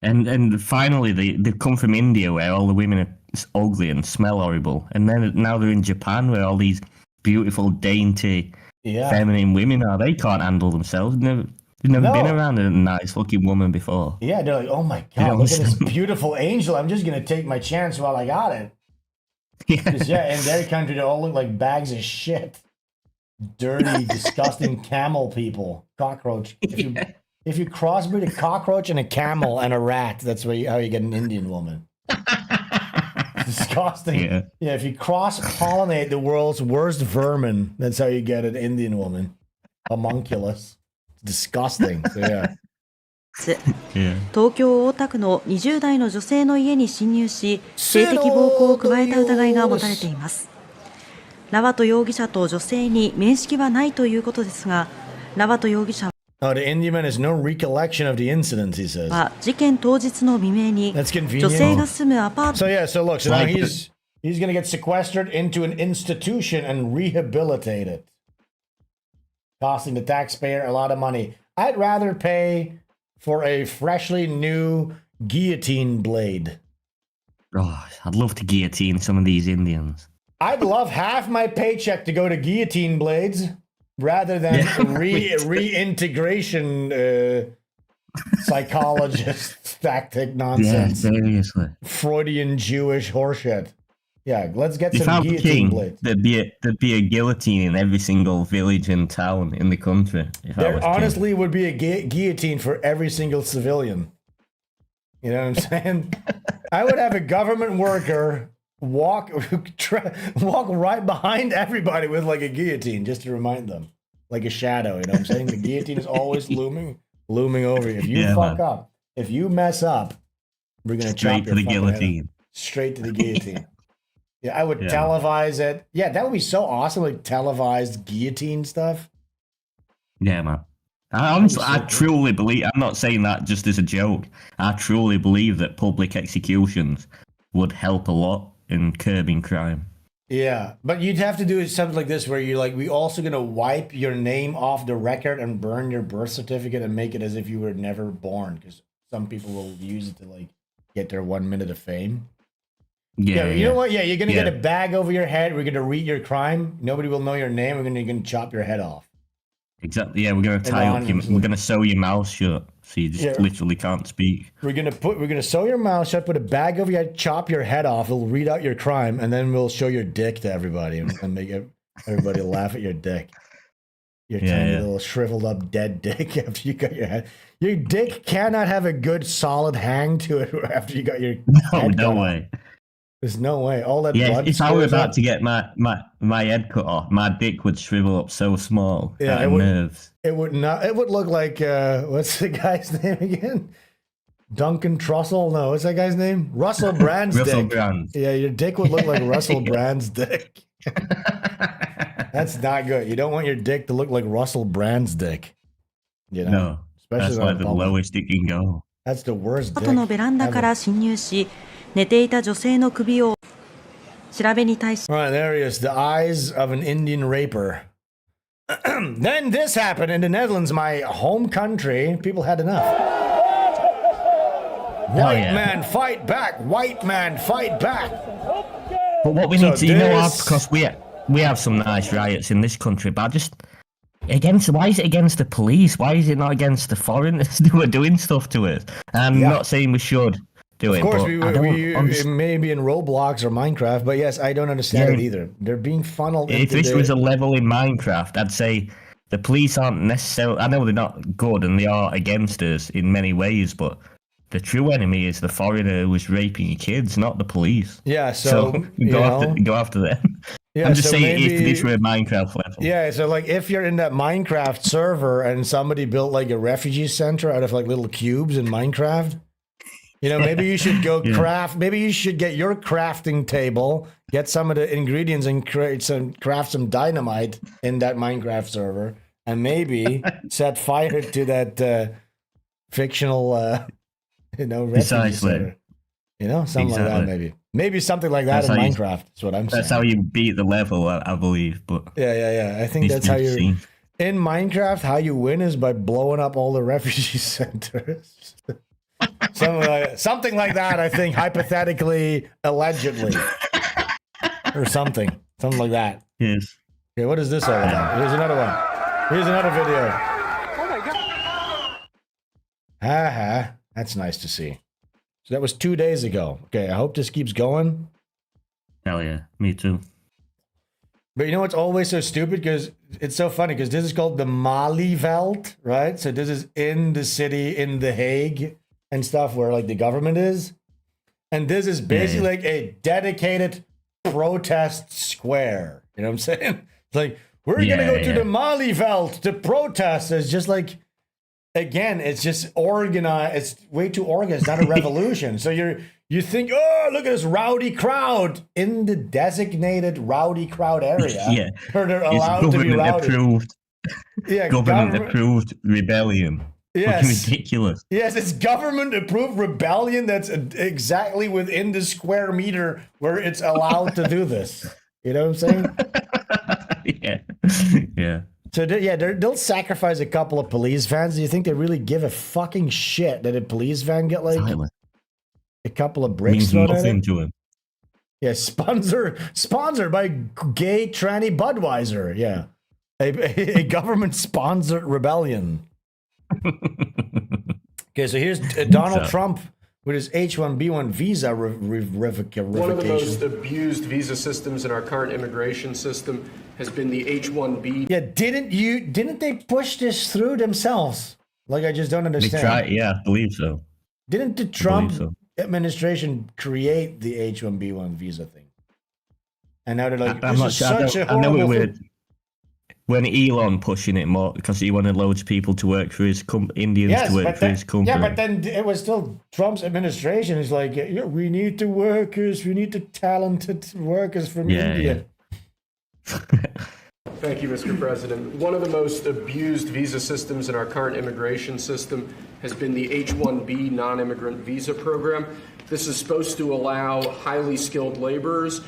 And finally, they've come from India where all the women are ugly and smell horrible. And then now they're in Japan where all these beautiful, dainty, feminine women are. They can't handle themselves. They've never been around a nice-looking woman before. Yeah, they're like, oh my God, look at this beautiful angel. I'm just going to take my chance while I got it. In their country, they all look like bags of shit. Dirty, disgusting camel people. Cockroach. If you crossbreed a cockroach and a camel and a rat, that's how you get an Indian woman. Disgusting. Yeah, if you cross-pollinate the world's worst vermin, that's how you get an Indian woman. Homunculus. Disgusting. So yeah. 東京大田区の20代の女性の家に侵入し、性的暴行を加えた疑いが持たれています。ラバト容疑者と女性に面識はないということですが、ラバト容疑者 the Indian man has no recollection of the incidents, he says. は事件当日の未明に女性が住むアパート So yeah, so look, so now he's going to get sequestered into an institution and rehabilitated, costing the taxpayer a lot of money. I'd rather pay for a freshly new guillotine blade. Oh, I'd love to guillotine some of these Indians. I'd love half my paycheck to go to guillotine blades rather than reintegration psychologist tactic nonsense. Yeah, seriously. Freudian Jewish horseshit. Yeah, let's get If some I was guillotine king, blades. there'd be a guillotine in every single village and town in the country. If I There was honestly would be a guillotine for every single civilian. You know what I'm saying? I would have a government worker walk right behind everybody with like a guillotine just to remind them, like a shadow. You know what I'm saying? The guillotine is always looming over you. If you fuck up, if you mess up, we're gonna Straight chop your to the fucking head guillotine. off. Straight to the guillotine. Yeah, I would televise it. Yeah, that would be so awesome, like televised guillotine stuff. Yeah, man. I truly believe, I'm not saying that just as a joke, I truly believe that public executions would help a lot in curbing crime. Yeah, but you'd have to do something like this where you're like, we also going to wipe your name off the record and burn your birth certificate and make it as if you were never born, because some people will use it to like get their 1 minute of fame. Yeah, you know what? Yeah, you're going to get a bag over your head. We're going to read your crime. Nobody will know your name. We're going to chop your head off. Exactly. Yeah, we're going to tie up. We're going to sew your mouth shut, so you just literally can't speak. We're gonna sew your mouth shut, put a bag over your head, chop your head off. We'll read out your crime, and then we'll show your dick to everybody and make everybody laugh at your dick. Your tiny little shriveled up dead dick after you got your head. Your dick cannot have a good solid hang to it after you got your head no cut way. off. There's no way. All that Yeah, blood. if I were about to get my head cut off, my dick would shrivel up so small. Yeah, it nerves. It would not. It would look like what's the guy's name again? Duncan Trussell? No, what's that guy's name? Russell Brand's Russell dick. Brand. Yeah, your dick would look like Russell Brand's dick. That's not good. You don't want your dick to look like Russell Brand's dick. You know, No, especially that's like the lowest it can go. That's the worst アパートのベランダから侵入し、寝ていた女性の首を調べに対し、 All right, there he is. The eyes of an Indian raper. Then this happened in the Netherlands, my home country. People had enough. White man, fight back! White man, fight back! But what we need to, you know, because we have some nice riots in this country, but why is it against the police? Why is it not against the foreigners who are doing stuff to us? I'm not saying we should do it. Of course, but it may be in Roblox or Minecraft, but yes, I don't understand it either. They're being funneled if into this was a level in Minecraft, I'd say the police aren't necessarily, I know they're not good and they are against us in many ways, but the true enemy is the foreigner who was raping your kids, not the police. Yeah, so go after them. Yeah, I'm just so saying, maybe, if this were a Minecraft level. Yeah, so like if you're in that Minecraft server and somebody built like a refugee center out of like little cubes in Minecraft, you know, maybe you should go craft. Maybe you should get your crafting table, get some of the ingredients, and craft some dynamite in that Minecraft server, and maybe set fire to that fictional, refugee center. You know, something like that. Maybe something like that in Minecraft. That's what I'm saying. That's how you beat the level, I believe. But yeah. I think that's how you in Minecraft. How you win is by blowing up all the refugee centers. Something like that, I think, hypothetically, allegedly, or something like that. Yes. Okay, what is this all about? Here's another one. Here's another video. Oh my god. That's nice to see. So that was 2 days ago. Okay, I hope this keeps going. Hell yeah, me too. But you know what's always so stupid? Because it's so funny, because this is called the Malieveld, right? So this is in the city, in The Hague and stuff, where like the government is. And this is basically like a dedicated protest square. You know what I'm saying? It's like, we're going to go to the Malieveld to protest. It's just like, again, it's just organized. It's way too organized. It's not a revolution. So you think, oh, look at this rowdy crowd in the designated rowdy crowd area. Yeah, or they're allowed to be rowdy. Approved. Yeah, government approved rebellion. Yes, ridiculous. Yes, it's government approved rebellion that's exactly within the square meter where it's allowed to do this. You know what I'm saying? Yeah. So they'll sacrifice a couple of police vans. Do you think they really give a fucking shit that a police van get like a couple of bricks thrown at it? To him. Yeah, sponsored by gay tranny Budweiser. Yeah, a government sponsored rebellion. Okay, so here's Donald Trump with his H-1B1 visa revocation. One of the most abused visa systems in our current immigration system has been the H-1B. Yeah, didn't they push this through themselves? Like, I just don't understand. They tried, yeah, I believe so. Didn't the Trump administration create the H-1B1 visa thing? And now they're like, I'm not sure. I know it would. When Elon pushing it more because he wanted loads of people to work for his Indians to work for his company. Yeah, but then it was still Trump's administration. It's like, we need the workers, we need the talented workers from India. Yeah. Thank you, Mr. President. One of the most abused visa systems in our current immigration system has been the H-1B non-immigrant visa program. This is supposed to allow highly skilled laborers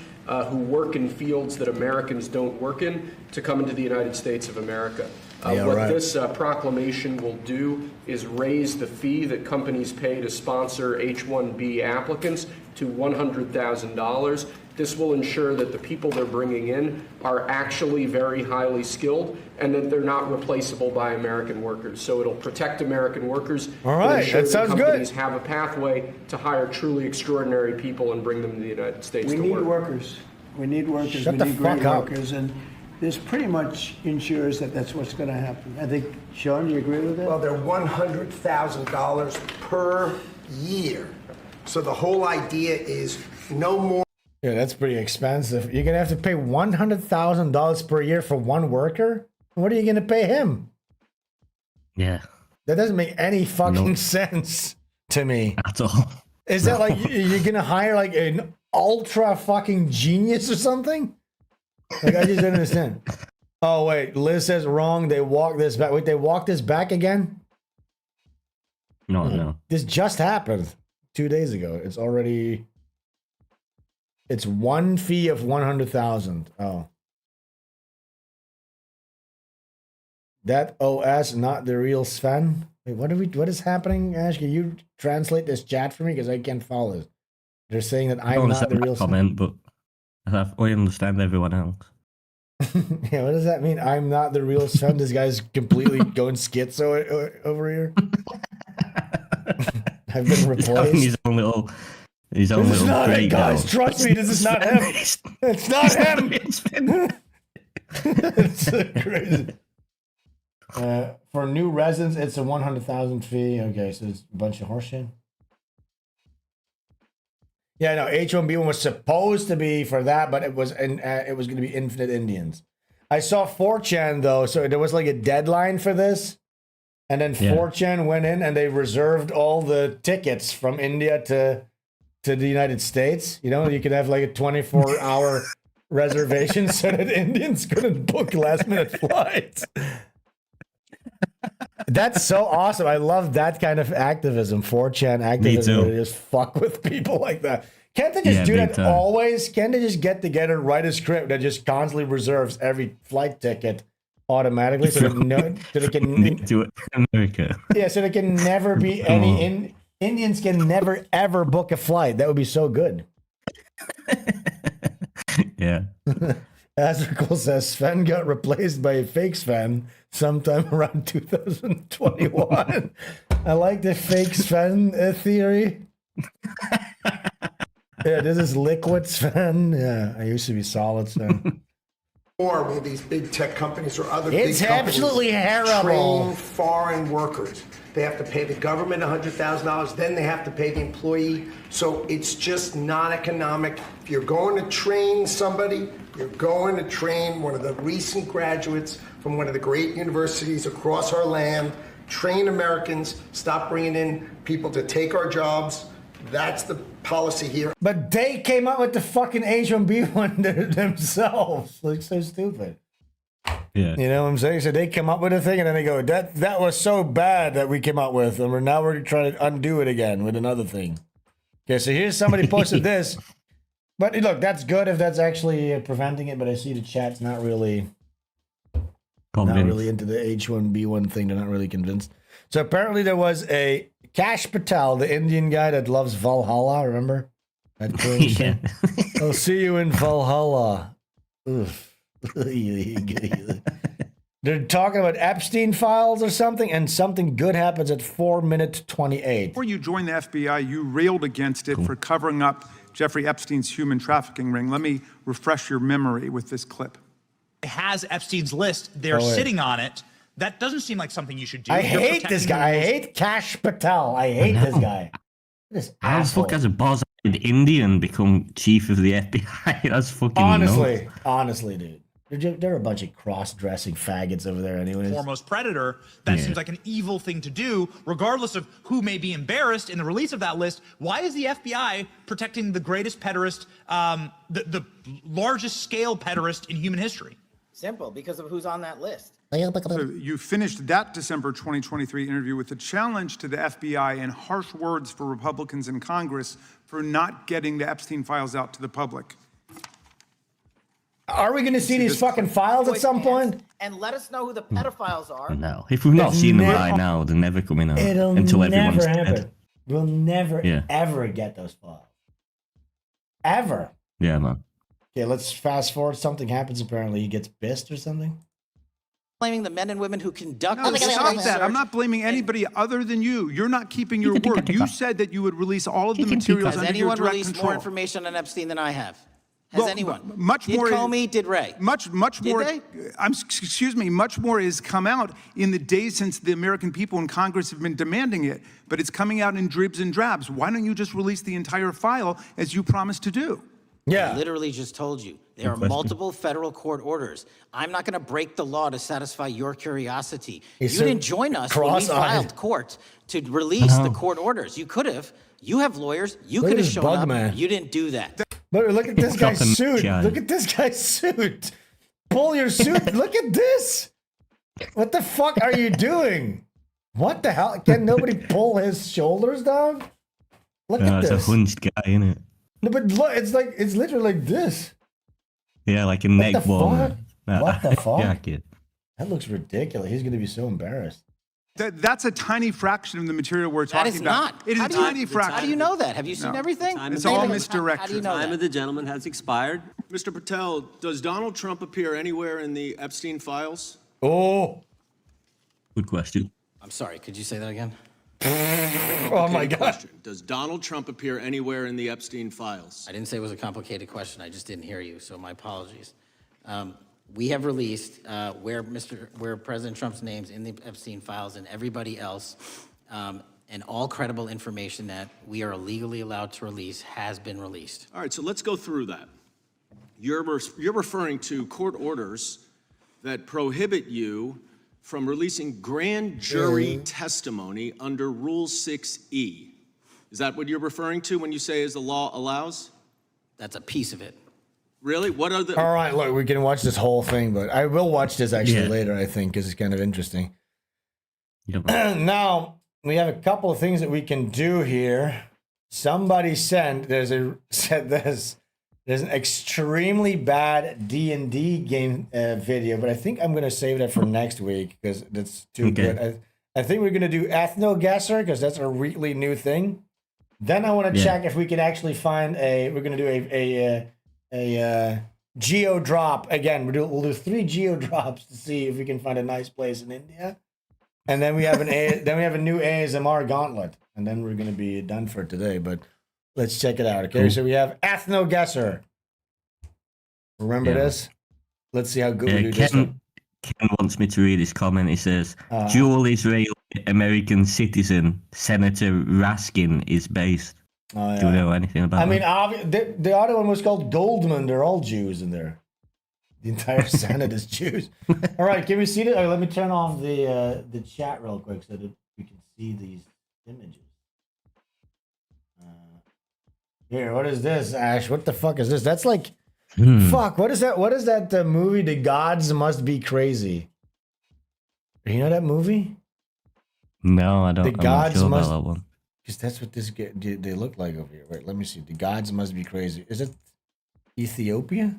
who work in fields that Americans don't work in to come into the United States of America. This proclamation will do is raise the fee that companies pay to sponsor H-1B applicants to $100,000. This will ensure that the people they're bringing in are actually very highly skilled and that they're not replaceable by American workers. So it'll protect American workers. All right, that sounds good. Companies have a pathway to hire truly extraordinary people and bring them to the United States to work. We need workers. We need workers. Shut we the need fuck great up. workers. And this pretty much ensures that that's what's going to happen. I think, Sean, do you agree with that? Well, they're $100,000 per year. So the whole idea is no more. Yeah, that's pretty expensive. You're going to have to pay $100,000 per year for one worker? What are you going to pay him? Yeah. That doesn't make any fucking sense to me. At all. Is that like you're going to hire like an ultra fucking genius or something? Like, I just don't understand. Oh, wait. Liz says wrong. They walked this back. Wait, they walked this back again? No. This just happened 2 days ago. It's one fee of 100,000. Oh. That OS, not the real Sven. Wait, what is happening, Ash? Can you translate this chat for me? Because I can't follow it. They're saying that I'm not the real comment, but I understand everyone else. Yeah, what does that mean? I'm not the real Sven. This guy's completely going schizo over here. I've been replaced. His own little not it, guys. Now. Trust me, this is not him. It's not him. It's so crazy. For new residents, it's a 100,000 fee. Okay, so it's a bunch of horseshit. Yeah, no, H-1B1 was supposed to be for that, but it was going to be infinite Indians. I saw 4chan though, so there was like a deadline for this, and then 4chan went in and they reserved all the tickets from India to the United States. You know, you could have like a 24-hour reservation so that Indians couldn't book last-minute flights. That's so awesome. I love that kind of activism, 4chan activism, where they just fuck with people like that. Can't they just do that always? Can't they just get together, write a script that just constantly reserves every flight ticket automatically so that they can do it in America? Yeah, so there can never be any Indians can never ever book a flight. That would be so good. Yeah. Azrael says Sven got replaced by a fake Sven sometime around 2021. I like the fake Sven theory. Yeah, this is liquid Sven. Yeah, I used to be solid Sven. Or with these big tech companies or other it's big companies absolutely terrible. Train foreign workers. They have to pay the government $100,000, then they have to pay the employee. So it's just not economic. If you're going to train somebody, you're going to train one of the recent graduates from one of the great universities across our land, train Americans, stop bringing in people to take our jobs. That's the policy here. But they came up with the fucking H1B one themselves. Like, so stupid. Yeah. You know what I'm saying? So they come up with a thing and then they go, that was so bad that we came up with, and now we're trying to undo it again with another thing. Okay, so here's somebody posted this. But look, that's good if that's actually preventing it, but I see the chat's not really into the H1B1 thing. They're not really convinced. So apparently there was a Kash Patel, the Indian guy that loves Valhalla, remember? That cringe thing? I'll see you in Valhalla. Oof. They're talking about Epstein files or something, and something good happens at 4:28. Before you joined the FBI, you railed against it for covering up Jeffrey Epstein's human trafficking ring. Let me refresh your memory with this clip. It has Epstein's list. They're sitting on it. That doesn't seem like something you should do. I hate this guy. I hate Kash Patel. I hate this guy. This How the fuck has a boss-eyed Indian become chief of the FBI? That's fucking honestly, dude. They're a bunch of cross-dressing faggots over there anyways. Foremost predator. That seems like an evil thing to do, regardless of who may be embarrassed in the release of that list. Why is the FBI protecting the greatest pederast, the largest scale pederast in human history? Simple, because of who's on that list. So you finished that December 2023 interview with a challenge to the FBI and harsh words for Republicans in Congress for not getting the Epstein files out to the public. Are we going to see these fucking files at some point? And let us know who the pedophiles are. No. If we've not seen them by now, they're never coming out. Until everyone's dead. We'll never, ever get those files. Ever. Yeah, man. Okay, let's fast forward. Something happens apparently. He gets pissed or something. Blaming the men and women who conduct No, stop that. I'm not blaming anybody other than you. You're not keeping your word. You said that you would release all of the materials under your direct control. Has anyone released more information on Epstein than I have? Has anyone? Much more. Did Comey? Did Ray? Much more. Did they? Excuse me. Much more has come out in the days since the American people in Congress have been demanding it, but it's coming out in dribs and drabs. Why don't you just release the entire file as you promised to do? Yeah. I literally just told you there are multiple federal court orders. I'm not going to break the law to satisfy your curiosity. You didn't join us when we filed court to release the court orders. You could have. You have lawyers. You could have shown up. Man. You didn't do that. But look at this guy's suit. Look at this guy's suit. Pull your suit. Look at this. What the fuck are you doing? What the hell? Can nobody pull his shoulders down? Look at this. It's a hunched guy, isn't it? No, but look, it's literally like this. Yeah, like a neck warmer. What the fuck? Jacket. That looks ridiculous. He's going to be so embarrassed. That's a tiny fraction of the material we're talking about. That is not. It is a tiny fraction. How do you know that? Have you seen everything? It's all misdirection. How do you know Time of the gentleman has expired. Mr. Patel, does Donald Trump appear anywhere in the Epstein files? Oh. Good question. I'm sorry. Could you say that again? Oh my God. Question. Does Donald Trump appear anywhere in the Epstein files? I didn't say it was a complicated question. I just didn't hear you, so my apologies. We have released where President Trump's name's in the Epstein files and everybody else, and all credible information that we are legally allowed to release has been released. All right, so let's go through that. You're referring to court orders that prohibit you from releasing grand jury testimony under Rule 6E. Is that what you're referring to when you say as the law allows? That's a piece of it. Really? What are the... All right, look, we can watch this whole thing, but I will watch this actually later, I think, because it's kind of interesting. Now, we have a couple of things that we can do here. Somebody sent, there's an extremely bad D&D game video, but I think I'm going to save that for next week because that's too good. I think we're going to do Ethno Guesser because that's a really new thing. Then I want to check if we can actually find we're going to do a geo drop again. We'll do 3 geo drops to see if we can find a nice place in India, and then we have a new ASMR gauntlet, and then we're gonna be done for today. But let's check it out. Okay, cool. So we have Ethno Guesser. Remember this? Let's see how good we do this one. Ken wants me to read his comment. He says, dual Israeli American citizen Senator Raskin is based. Oh, yeah. Do you know anything about that? I mean, the other one was called Goldman. They're all Jews in there. The entire Senate is Jews. All right, can we see it? Let me turn off the chat real quick so that we can see these images. Here, what is this, Ash? What the fuck is this? That's like, fuck. What is that? What is that movie? The Gods Must Be Crazy. You know that movie? No, I don't. The I'm not Gods sure Must. about that one. Because that's what they look like over here. Wait, let me see. The Gods Must Be Crazy. Is it Ethiopia?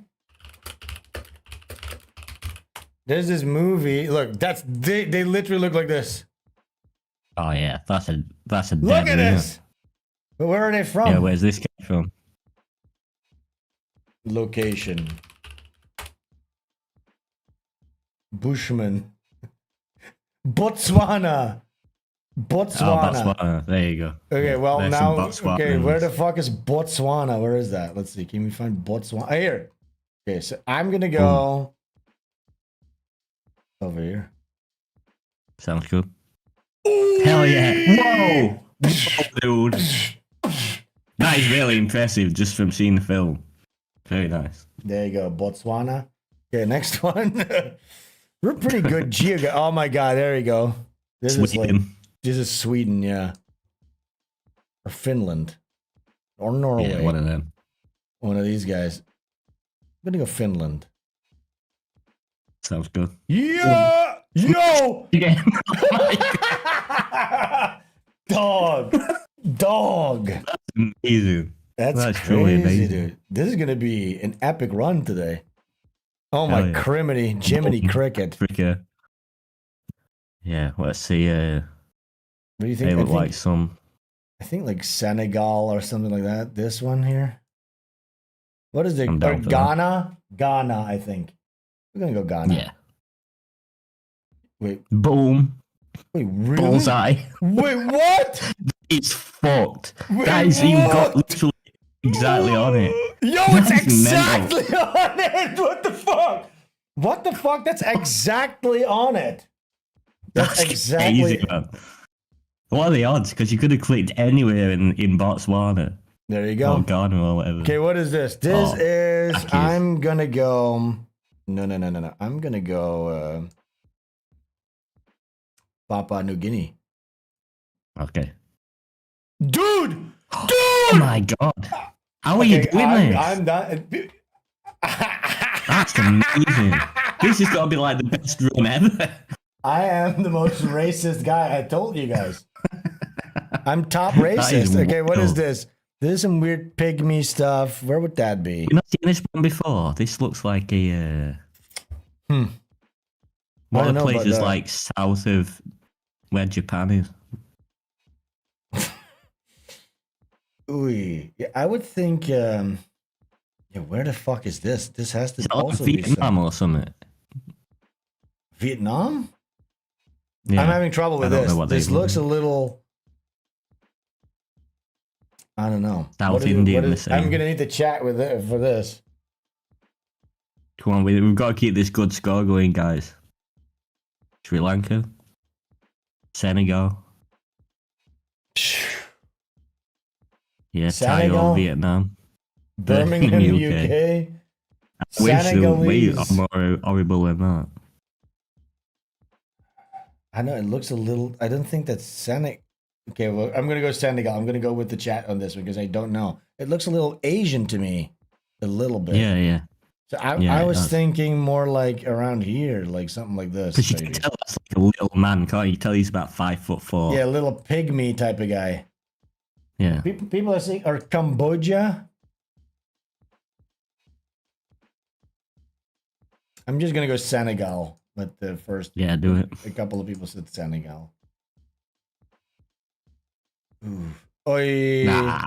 There's this movie. Look, they literally look like this. Oh yeah, that's a Look dead at real. this. But where are they from? Yeah, where's this guy from? Location. Bushman. Botswana. Oh, Botswana. There you go. Okay, well There's now, some Botswana okay, in where the this. fuck is Botswana? Where is that? Let's see. Can we find Botswana? Oh, here. Okay, so I'm gonna go over here. Sounds good. Hell yeah! Whoa! Whoa, dude. That is really impressive just from seeing the film. Very nice. There you go, Botswana. Okay, next one. We're pretty good Oh my god, there you go. This is Sweden, yeah. Or Finland. Or Norway. Yeah, one of them. One of these guys. I'm gonna go Finland. Sounds good. Yeah! Yo! Yeah. Dog. That's amazing. That's truly crazy, amazing. dude. This is gonna be an epic run today. Oh Hell my yeah. criminy, Jiminy Cricket. Africa. Yeah, let's see. What do you think? They I look think, like some. I think like Senegal or something like that. This one here. What is it? I'm Or down for that. Ghana? Ghana, I think. We're gonna go Ghana. Yeah. Wait. Boom. Wait, really? Bullseye. Wait, what? It's fucked. Wait, That is even what? got literally exactly on it. Yo, it's That's exactly mental. on it. What the fuck? What the fuck? That's exactly on it. That's exactly. Crazy, man. What are the odds? Because you could have clicked anywhere in Botswana. There you go. Or Ghana or whatever. Okay, what is this? This Oh, is. that is- I'm gonna go. No. I'm gonna go. Papua New Guinea. Okay. Dude! Oh my god. How are you doing this? I'm done. That's amazing. This has got to be like the best run ever. I am the most racist guy. I told you guys. I'm top That is racist. Okay, what is wild. this? This is some weird pygmy stuff. Where would that be? You've not seen this one before. This looks like a. One I of don't the know about places that. like south of where Japan is. Ooh, yeah, I would think. Yeah, where the fuck is this? This has to Is that like also be Vietnam some... or something? Vietnam. Yeah. I'm having trouble with I don't this. know what This they looks a mean. little. I don't know. South What is it- Indian, what the is- I'm same. gonna need to chat with it for this. Come on, we've got to keep this good score going, guys. Sri Lanka, Senegal. Yeah, Thai Senegal, or Vietnam. Birmingham, UK. I wish they were way Senegalese. more horrible than that. I know it looks a little. I don't think that's Senegal. Okay, well, I'm gonna go Senegal. I'm gonna go with the chat on this one because I don't know. It looks a little Asian to me, a little bit. Yeah, yeah. So I Yeah, it was does. thinking more like around here, like something like this. Because you can maybe. tell that's like a little man, can't you? You tell he's about 5'4". Yeah, a little pygmy type of guy. Yeah. People are saying, or Cambodia. I'm just gonna go Senegal. But the first, Yeah, do it. a couple of people said Senegal. Ooh. Oy. Nah.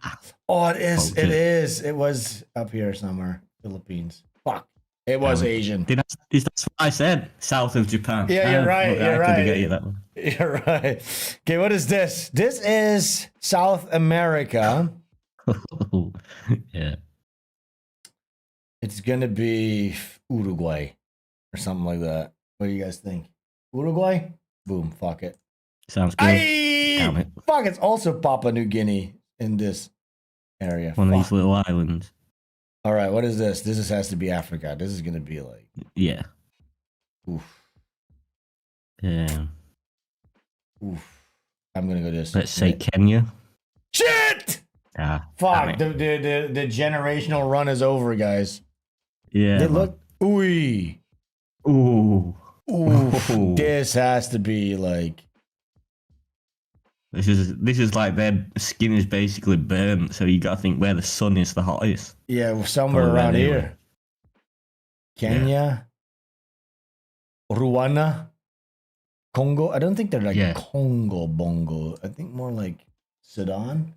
Oh, it is. Poked It it. is. It was up here somewhere. Philippines. Fuck. It was Asian. That's what I said. South of Japan. Yeah, you're right. I You're couldn't right. get you that one. You're right. Okay, what is this? This is South America. Yeah. It's gonna be Uruguay or something like that. What do you guys think? Uruguay? Boom. Fuck it. Sounds good. Damn it. Fuck, it's also Papua New Guinea in this area. One of Fuck. these little islands. All right, what is this? This has to be Africa. This is gonna be like. Yeah. Oof. Yeah. Oof. I'm gonna go this. Let's say Kenya. Shit! Ah, Fuck. damn it. The generational run is over, guys. Yeah. They man. look. Ooh. Ooh. Ooh. This has to be like. This is like their skin is basically burnt, so you gotta think where the sun is the hottest. Yeah, somewhere Probably around anyway. here. Kenya. Rwanda. Congo. I don't think they're like Congo Bongo. I think more like Sudan.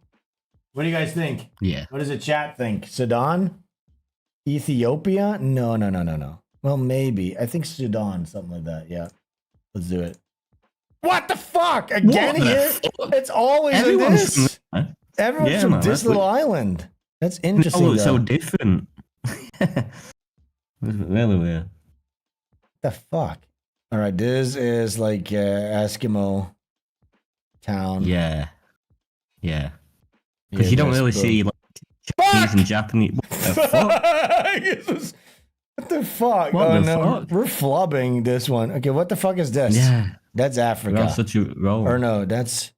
What do you guys think? Yeah. What does the chat think? Sudan? Ethiopia? No. Well, maybe. I think Sudan, something like that. Yeah. Let's do it. What the fuck? Again What the here? fuck? It's always Everyone's this. from there. Everyone's Yeah, from man, this that's little what- island. That's interesting. Oh, it's so though. different. It's really weird. The fuck? All right, this is like Eskimo town. Yeah. Yeah. Yeah, Because you don't just really boom. see like Chinese and Japanese. What the fuck? What the fuck? What Oh the no, fuck? we're flubbing this one. Okay, what the fuck is this? Yeah. That's We're Africa. on such a roll. Or no, that's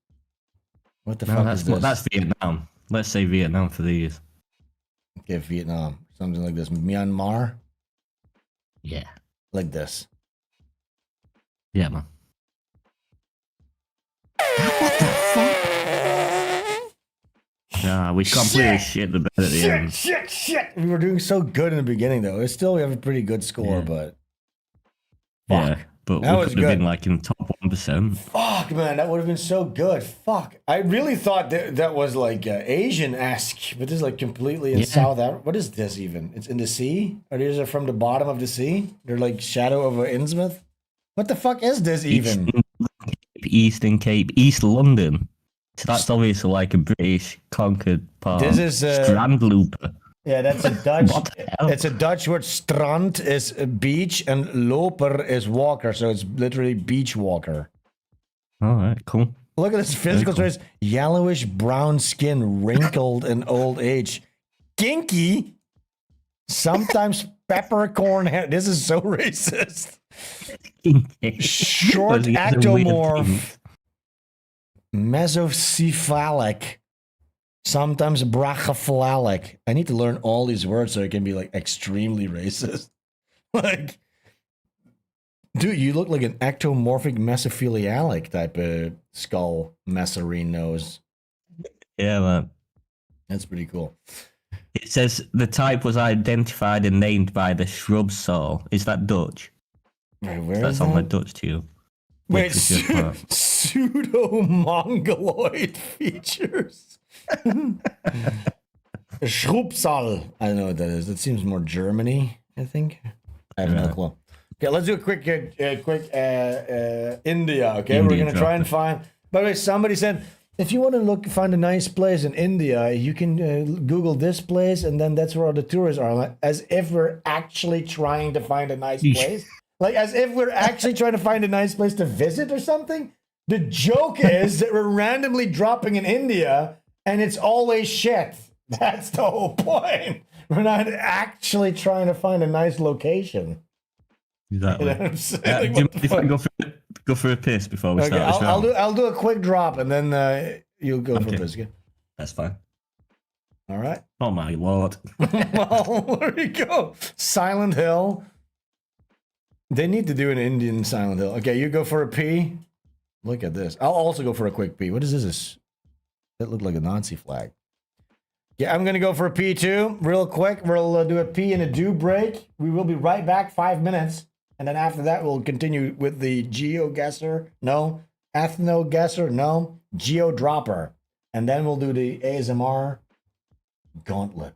what the No, fuck that's is this? that's Vietnam. Let's say Vietnam for these. Okay, Vietnam, something like this. Myanmar, Yeah. like this. Yeah, man. Nah, we completely shit the bed at the end. Shit. We were doing so good in the beginning, though. It's still we have a pretty good score, but Yeah, but That we was could have good. been like in top 1%. fuck, man, that would have been so good. Fuck, I really thought that was like Asian-esque, but this is like completely in Yeah. South Africa. What is this even? It's in the sea? Or these are from the bottom of the sea? They're like Shadow of Innsmouth? What the fuck is this even? Eastern Cape, East London. So that's obviously like a British conquered part. This is, Strandlooper. Yeah, that's a Dutch. What the hell? It's a Dutch word. Strand is a beach, and loper is walker. So it's literally beach walker. All right, cool. Look at this physical cool. traits: yellowish brown skin, wrinkled in old age, kinky, sometimes peppercorn hair. This is so racist. Short Those guys are weird ectomorph, things. mesocephalic, sometimes brachycephalic. I need to learn all these words so I can be like extremely racist. Like, dude, you look like an ectomorphic mesophilialic type of skull, mesarine nose. Yeah, man. That's pretty cool. It says the type was identified and named by the shrub saw. Is that Dutch? Wait, where That's is on my that? Dutch too. Wait, Literature part. pseudo-mongoloid features. Schrupsal. I don't know what that is. That seems more Germany, I think. I have no Yeah. clue. Okay, let's do a quick India. Okay, we're India gonna try and dropper. find. By the way, somebody said if you want to find a nice place in India, you can Google this place, and then that's where all the tourists are. Like, as if we're actually trying to find a nice place, like as if we're actually trying to find a nice place to visit or something. The joke is that we're randomly dropping in India, and it's always shit. That's the whole point. We're not actually trying to find a nice location. Exactly. You know what I'm saying? Yeah, Like, do you what the mind if I fuck? go for a piss before we Okay, start this round? I'll do a quick drop, and then you'll go for Okay. biscuit. That's fine. All right. Oh my lord. Well, there you go. Silent Hill. They need to do an Indian Silent Hill. Okay, you go for a P. Look at this. I'll also go for a quick P. What is this? That looked like a Nazi flag. Yeah, I'm gonna go for a P too, real quick. We'll do a P and a do break. We will be right back, 5 minutes, and then after that, we'll continue with the Geo Guesser. No, Ethno Guesser. No, Geo Dropper, and then we'll do the ASMR Gauntlet.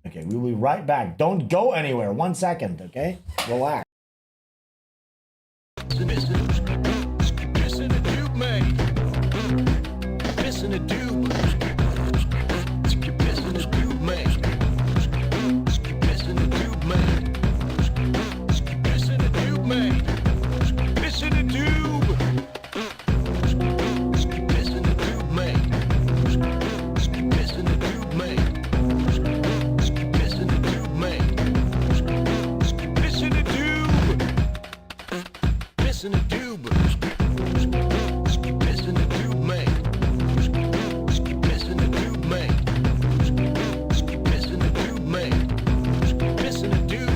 Okay, we will be right back. Don't go anywhere. 1 second. Okay, relax. Listen to Missing a doob. Missing a doob, mate. Missing a doob, mate. Missing a doob, mate. Missing a doob.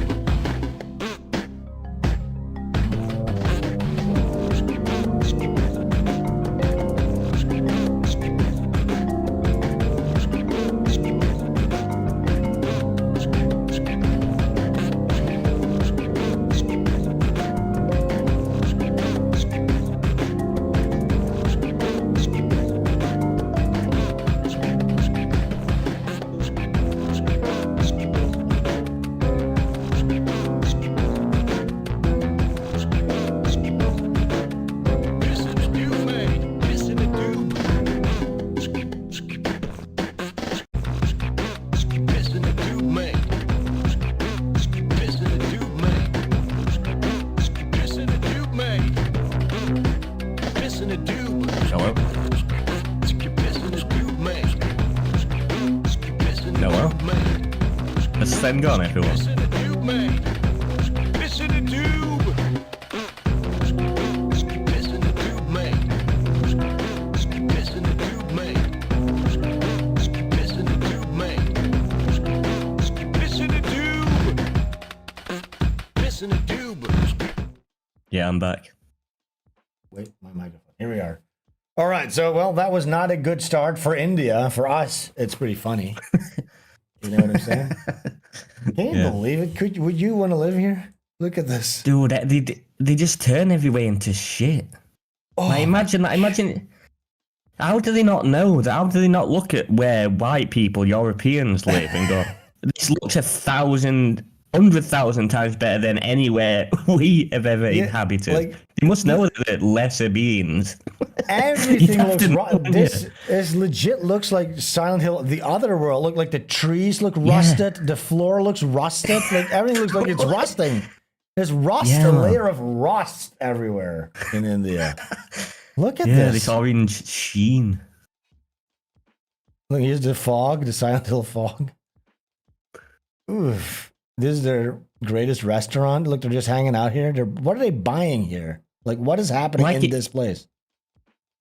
Sven gone, everyone? Yeah, I'm back. Wait, my microphone. Here we are. All right, so, well, that was not a good start for India. For us, it's pretty funny. You know what I'm saying? Can you believe it? Would you want to live here? Look at this. Dude, they just turn everywhere into shit. Oh. Like, imagine, how do they not know that? How do they not look at where white people, Europeans live and go, this looks 100,000 times better than anywhere we have ever inhabited. Like, they must know that they're lesser beings. Everything looks wrong. This is legit. Looks like Silent Hill. The other world look like the trees look rusted. The floor looks rusted. Like everything looks like it's rusting. There's rust, a layer of rust everywhere in India. Look at this. This orange sheen. Look, here's the fog, the Silent Hill fog. Oof. This is their greatest restaurant. Look, they're just hanging out here. What are they buying here? Like, what is happening in this place?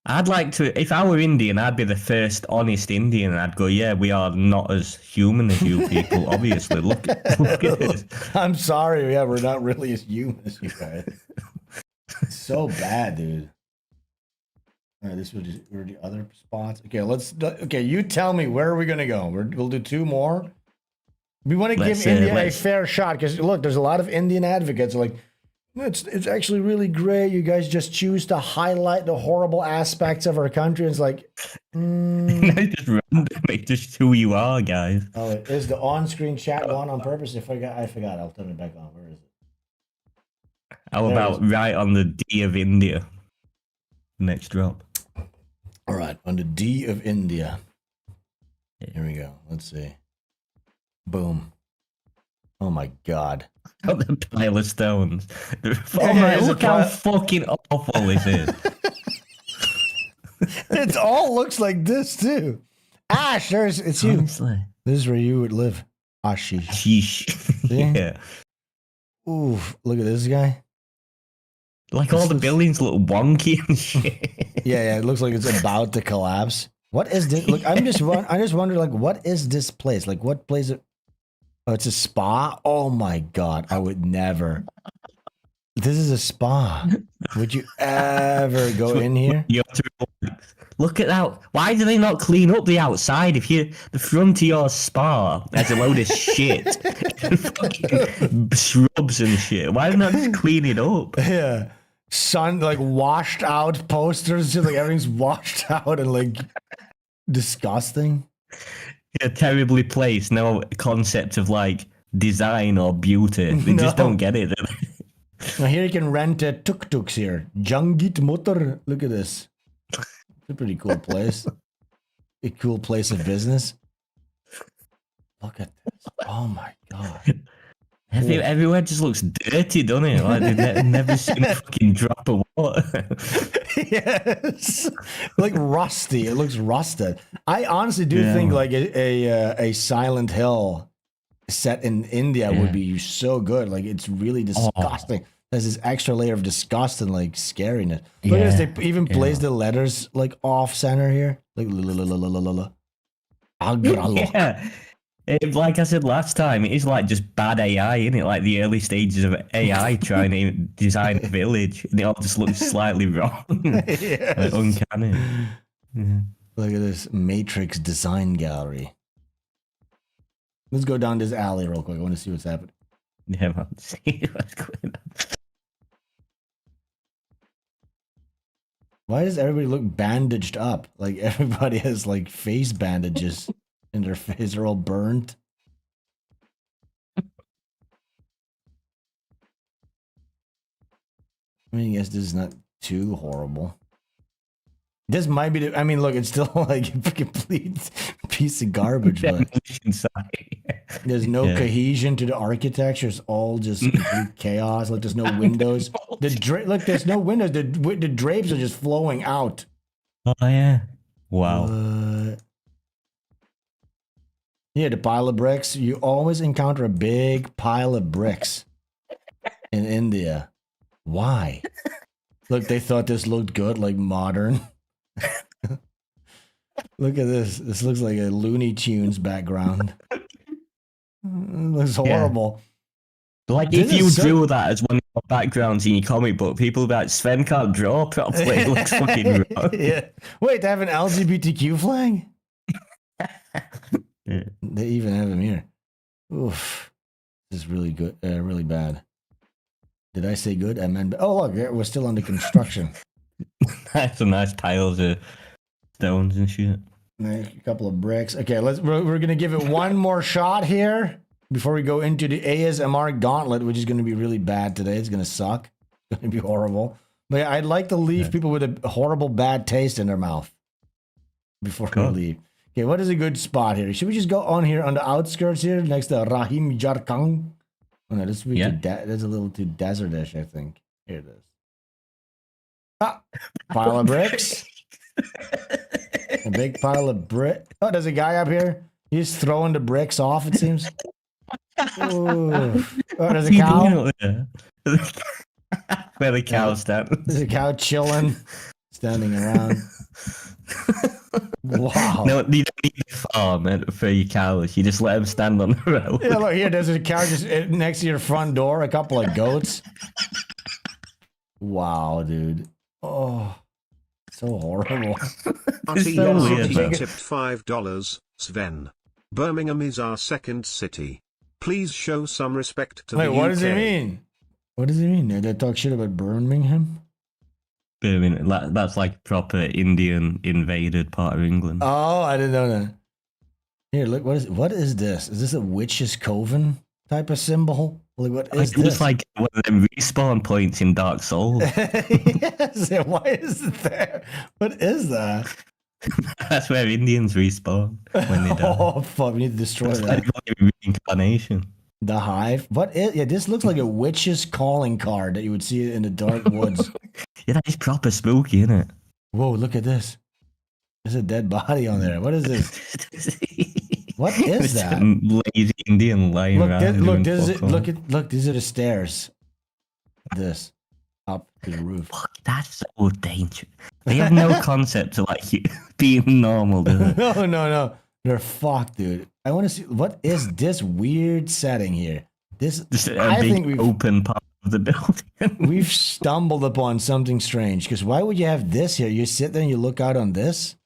I'd like to, if I were Indian, I'd be the first honest Indian. I'd go, yeah, we are not as human as you people, obviously. Look at this. I'm sorry. Yeah, we're not really as human as you guys. It's so bad, dude. All right, this was just the other spots. Okay, you tell me, where are we going to go? We'll do two more. We want to give India a fair shot because look, there's a lot of Indian advocates like it's actually really great. You guys just choose to highlight the horrible aspects of our country. It's like just randomly, just who you are, guys. Oh, is the on-screen chat gone on purpose? I forgot. I'll turn it back on. Where is it? How about right on the D of India? Next drop. All right, on the D of India. Here we go. Let's see. Boom. Oh my god. The pile of stones. Oh man, look how fucking awful this is. It all looks like this too. Ash, it's you. Honestly. This is where you would live. Ashish. Yeah. Ooh, look at this guy. Like all the buildings look wonky and shit. Yeah, it looks like it's about to collapse. What is this? Look, I just wonder, like, what is this place? Like, what place? Oh, it's a spa? Oh my god, I would never. This is a spa. Would you ever go in here? Look at that. Why do they not clean up the outside? If the front of your spa has a load of shit, fucking shrubs and shit, why not just clean it up? Yeah. Like washed out posters, just like everything's washed out and like disgusting. Yeah, terribly placed. No concept of like design or beauty. They just don't get it. Now here you can rent tuk-tuks here. Jangit Motor. Look at this. It's a pretty cool place. A cool place of business. Look at this. Oh my god. Everywhere just looks dirty, doesn't it? Like they've never seen a fucking drop of water. Yes, like rusty. It looks rusted. I honestly do think like a Silent Hill set in India would be so good. Like it's really disgusting. There's this extra layer of disgust and like scariness. Look at this, they even place the letters like off center here. Like Yeah. Like I said last time, it is like just bad AI, isn't it? Like the early stages of AI trying to design a village, and it all just looks slightly wrong. Yes. Like uncanny. Yeah. Look at this Matrix design gallery. Let's go down this alley real quick. I want to see what's happening. Yeah, man. See what's going on. Why does everybody look bandaged up? Like everybody has like face bandages in their face. They're all burned. I mean, I guess this is not too horrible. This might be the, I mean, look, it's still like a complete piece of garbage, but there's no cohesion to the architecture. It's all just complete chaos. Like there's no windows. Look, there's no windows. The drapes are just flowing out. Oh yeah! Wow. Yeah, the pile of bricks. You always encounter a big pile of bricks in India. Why? Look, they thought this looked good, like modern. Look at this. This looks like a Looney Tunes background. It looks horrible. Yeah. Like if you drew that as one of your backgrounds in your comic book, people would be like, Sven can't draw properly. It looks fucking wrong. Yeah. Wait, they have an LGBTQ flag? Yeah. They even have him here. Oof. This is really good. Really bad. Did I say good? I meant. Oh, look, we're still under construction. That's some nice piles of stones and shit. A couple of bricks. Okay, we're gonna give it one more shot here before we go into the ASMR gauntlet, which is gonna be really bad today. It's gonna suck. It's gonna be horrible. But yeah, I'd like to leave people with a horrible bad taste in their mouth before we leave. Okay, what is a good spot here? Should we just go on here on the outskirts here next to Rahim Jarkang? Oh no, this would be that's a little too desertish, I think. Here it is. Ah, pile of bricks. A big pile of brick. Oh, there's a guy up here. He's throwing the bricks off, it seems. Ooh. Oh, there's a cow. Where the cow stands. There's a cow chilling, standing around. Wow. No, you don't need a farm for your cows. You just let them stand on the road. Yeah, look, here, there's a cow just next to your front door. A couple of goats. Wow, dude. Oh, so horrible. Auntie so weird, tipped $5. Sven. Birmingham is our second city. Please show some respect to the UK. Wait, what does he mean? What does he mean? They talk shit about Birmingham? Birmingham, that's like proper Indian invaded part of England. Oh, I didn't know that. Here, look, what is this? Is this a witch's coven type of symbol? Like, what is this? It's like one of them respawn points in Dark Souls. Yes, why is it there? What is that? That's where Indians respawn when they die. Oh, fuck, we need to destroy that. Like reincarnation. The Hive? What is? Yeah, this looks like a witch's calling card that you would see in the dark woods. Yeah, that is proper spooky, isn't it? Whoa, look at this. There's a dead body on there. What is this? What is that? Lazy Indian lying around. Look, these are the stairs. This. Up to the roof. Fuck, that's so dangerous. They have no concept of like being normal, do they? No. They're fucked, dude. I want to see, what is this weird setting here? This, I think we've open part of the building. We've stumbled upon something strange. Because why would you have this here? You sit there and you look out on this.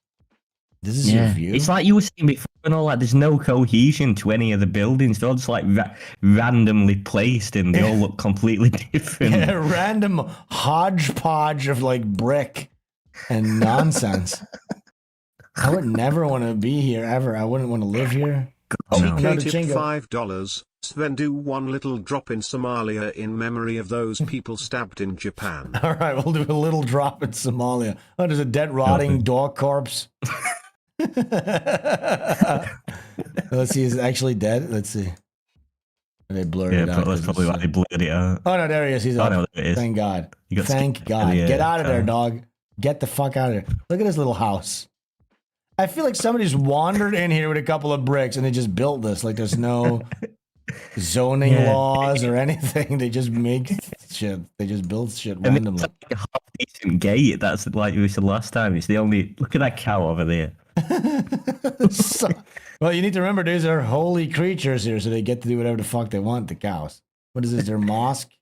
This is your view. It's like you were saying before, and all that. There's no cohesion to any of the buildings. They're all just like randomly placed, and they all look completely different. Yeah, a random hodgepodge of like brick and nonsense. I would never want to be here ever. I wouldn't want to live here. TK tipped $5. Sven, do one little drop in Somalia in memory of those people stabbed in Japan. All right, we'll do a little drop in Somalia. Oh, there's a dead, rotting dog corpse. Let's see, is it actually dead? Let's see. They blurred it out. That's probably why they blurred it out. Oh, no, there he is. He's up. No, there it is. Thank God. Thank God. Get out of there, dog. Get the fuck out of there. Look at this little house. I feel like somebody just wandered in here with a couple of bricks and they just built this. Like there's no zoning laws or anything. They just make shit. They just build shit And randomly. it's like a half decent gate. That's like we said last time. It's the only. Look at that cow over there. Well, you need to remember these are holy creatures here, so they get to do whatever the fuck they want. The cows. What is this? Their mosque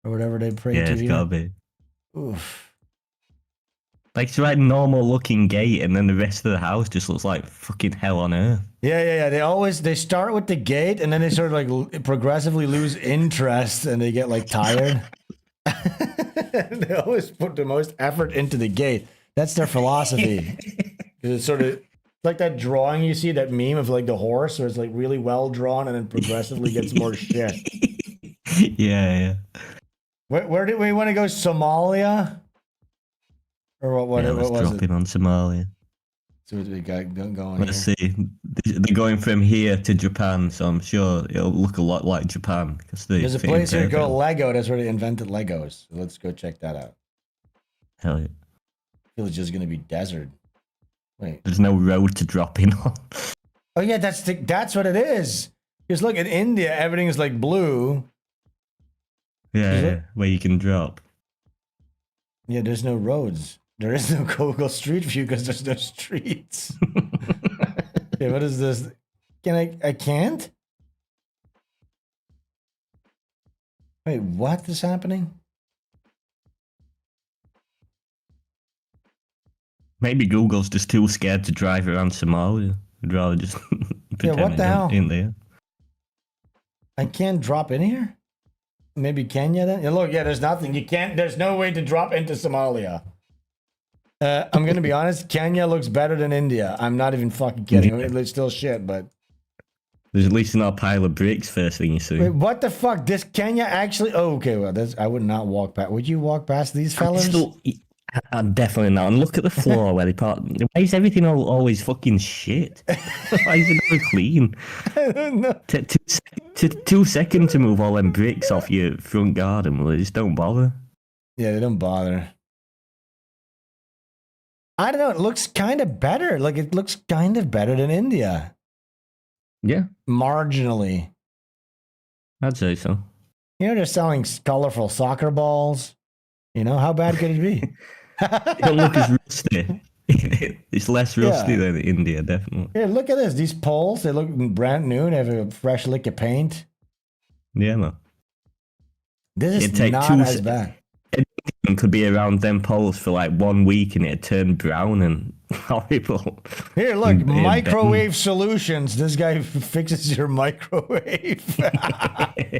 or whatever they pray Yeah, to it's here? gotta be. Oof. Like it's right normal looking gate, and then the rest of the house just looks like fucking hell on earth. Yeah. They start with the gate, and then they sort of like progressively lose interest, and they get like tired. They always put the most effort into the gate. That's their philosophy. It's sort of like that drawing you see, that meme of like the horse, where it's like really well drawn, and then progressively gets more shit. Yeah. Where did we want to go? Somalia? Or what Yeah, was let's drop it? in on Somalia. So what we got going Let's here? see. They're going from here to Japan, so I'm sure it'll look a lot like Japan because There's a place here called Lego. That's where they invented Legos. So let's go check that out. Hell yeah. I feel it's just gonna be desert. Wait. There's no road to drop in on. Oh yeah, that's what it is. Because look, in India, everything is like blue. Yeah, where you can drop. Yeah, there's no roads. There is no Google Street View because there's no streets. Okay, what is this? I can't? Wait, what is happening? Maybe Google's just too scared to drive around Somalia. I'd rather just pretend what the hell? in there. I can't drop in here? Maybe Kenya then? Yeah, look, there's nothing. There's no way to drop into Somalia. I'm going to be honest, Kenya looks better than India. I'm not even fucking kidding. It's still shit, but... There's at least not a pile of bricks first thing you see. Wait, what the fuck? This Kenya actually... Oh, okay, well, I would not walk past... Would you walk past these fellas? I'm definitely not. And look at the floor where they park. Why is everything always fucking shit? Why is it never clean? I don't know. 2 seconds to move all them bricks off your front garden. Well, they just don't bother. Yeah, they don't bother. I don't know. It looks kind of better. Like, it looks kind of better than India. Yeah. Marginally. I'd say so. You know, they're selling colorful soccer balls. You know, how bad could it be? It don't look as rusty. It's less rusty than India, definitely. Here, look at this. These poles, they look brand new. They have a fresh lick of paint. Yeah, man. This is not as bad. It could be around them poles for like 1 week and it'd turn brown and horrible. Here, look, microwave solutions. This guy fixes your microwave.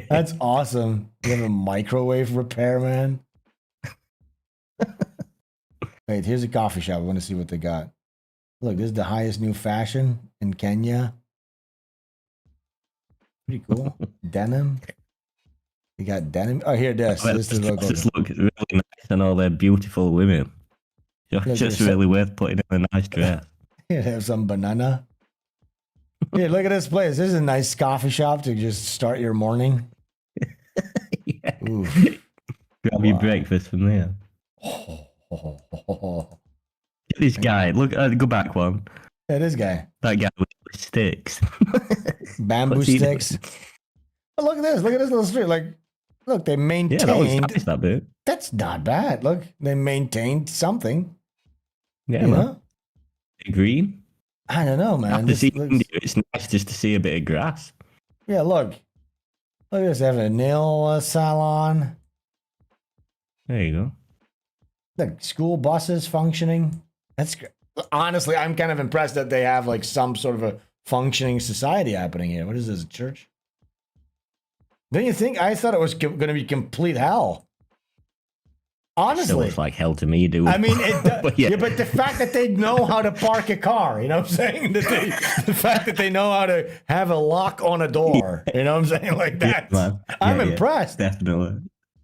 That's awesome. You have a microwave repairman. Wait, here's a coffee shop. I want to see what they got. Look, this is the highest new fashion in Kenya. Pretty cool. Denim. You got denim. Oh, here, this is the logo. Just look really nice and all their beautiful women. Just really worth putting in a nice dress. Here, have some banana. Here, look at this place. This is a nice coffee shop to just start your morning. Yeah. Grab your breakfast from there. This guy, look, go back one. Yeah, this guy. That guy with sticks. Bamboo sticks. Oh, look at this. Look at this little street. Like, look, they maintained. Yeah, that was nice, that bit. That's not bad. Look, they maintained something. Yeah, man. Green? I don't know, man. After seeing India, it's nice just to see a bit of grass. Yeah, look. Look at this. They have a nail salon. There you go. Look, school buses functioning. That's honestly, I'm kind of impressed that they have like some sort of a functioning society happening here. What is this, a church? Don't you think? I thought it was going to be complete hell. Honestly, it looks like hell to me, dude. I mean, but yeah. But the fact that they know how to park a car, you know what I'm saying? The fact that they know how to have a lock on a door, you know what I'm saying? Like that. Yeah, I'm impressed. Definitely.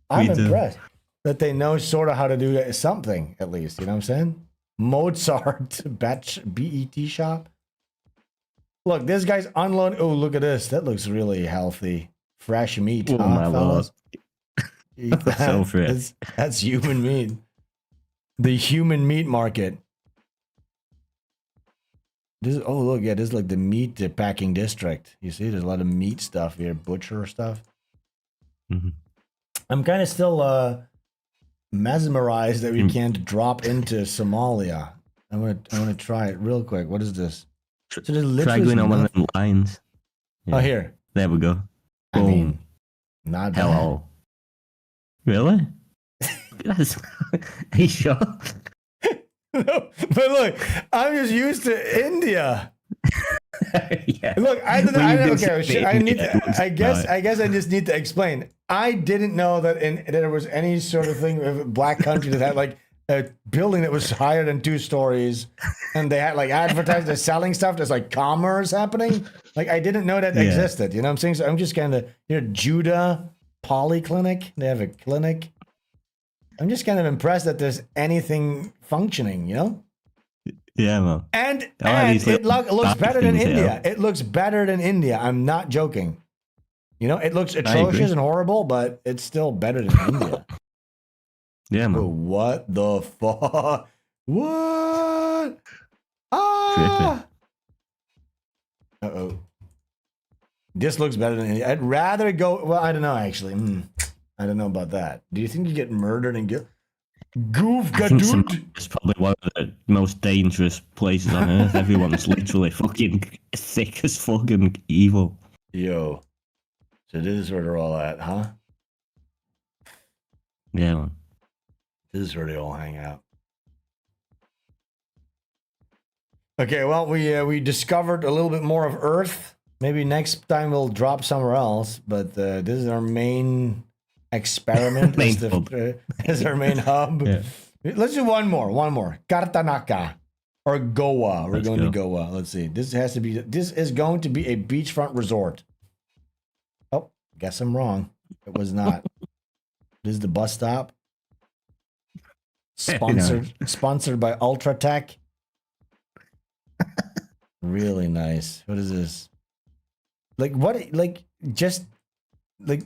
I'm impressed that they know sort of how to do something, at least. You know what I'm saying? Mozart BET shop. Look, this guy's unloading. Oh, look at this. That looks really healthy. Fresh meat. Oh, my Lord. That's so fresh. That's human meat. The human meat market. This is, oh look, yeah, this is like the meat packing district. You see, there's a lot of meat stuff here, butcher stuff. Mm-hmm. I'm kind of still mesmerized that we can't drop into Somalia. I want to try it real quick. What is this? So there's Try literally going on one of nothing- them lines. Oh, here. There we go. I Boom. mean, not bad. Hello. Really? That's, are you sure? No, but look, I'm just used to India. Yeah. Look, I don't know. Well, I, you did okay, say I need. India, it looks I guess. right. I guess I just need to explain. I didn't know that there was any sort of thing of a black country that had like a building that was higher than 2 stories, and they had like advertised they're selling stuff. There's like commerce happening. Like I didn't know that existed. You know what I'm saying? So I'm just kind of here. Judah Polyclinic. They have a clinic. I'm just kind of impressed that there's anything functioning. You know. Yeah, man. And these it little looks better than things here. India. It looks better than India. I'm not joking. You know, it looks agree. atrocious and horrible, but it's still better than India. Yeah, man. Oh, what the fuck? What? Ah! Uh-oh. This looks better than India. I'd rather go... Well, I don't know, actually. I don't know about that. Do you think you get murdered and get... Goof I think gadoot? it's probably one of the most dangerous places on earth. Everyone's literally fucking thick as fucking evil. Yo. So this is where they're all at, huh? Yeah, man. This is where they all hang out. Okay, well, we discovered a little bit more of Earth. Maybe next time we'll drop somewhere else, but this is our main experiment. Is our main hub. Yeah. Let's do one more. Kartanaka or Goa. We're Let's going to go. Goa. Let's see. This is going to be a beachfront resort. Oh, guess I'm wrong. It was not. This is the bus stop. Sponsored by Ultratech. Really nice. What is this? Like what? Like just like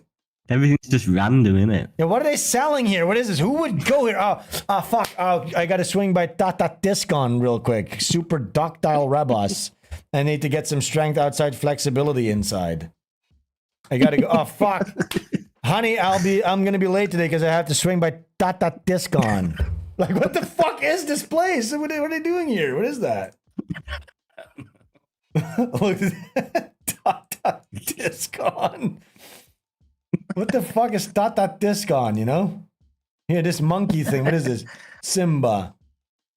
Everything's just random, innit? yeah. What are they selling here? What is this? Who would go here? Oh, fuck! Oh, I got to swing by Tata Tiscon real quick. Super ductile rebus. I need to get some strength outside, flexibility inside. I gotta go. Oh fuck, honey! I'm gonna be late today because I have to swing by Tata Tiscon. Like what the fuck is this place? What are they doing here? What is that? Look, Tata Tiscon. What the fuck is Tata Tiscon, you know? Here, this monkey thing. What is this? Simba.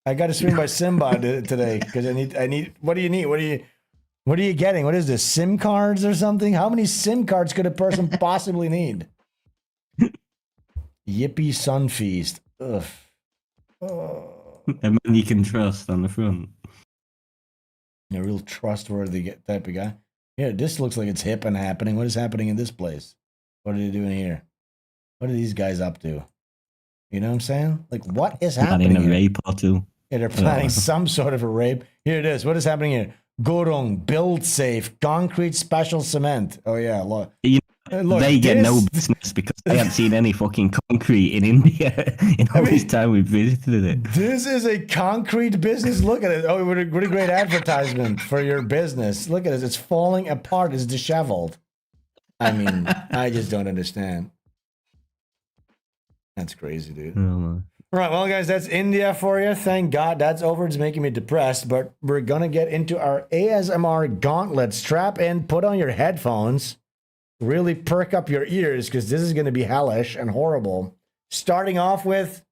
I got to swing by Simba today because I need. What do you need? What are you getting? What is this? SIM cards or something? How many SIM cards could a person possibly need? Yippee Sun Feast. Ugh. Oh. A man you can trust on the front. A real trustworthy type of guy. Yeah, this looks like it's hip and happening. What is happening in this place? What are they doing here? What are these guys up to? You know what I'm saying? Like, what is happening Planning a here? rape or two. Yeah, they're planning some sort of a rape. Here it is. What is happening here? Gorong, build safe, concrete special cement. Oh, yeah. Look. Look, They get no business because they haven't seen any fucking concrete in India in all this time we've visited it. This is a concrete business. Look at it. Oh, what a great advertisement for your business. Look at it. It's falling apart. It's disheveled. I mean, I just don't understand. That's crazy, dude. Oh, Right, well, guys, that's India for you. Thank God that's over. It's making me depressed, but we're going to get into our ASMR gauntlet. Strap in, put on your headphones, really perk up your ears because this is going to be hellish and horrible. Starting off with,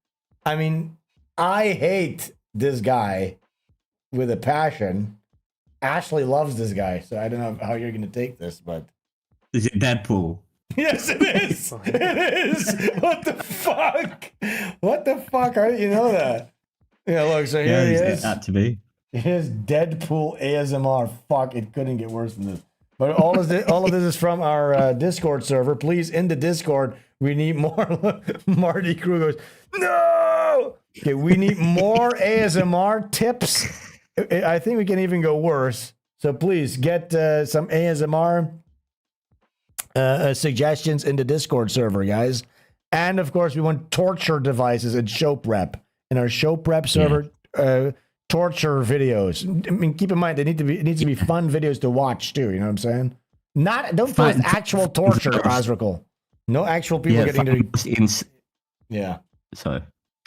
I mean, I hate this guy with a passion. Ashley loves this guy, so I don't know how you're going to take this, but... Is it Deadpool? Yes, it is. It is. What the fuck? What the fuck? How do you know that? Yeah, look. So here he is. That to be. Here's Deadpool ASMR. Fuck, it couldn't get worse than this. But all of this is from our Discord server. Please, in the Discord, we need more. Marty Crew goes, no. Okay, we need more ASMR tips. I think we can even go worse. So please get some ASMR. Suggestions in the Discord server, guys. And of course, we want torture devices and show prep. In our show prep server, torture videos. I mean, keep in mind, it needs to be fun videos to watch too. You know what I'm saying? Don't post actual torture, Osrical. No actual people getting to. Yeah. So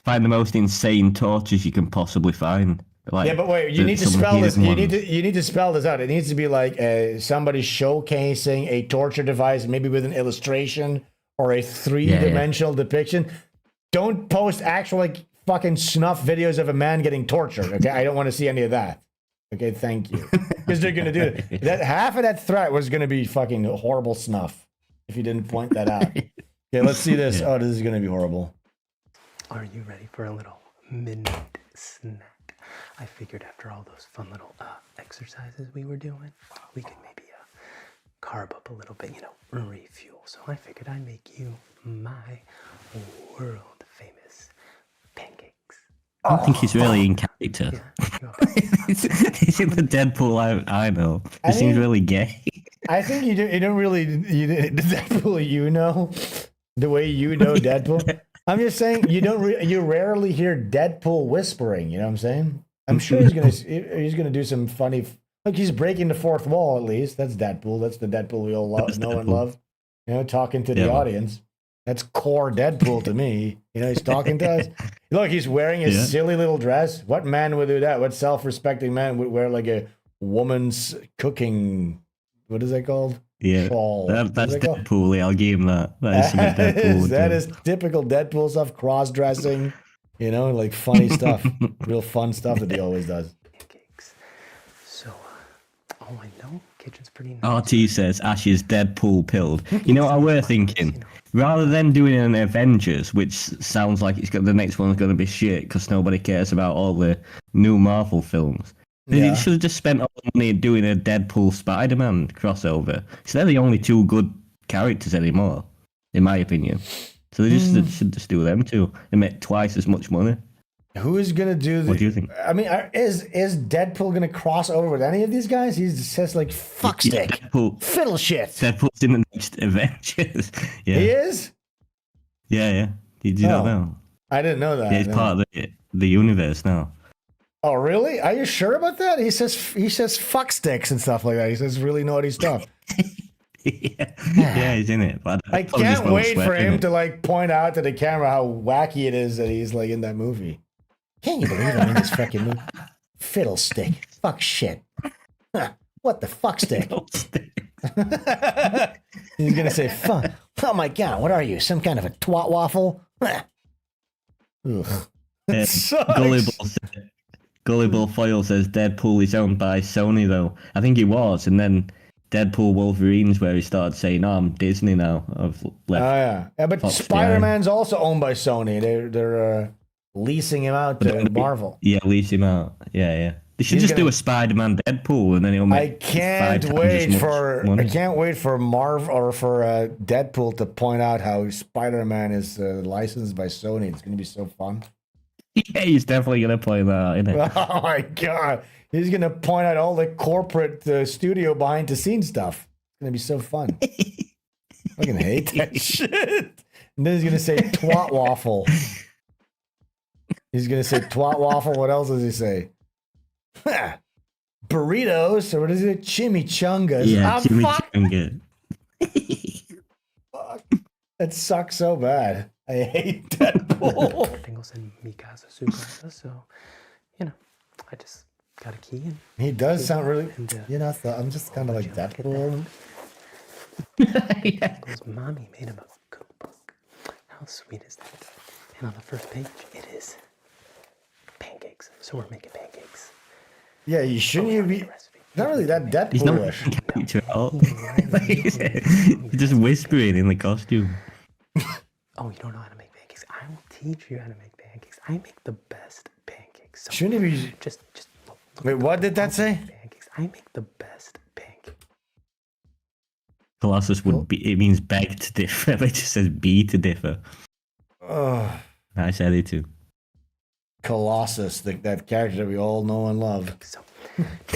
find the most insane tortures you can possibly find. Like, yeah, but wait, you need to spell this. You need to spell this out. It needs to be like somebody showcasing a torture device, maybe with an illustration or a three-dimensional depiction. Don't post actual like fucking snuff videos of a man getting tortured. Okay, I don't want to see any of that. Okay, thank you. Because they're gonna do it. That half of that threat was gonna be fucking horrible snuff if you didn't point that out. Okay, let's see this. Oh, this is gonna be horrible. Are you ready for a little midnight snack? I figured after all those fun little exercises we were doing, we could maybe carb up a little bit, refuel. So I figured I'd make you my world famous pancakes. I don't think he's really in character. He's in the Deadpool I know. He seems really gay. I think you don't really Deadpool. The way you know Deadpool. I'm just saying you rarely hear Deadpool whispering. You know what I'm saying? I'm sure he's gonna do some funny. Look, he's breaking the fourth wall at least. That's Deadpool. That's the Deadpool we all know and love. Talking to the audience. That's core Deadpool to me. He's talking to us. Look, he's wearing a silly little dress. What man would do that? What self-respecting man would wear like a woman's cooking? What is that called? Yeah, that's Deadpool. I'll give him that. That is some Deadpool. That is typical Deadpool stuff. Cross-dressing, like funny stuff, real fun stuff that he always does. Pancakes. So, I know kitchen's pretty nice. RT says Ash is Deadpool pilled. You know what we're thinking? Rather than doing an Avengers, which sounds like the next one's going to be shit because nobody cares about all the new Marvel films. They should have just spent all the money doing a Deadpool Spider-Man crossover. So they're the only two good characters anymore, in my opinion. So they should just do them two and make twice as much money. Who is gonna do? What do you think? I mean, is Deadpool gonna cross over with any of these guys? He says like fuckstick, fiddle shit. Deadpool's in the next Avengers. Yeah. He is. Yeah. Did you not know? I didn't know that. Yeah, he's part of the universe now. Oh, really? Are you sure about that? He says fuck sticks and stuff like that. He says really naughty stuff. Yeah, he's in it. But I can't wait for him to like point out to the camera how wacky it is that he's like in that movie. Can't you believe I'm in this fucking movie? Fiddlestick. Fuck shit. Huh. What the fuck stick? He's gonna say fuck. Oh my god, what are you? Some kind of a twat waffle? Gullible Foil says Deadpool is owned by Sony though. I think he was, and then Deadpool Wolverine's where he started saying, "Oh, I'm Disney now." I've left. Yeah, but Spider-Man's also owned by Sony. They're leasing him out to Marvel. Yeah, lease him out. Yeah. They should just do a Spider-Man Deadpool, and then he'll make. I can't wait for Marvel or for Deadpool to point out how Spider-Man is licensed by Sony. It's going to be so fun. Yeah, he's definitely going to play that, isn't it? Oh my god, he's going to point out all the corporate studio behind the scenes stuff. It's going to be so fun. I fucking hate that shit. And then he's going to say twat waffle. He's going to say twat waffle. What else does he say? Burritos, or what is it? Chimichangas. Yeah, chimichanga. Fuck. That sucks so bad. I hate Deadpool. So, I just got a key. He does sound really. I'm just kind of like Deadpool. Goes, Mommy made him a cookbook. How sweet is that? And on the first page, it is pancakes. So we're making pancakes. Yeah, you shouldn't be. Not really that Deadpool. He's not character at all. He's just whispering in the costume. Oh, you don't know how to make pancakes? I will teach you how to make pancakes. I make the best pancakes. So shouldn't he be? Just wait, what did that say? Pancakes. I make the best pancakes. Colossus would be. It means beg to differ. It just says be to differ. Oh, I said it too. Colossus, that character that we all know and love. So,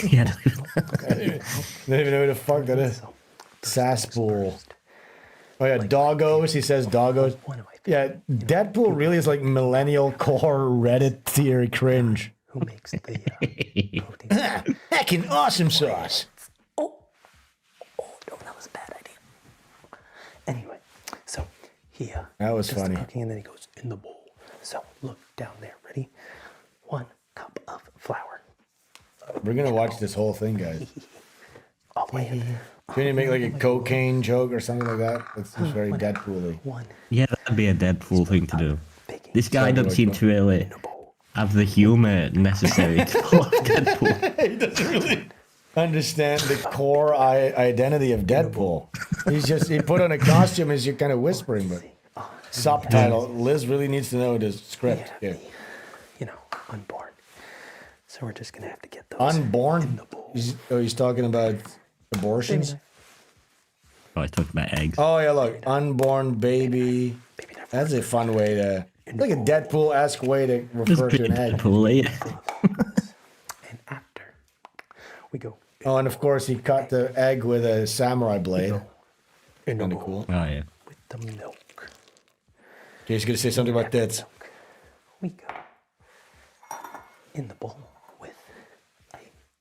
yeah, I don't even know who the fuck that is. Saspool. Oh yeah, doggos. He says doggos. Yeah, Deadpool really is like millennial core Reddit tier cringe. who makes the protein. Heckin' awesome sauce. Oh, no, that was a bad idea. Anyway, so he that was does the funny. cooking and then he goes in the bowl. So look down there, ready? 1 cup of flour. We're gonna watch this whole thing, guys. All the way in. Can you make like a cocaine joke or something like that? That's just very Deadpool-y. Yeah, that'd be a Deadpool thing to do. This guy doesn't seem to really have the humor necessary to pull off Deadpool. He doesn't really understand the core identity of Deadpool. He put on a costume as you're kind of whispering, but subtitle. Liz really needs to know the script. Yeah. Unborn. So we're just gonna have to get those unborn. He's talking about abortions. Oh, he's talking about eggs. Oh yeah, look, unborn baby. That's a fun way to, like a Deadpool-esque way to refer to an egg. Deadpool, and after we go. Oh, and of course he cut the egg with a samurai blade. Kind of cool. Oh yeah. With the milk. Okay, he's gonna say something about tits. We go in the bowl with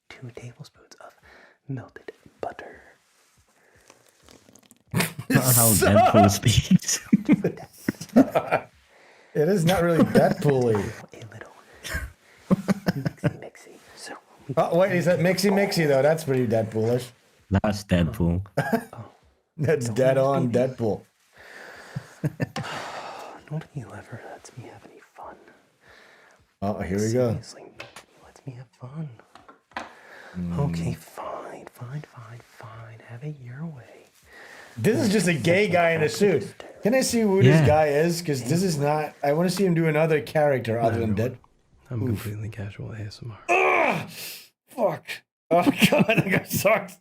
2 tablespoons of melted butter. Not how Deadpool speaks. It is not really Deadpool-y. Mixy. So oh wait, is that mixy though? That's pretty Deadpoolish. That's Deadpool. That's dead on Deadpool. Nobody ever lets me have any fun. Oh, here we go. Seriously, nobody lets me have fun. Okay, fine. Have it your way. This is just a gay guy in a suit. Can I see who this guy is? Because this is not. I want to see him do another character other than Dead. I'm completely casual ASMR. Ugh! Fuck. Oh god, that guy sucks.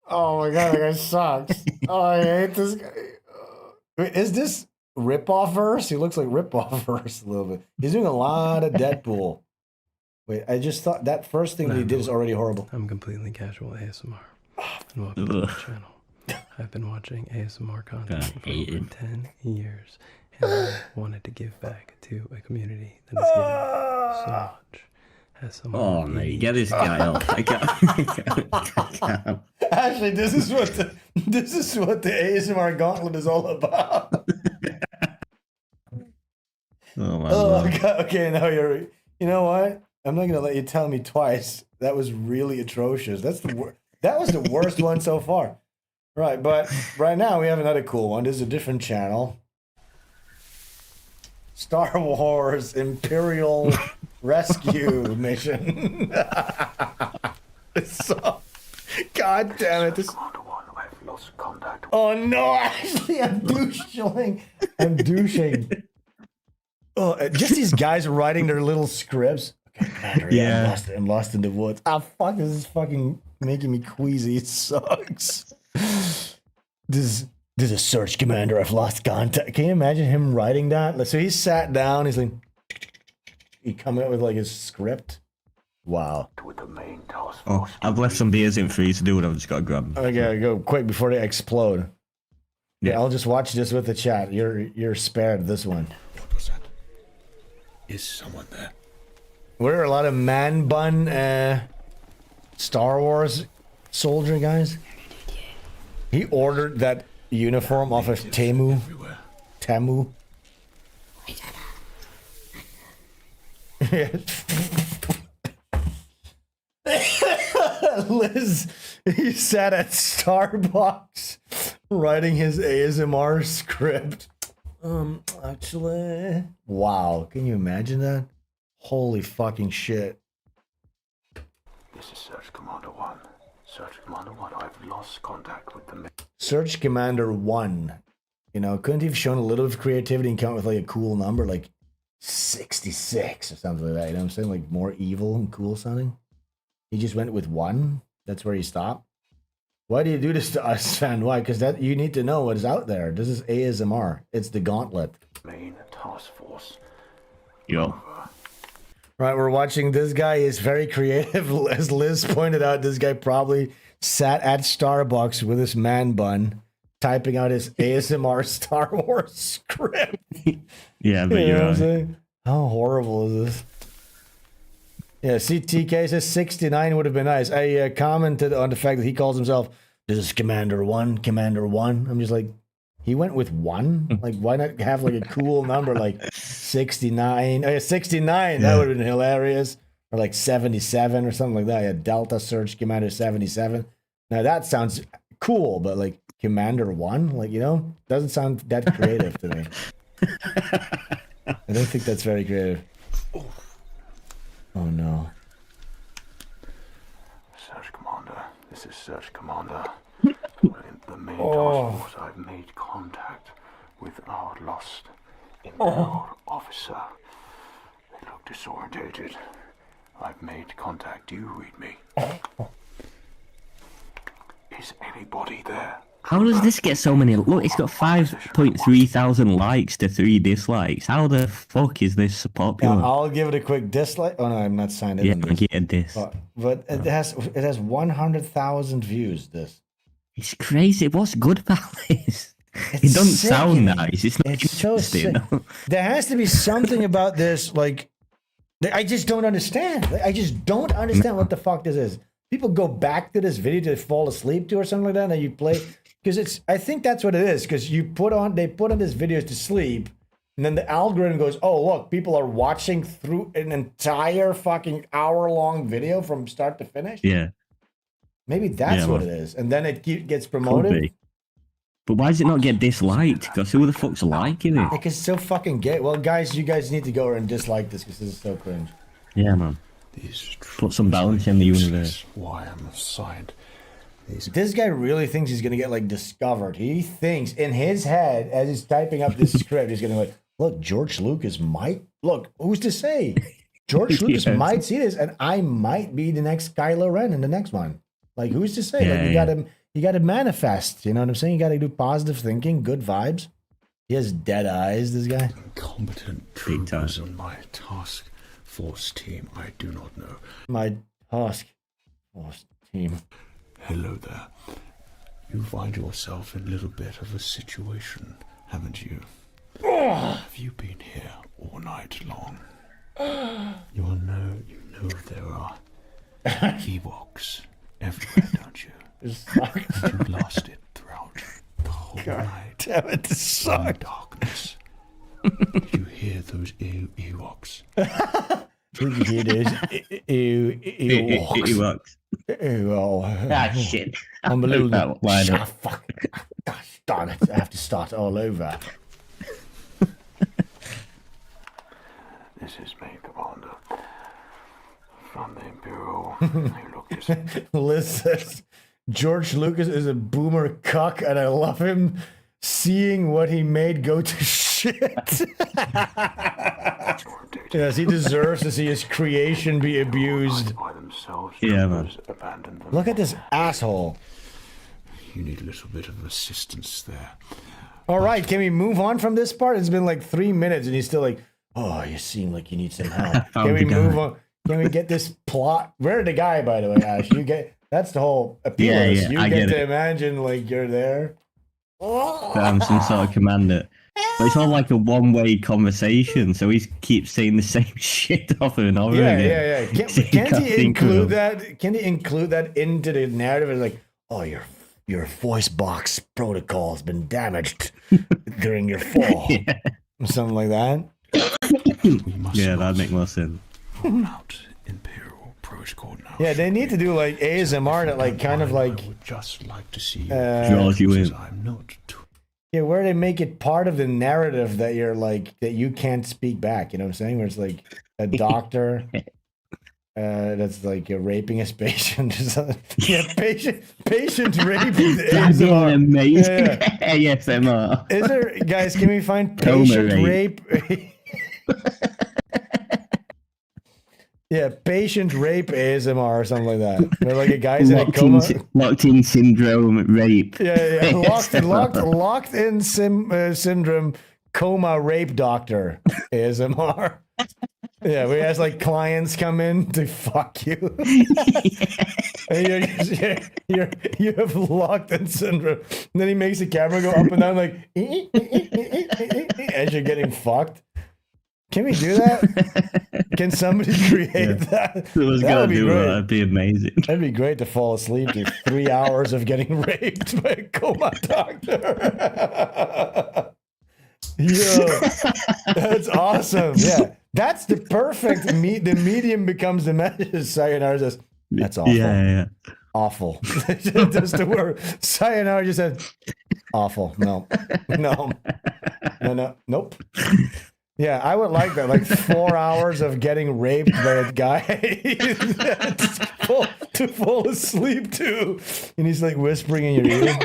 Oh my god, that guy sucks. Oh, I hate this guy. Wait, is this Rip-Off verse? He looks like Rip-Off verse a little bit. He's doing a lot of Deadpool. Wait, I just thought that first thing that he did is already horrible. I'm completely casual ASMR. And welcome to the channel. I've been watching ASMR content for over 10 years, and I wanted to give back to a community that has given me so much. As someone Oh mate, get this guy off. I can't. Actually, this is what the ASMR gauntlet is all about. Oh my Oh lord. god. Okay, now you're. You know what? I'm not gonna let you tell me twice. That was really atrocious. That was the worst one so far. Right, but right now we have another cool one. This is a different channel. Star Wars Imperial Rescue Mission. So, god damn it! Oh no! Actually, I'm douching. Oh, just these guys writing their little scripts. Okay, Commander, Yeah. I'm lost in the woods. Ah, fuck! This is fucking making me queasy. It sucks. This is a search, Commander. I've lost contact. Can you imagine him writing that? So he sat down. He's like, he come up with like his script. Wow. Oh, I've left some beers in freeze to do what I've just got to grab them. I gotta go quick before they explode. Yeah, I'll just watch this with the chat. You're spared this one. What was that? Is someone there? Were there a lot of man bun Star Wars soldier guys? He ordered that uniform off of Temu. Liz, he sat at Starbucks writing his ASMR script. Actually, wow, can you imagine that? Holy fucking shit. This is Search Commander 1. Search Commander 1, I've lost contact with the... Search Commander 1. You know, couldn't he have shown a little bit of creativity and come up with like a cool number, like 66 or something like that? You know what I'm saying? Like more evil and cool sounding. He just went with 1. That's where he stopped. Why do you do this to us, Sven? Why? Because that you need to know what is out there. This is ASMR. It's the gauntlet. Main task force. Yo. Right, we're watching this guy is very creative. As Liz pointed out, this guy probably sat at Starbucks with his man bun, typing out his ASMR Star Wars script. Yeah, but You know you're what I'm right. saying? How horrible is this? Yeah, CTK says 69 would have been nice. I commented on the fact that he calls himself, this is Commander 1, Commander 1. I'm just like, he went with 1? Like, why not have like a cool number like 69? Oh, yeah, 69, that would have been hilarious. Or like 77 or something like that. Yeah, Delta Search Commander 77. Now that sounds cool, but like Commander 1? Like, you know, doesn't sound that creative to me. I don't think that's very creative. Oh no. Search Commander, this is Search Commander. The main task force, I've made contact with our lost Imperial officer. They look disorientated. I've made contact. Do you read me? Is anybody there? How does this get so many? Look, it's got 5.3 thousand likes to 3 dislikes. How the fuck is this so popular? I'll give it a quick dislike. Oh no, I'm not signed in. Yeah, I get a diss. But it has 100,000 views. This. It's crazy. What's good about this? It doesn't sound nice. It's not interesting. So there has to be something about this. Like, I just don't understand. I just don't understand what the fuck this is. People go back to this video to fall asleep to or something like that, and you play. Because it's, I think that's what it is. Because they put on this videos to sleep, and then the algorithm goes, "Oh, look, people are watching through an entire fucking hour-long video from start to finish." Yeah, maybe that's what it is, and then it gets promoted. But why does it not get disliked? Because who the fuck's liking it? Because it's so fucking gay. Well, guys, you guys need to go and dislike this because this is so cringe. Yeah, man. Put some balance in the universe. Why I'm assigned. This guy really thinks he's gonna get like discovered. He thinks in his head as he's typing up this script, he's gonna like, look, George Lucas might look. Who's to say? George Lucas might see this, and I might be the next Kylo Ren in the next one. Like, who's to say? You gotta manifest. You know what I'm saying? You gotta do positive thinking, good vibes. He has dead eyes. This guy. Incompetent troopers on my task force team. I do not know. My task force team. Hello there. You find yourself in a little bit of a situation, haven't you? Have you been here all night long? You know there are Ewoks everywhere, don't you? You've lost it throughout the whole night. Damn it, this sucks. In darkness. You hear those Ewoks? You hear those Ewoks? Ah, shit. I'm a little... Fuck. Gosh darn it, I have to start all over. This is me, Commander. From the Imperial. Liz says, George Lucas is a boomer cuck, and I love him seeing what he made go to shit. Yes, he deserves to see his creation be abused. Yeah, man. Look at this asshole. You need a little bit of assistance there. All right, can we move on from this part? It's been like 3 minutes, and he's still like, oh, you seem like you need some help. Can we move on? Can we get this plot? We're the guy, by the way, Ash. You get that's the whole appeal of this. You get to imagine like you're there. I'm some sort of commander. But it's all like a one-way conversation, so he keeps saying the same shit over and over again. Yeah. Can't he include that? Can he include that into the narrative? It's like, oh, your voice box protocol has been damaged during your fall, or something like that. Yeah, that'd make more sense. Out Imperial protocol now. Yeah, they need to do like ASMR that like kind of like. I would just like to see draws you in. I'm not. Yeah, where they make it part of the narrative that you're like that you can't speak back. You know what I'm saying? Where it's like a doctor that's like raping his patient. Yeah, patient raping. That's amazing. ASMR. Is there, guys? Can we find patient rape? Yeah, patient rape ASMR or something like that. They're like a guy's in a coma. Locked in syndrome rape. Yeah. Locked in syndrome coma rape doctor ASMR. Yeah, we has like clients come in to fuck you. And you have locked in syndrome. And then he makes the camera go up and down like as you're getting fucked. Can we do that? Can somebody create that? Who's That gonna would be do great. that? That'd be amazing. That'd be great to fall asleep to 3 hours of getting raped by a coma doctor. Yo, that's awesome. Yeah, that's the perfect the medium becomes the message. Sayonara just, that's awful. Yeah. Awful. Just the word. Sayonara just said, awful. No. Nope. Yeah, I would like that. Like 4 hours of getting raped by a guy to fall asleep to. And he's like whispering in your ear.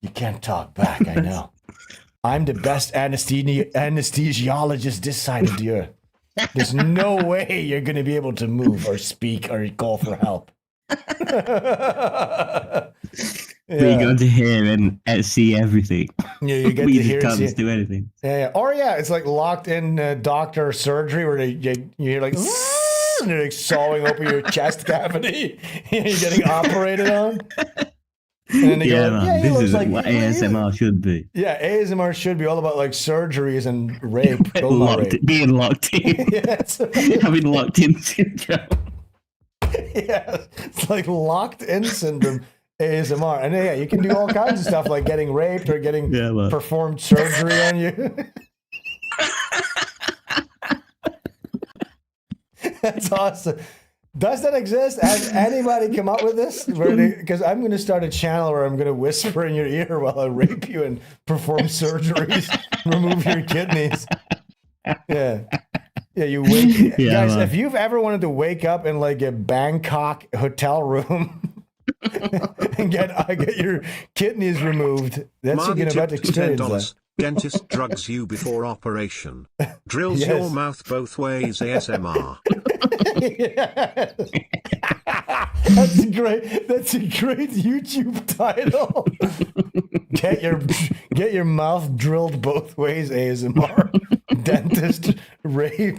You can't talk back, I know. I'm the best anesthesiologist this side of the earth. There's no way you're going to be able to move or speak or call for help. We got to hear and see everything. Yeah, you get we to hear just and can't do anything. Yeah. Or it's like locked in doctor surgery where you hear like and they're like sawing open your chest cavity. You're getting operated on. And then they Yeah, go, man, this looks is like what ASMR should be. Yeah, ASMR should be all about like surgeries and rape, Being locked in. Yes. Having locked in syndrome. Yeah, it's like locked in syndrome ASMR. And yeah, you can do all kinds of stuff like getting raped or getting performed surgery on you. That's awesome. Does that exist? Has anybody come up with this? Because I'm going to start a channel where I'm going to whisper in your ear while I rape you and perform surgeries, remove your kidneys. Yeah. Yeah, you wake guys, if you've ever wanted to wake up in like a Bangkok hotel room and get your kidneys removed, that's Marty you're about to tipped experience $10. that. Dentist drugs you before operation. Drills Yes. your mouth both ways ASMR. That's a great YouTube title. Get your mouth drilled both ways ASMR. Dentist rape.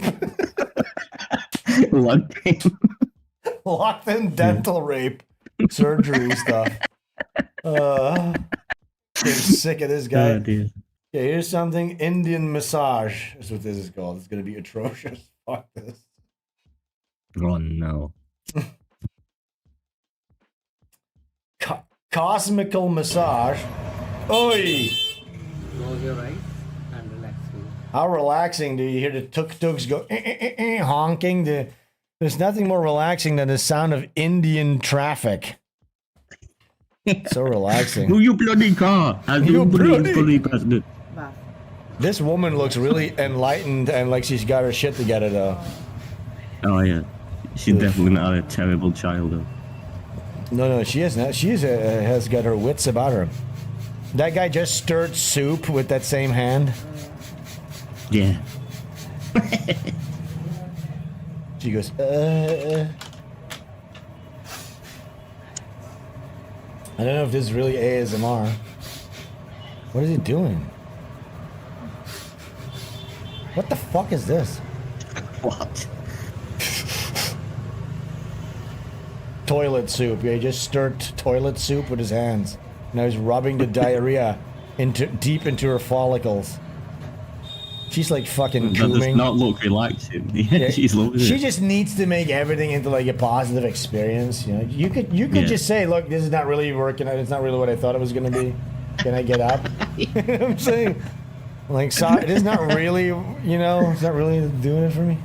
Locked in dental rape. Surgery stuff. Getting sick of this guy. Oh, dear. Yeah, here's something. Indian massage is what this is called. It's going to be atrocious. Fuck this. Oh, no. Cosmical massage. Oi! Close your eyes and relax. How relaxing do you hear the tuk-tuks go honking? There's nothing more relaxing than the sound of Indian traffic. So relaxing. Who you bloody car? You bloody bastard. This woman looks really enlightened and like she's got her shit together, though. Oh, yeah. She's definitely not a terrible childhood. No, she isn't. She has got her wits about her. That guy just stirred soup with that same hand. Yeah. She goes, I don't know if this is really ASMR. What is he doing? What the fuck is this? What? Toilet soup. Yeah, he just stirred toilet soup with his hands. Now he's rubbing the diarrhea deep into her follicles. She's like fucking That does gooming. not look relaxing. Yeah, She's loving she it. just needs to make everything into like a positive experience. You know, you could just say, look, this is not really working out. It's not really what I thought it was gonna be. Can I get up? You know what I'm saying? Like, so it is not really, it's not really doing it for me.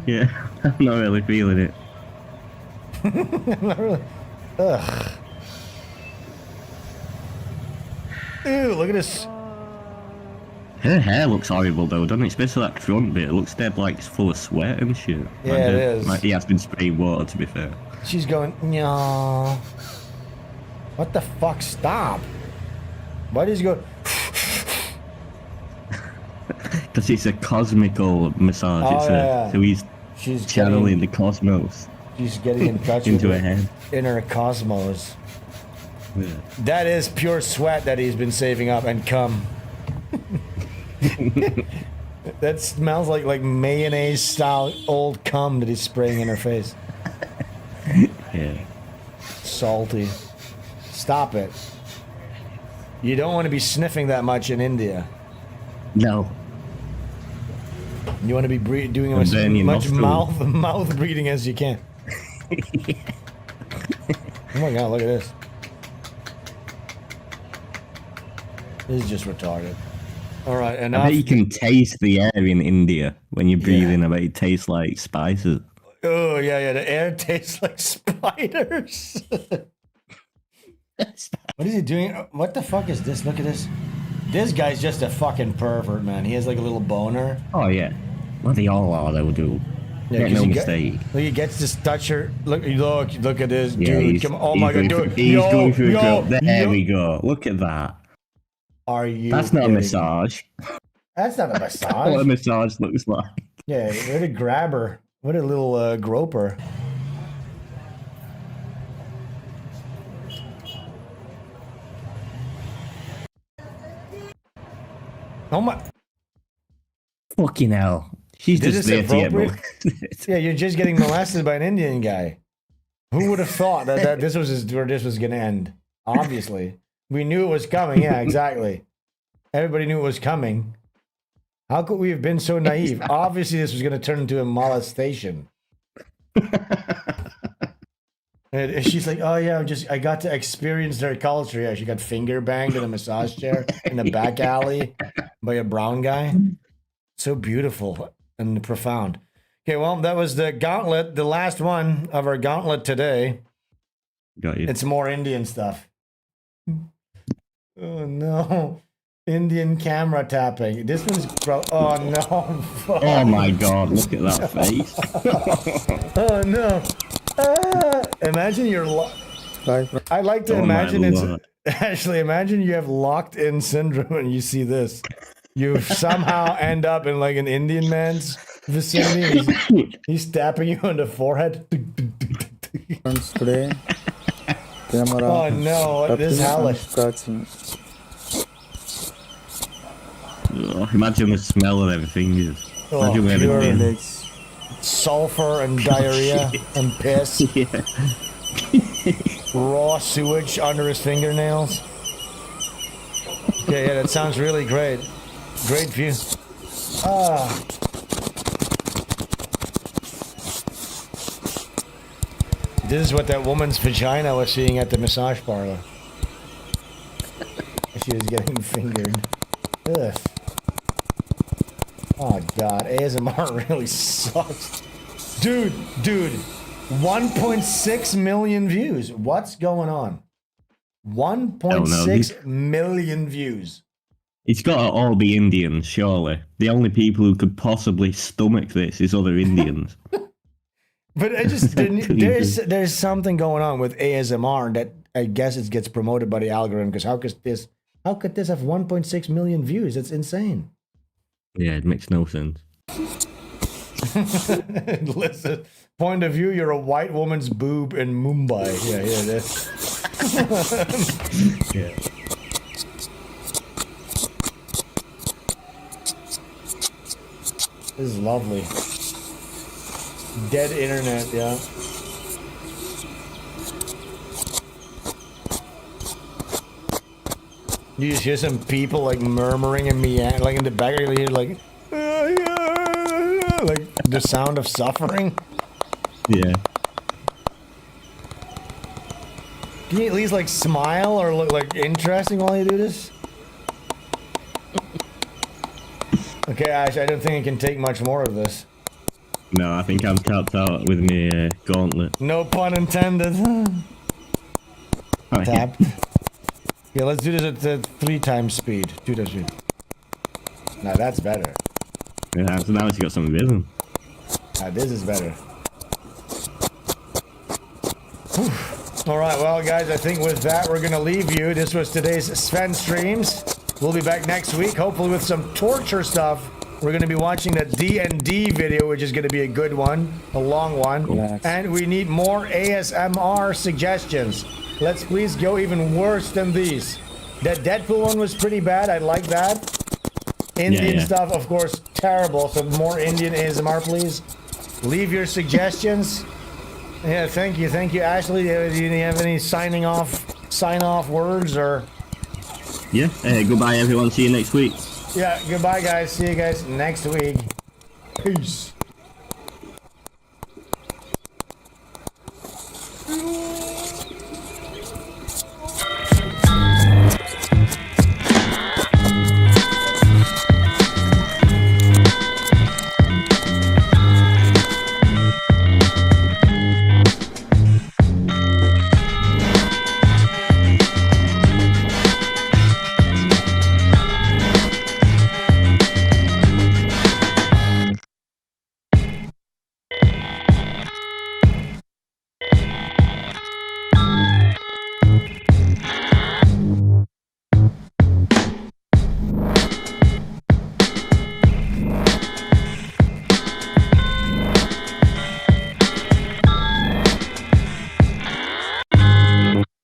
Yeah, I'm not really feeling it. Not really. Ugh. Ew, look at this. Her hair looks horrible though, doesn't it? Especially that front bit. It looks dead like it's full of sweat and shit. Yeah, like, it is. Like he has been spraying water, to be fair. She's going, no. What the fuck? Stop. Why does he go? Because it's a cosmical massage. Oh, it's yeah. So he's She's channeling the cosmos. She's getting in touch into with her head. inner cosmos. Yeah. That is pure sweat that he's been saving up and cum. That smells like mayonnaise style old cum that he's spraying in her face. Yeah. Salty. Stop it. You don't want to be sniffing that much in India. No. You want to be doing And as then your much nostrils. mouth breathing as you can. Oh my god, look at this. This is just retarded. All right, I enough. bet you can taste the air in India when you breathe in. I bet it tastes like spices. Oh yeah, the air tastes like spiders. What is he doing? What the fuck is this? Look at this. This guy's just a fucking pervert, man. He has like a little boner. Oh yeah. Well, they all are. They will do. Yeah, Make no he mistake. Look, he gets to touch her. Look at this, Yeah, dude. he's- Come, oh he's my going god, for- dude. He's going for a Yo, drop. There yo. we go. Look at that. Are you? That's not a kidding? massage. That's not a What a massage. massage looks like. Yeah, what a grabber. What a little groper. Oh my. Fucking hell. She's This just is there to get appropriate. molested. Yeah, you're just getting molested by an Indian guy. Who would have thought that this was where this was going to end? Obviously. We knew it was coming. Yeah, exactly. Everybody knew it was coming. How could we have been so naive? Obviously, this was going to turn into a molestation. And she's like, oh yeah, I got to experience their culture. Yeah, she got finger banged in a massage chair in the back alley by a brown guy. So beautiful and profound. Okay, well, that was the gauntlet, the last one of our gauntlet today. Got you. It's more Indian stuff. Oh no. Indian camera tapping. This one's oh no. Fuck. Oh my god, look at that face. Oh no. Imagine you're I like to Oh, my imagine it's Lord. actually imagine you have locked in syndrome and you see this. You somehow end up in like an Indian man's vicinity. He's tapping you on the forehead. Today, camera Oh no, this is hellish. scratching. Oh, imagine the smell of everything. Imagine where pure they've been. sulfur and diarrhea and piss. Yeah. Raw sewage under his fingernails. Okay, yeah, that sounds really great. Great view. Ah. This is what that woman's vagina was seeing at the massage parlor. She was getting fingered. Ugh. Oh god, ASMR really sucks. Dude, 1.6 million views. What's going on? 1.6 million views. It's got to all be Indians, surely. The only people who could possibly stomach this is other Indians. But I just there's something going on with ASMR that I guess it gets promoted by the algorithm, because how could this have 1.6 million views? That's insane. Yeah, it makes no sense. Listen, point of view, you're a white woman's boob in Mumbai. Yeah, that's yeah. This is lovely. Dead internet, yeah. You just hear some people like murmuring and meandering, like in the background. You hear like the sound of suffering. Yeah. Can you at least like smile or look like interesting while you do this? Okay, Ash, I don't think I can take much more of this. No, I think I'm tapped out with my gauntlet. No pun intended. Oh, Tapped. Yeah, let's do this at 3 times speed. 2 times speed. Now that's better. Yeah, so now it's got some rhythm. Now this is better. Whew. All right, well, guys, I think with that, we're going to leave you. This was today's SvenStreams. We'll be back next week, hopefully with some torture stuff. We're going to be watching the D&D video, which is going to be a good one, a long one. Relax. And we need more ASMR suggestions. Let's please go even worse than these. That Deadpool one was pretty bad. I like that. Indian stuff, of course, terrible. So more Indian ASMR, please. Leave your suggestions. Yeah, thank you, Ashley. Do you have any sign off words or? Yeah. Goodbye, everyone. See you next week. Yeah. Goodbye, guys. See you guys next week. Peace.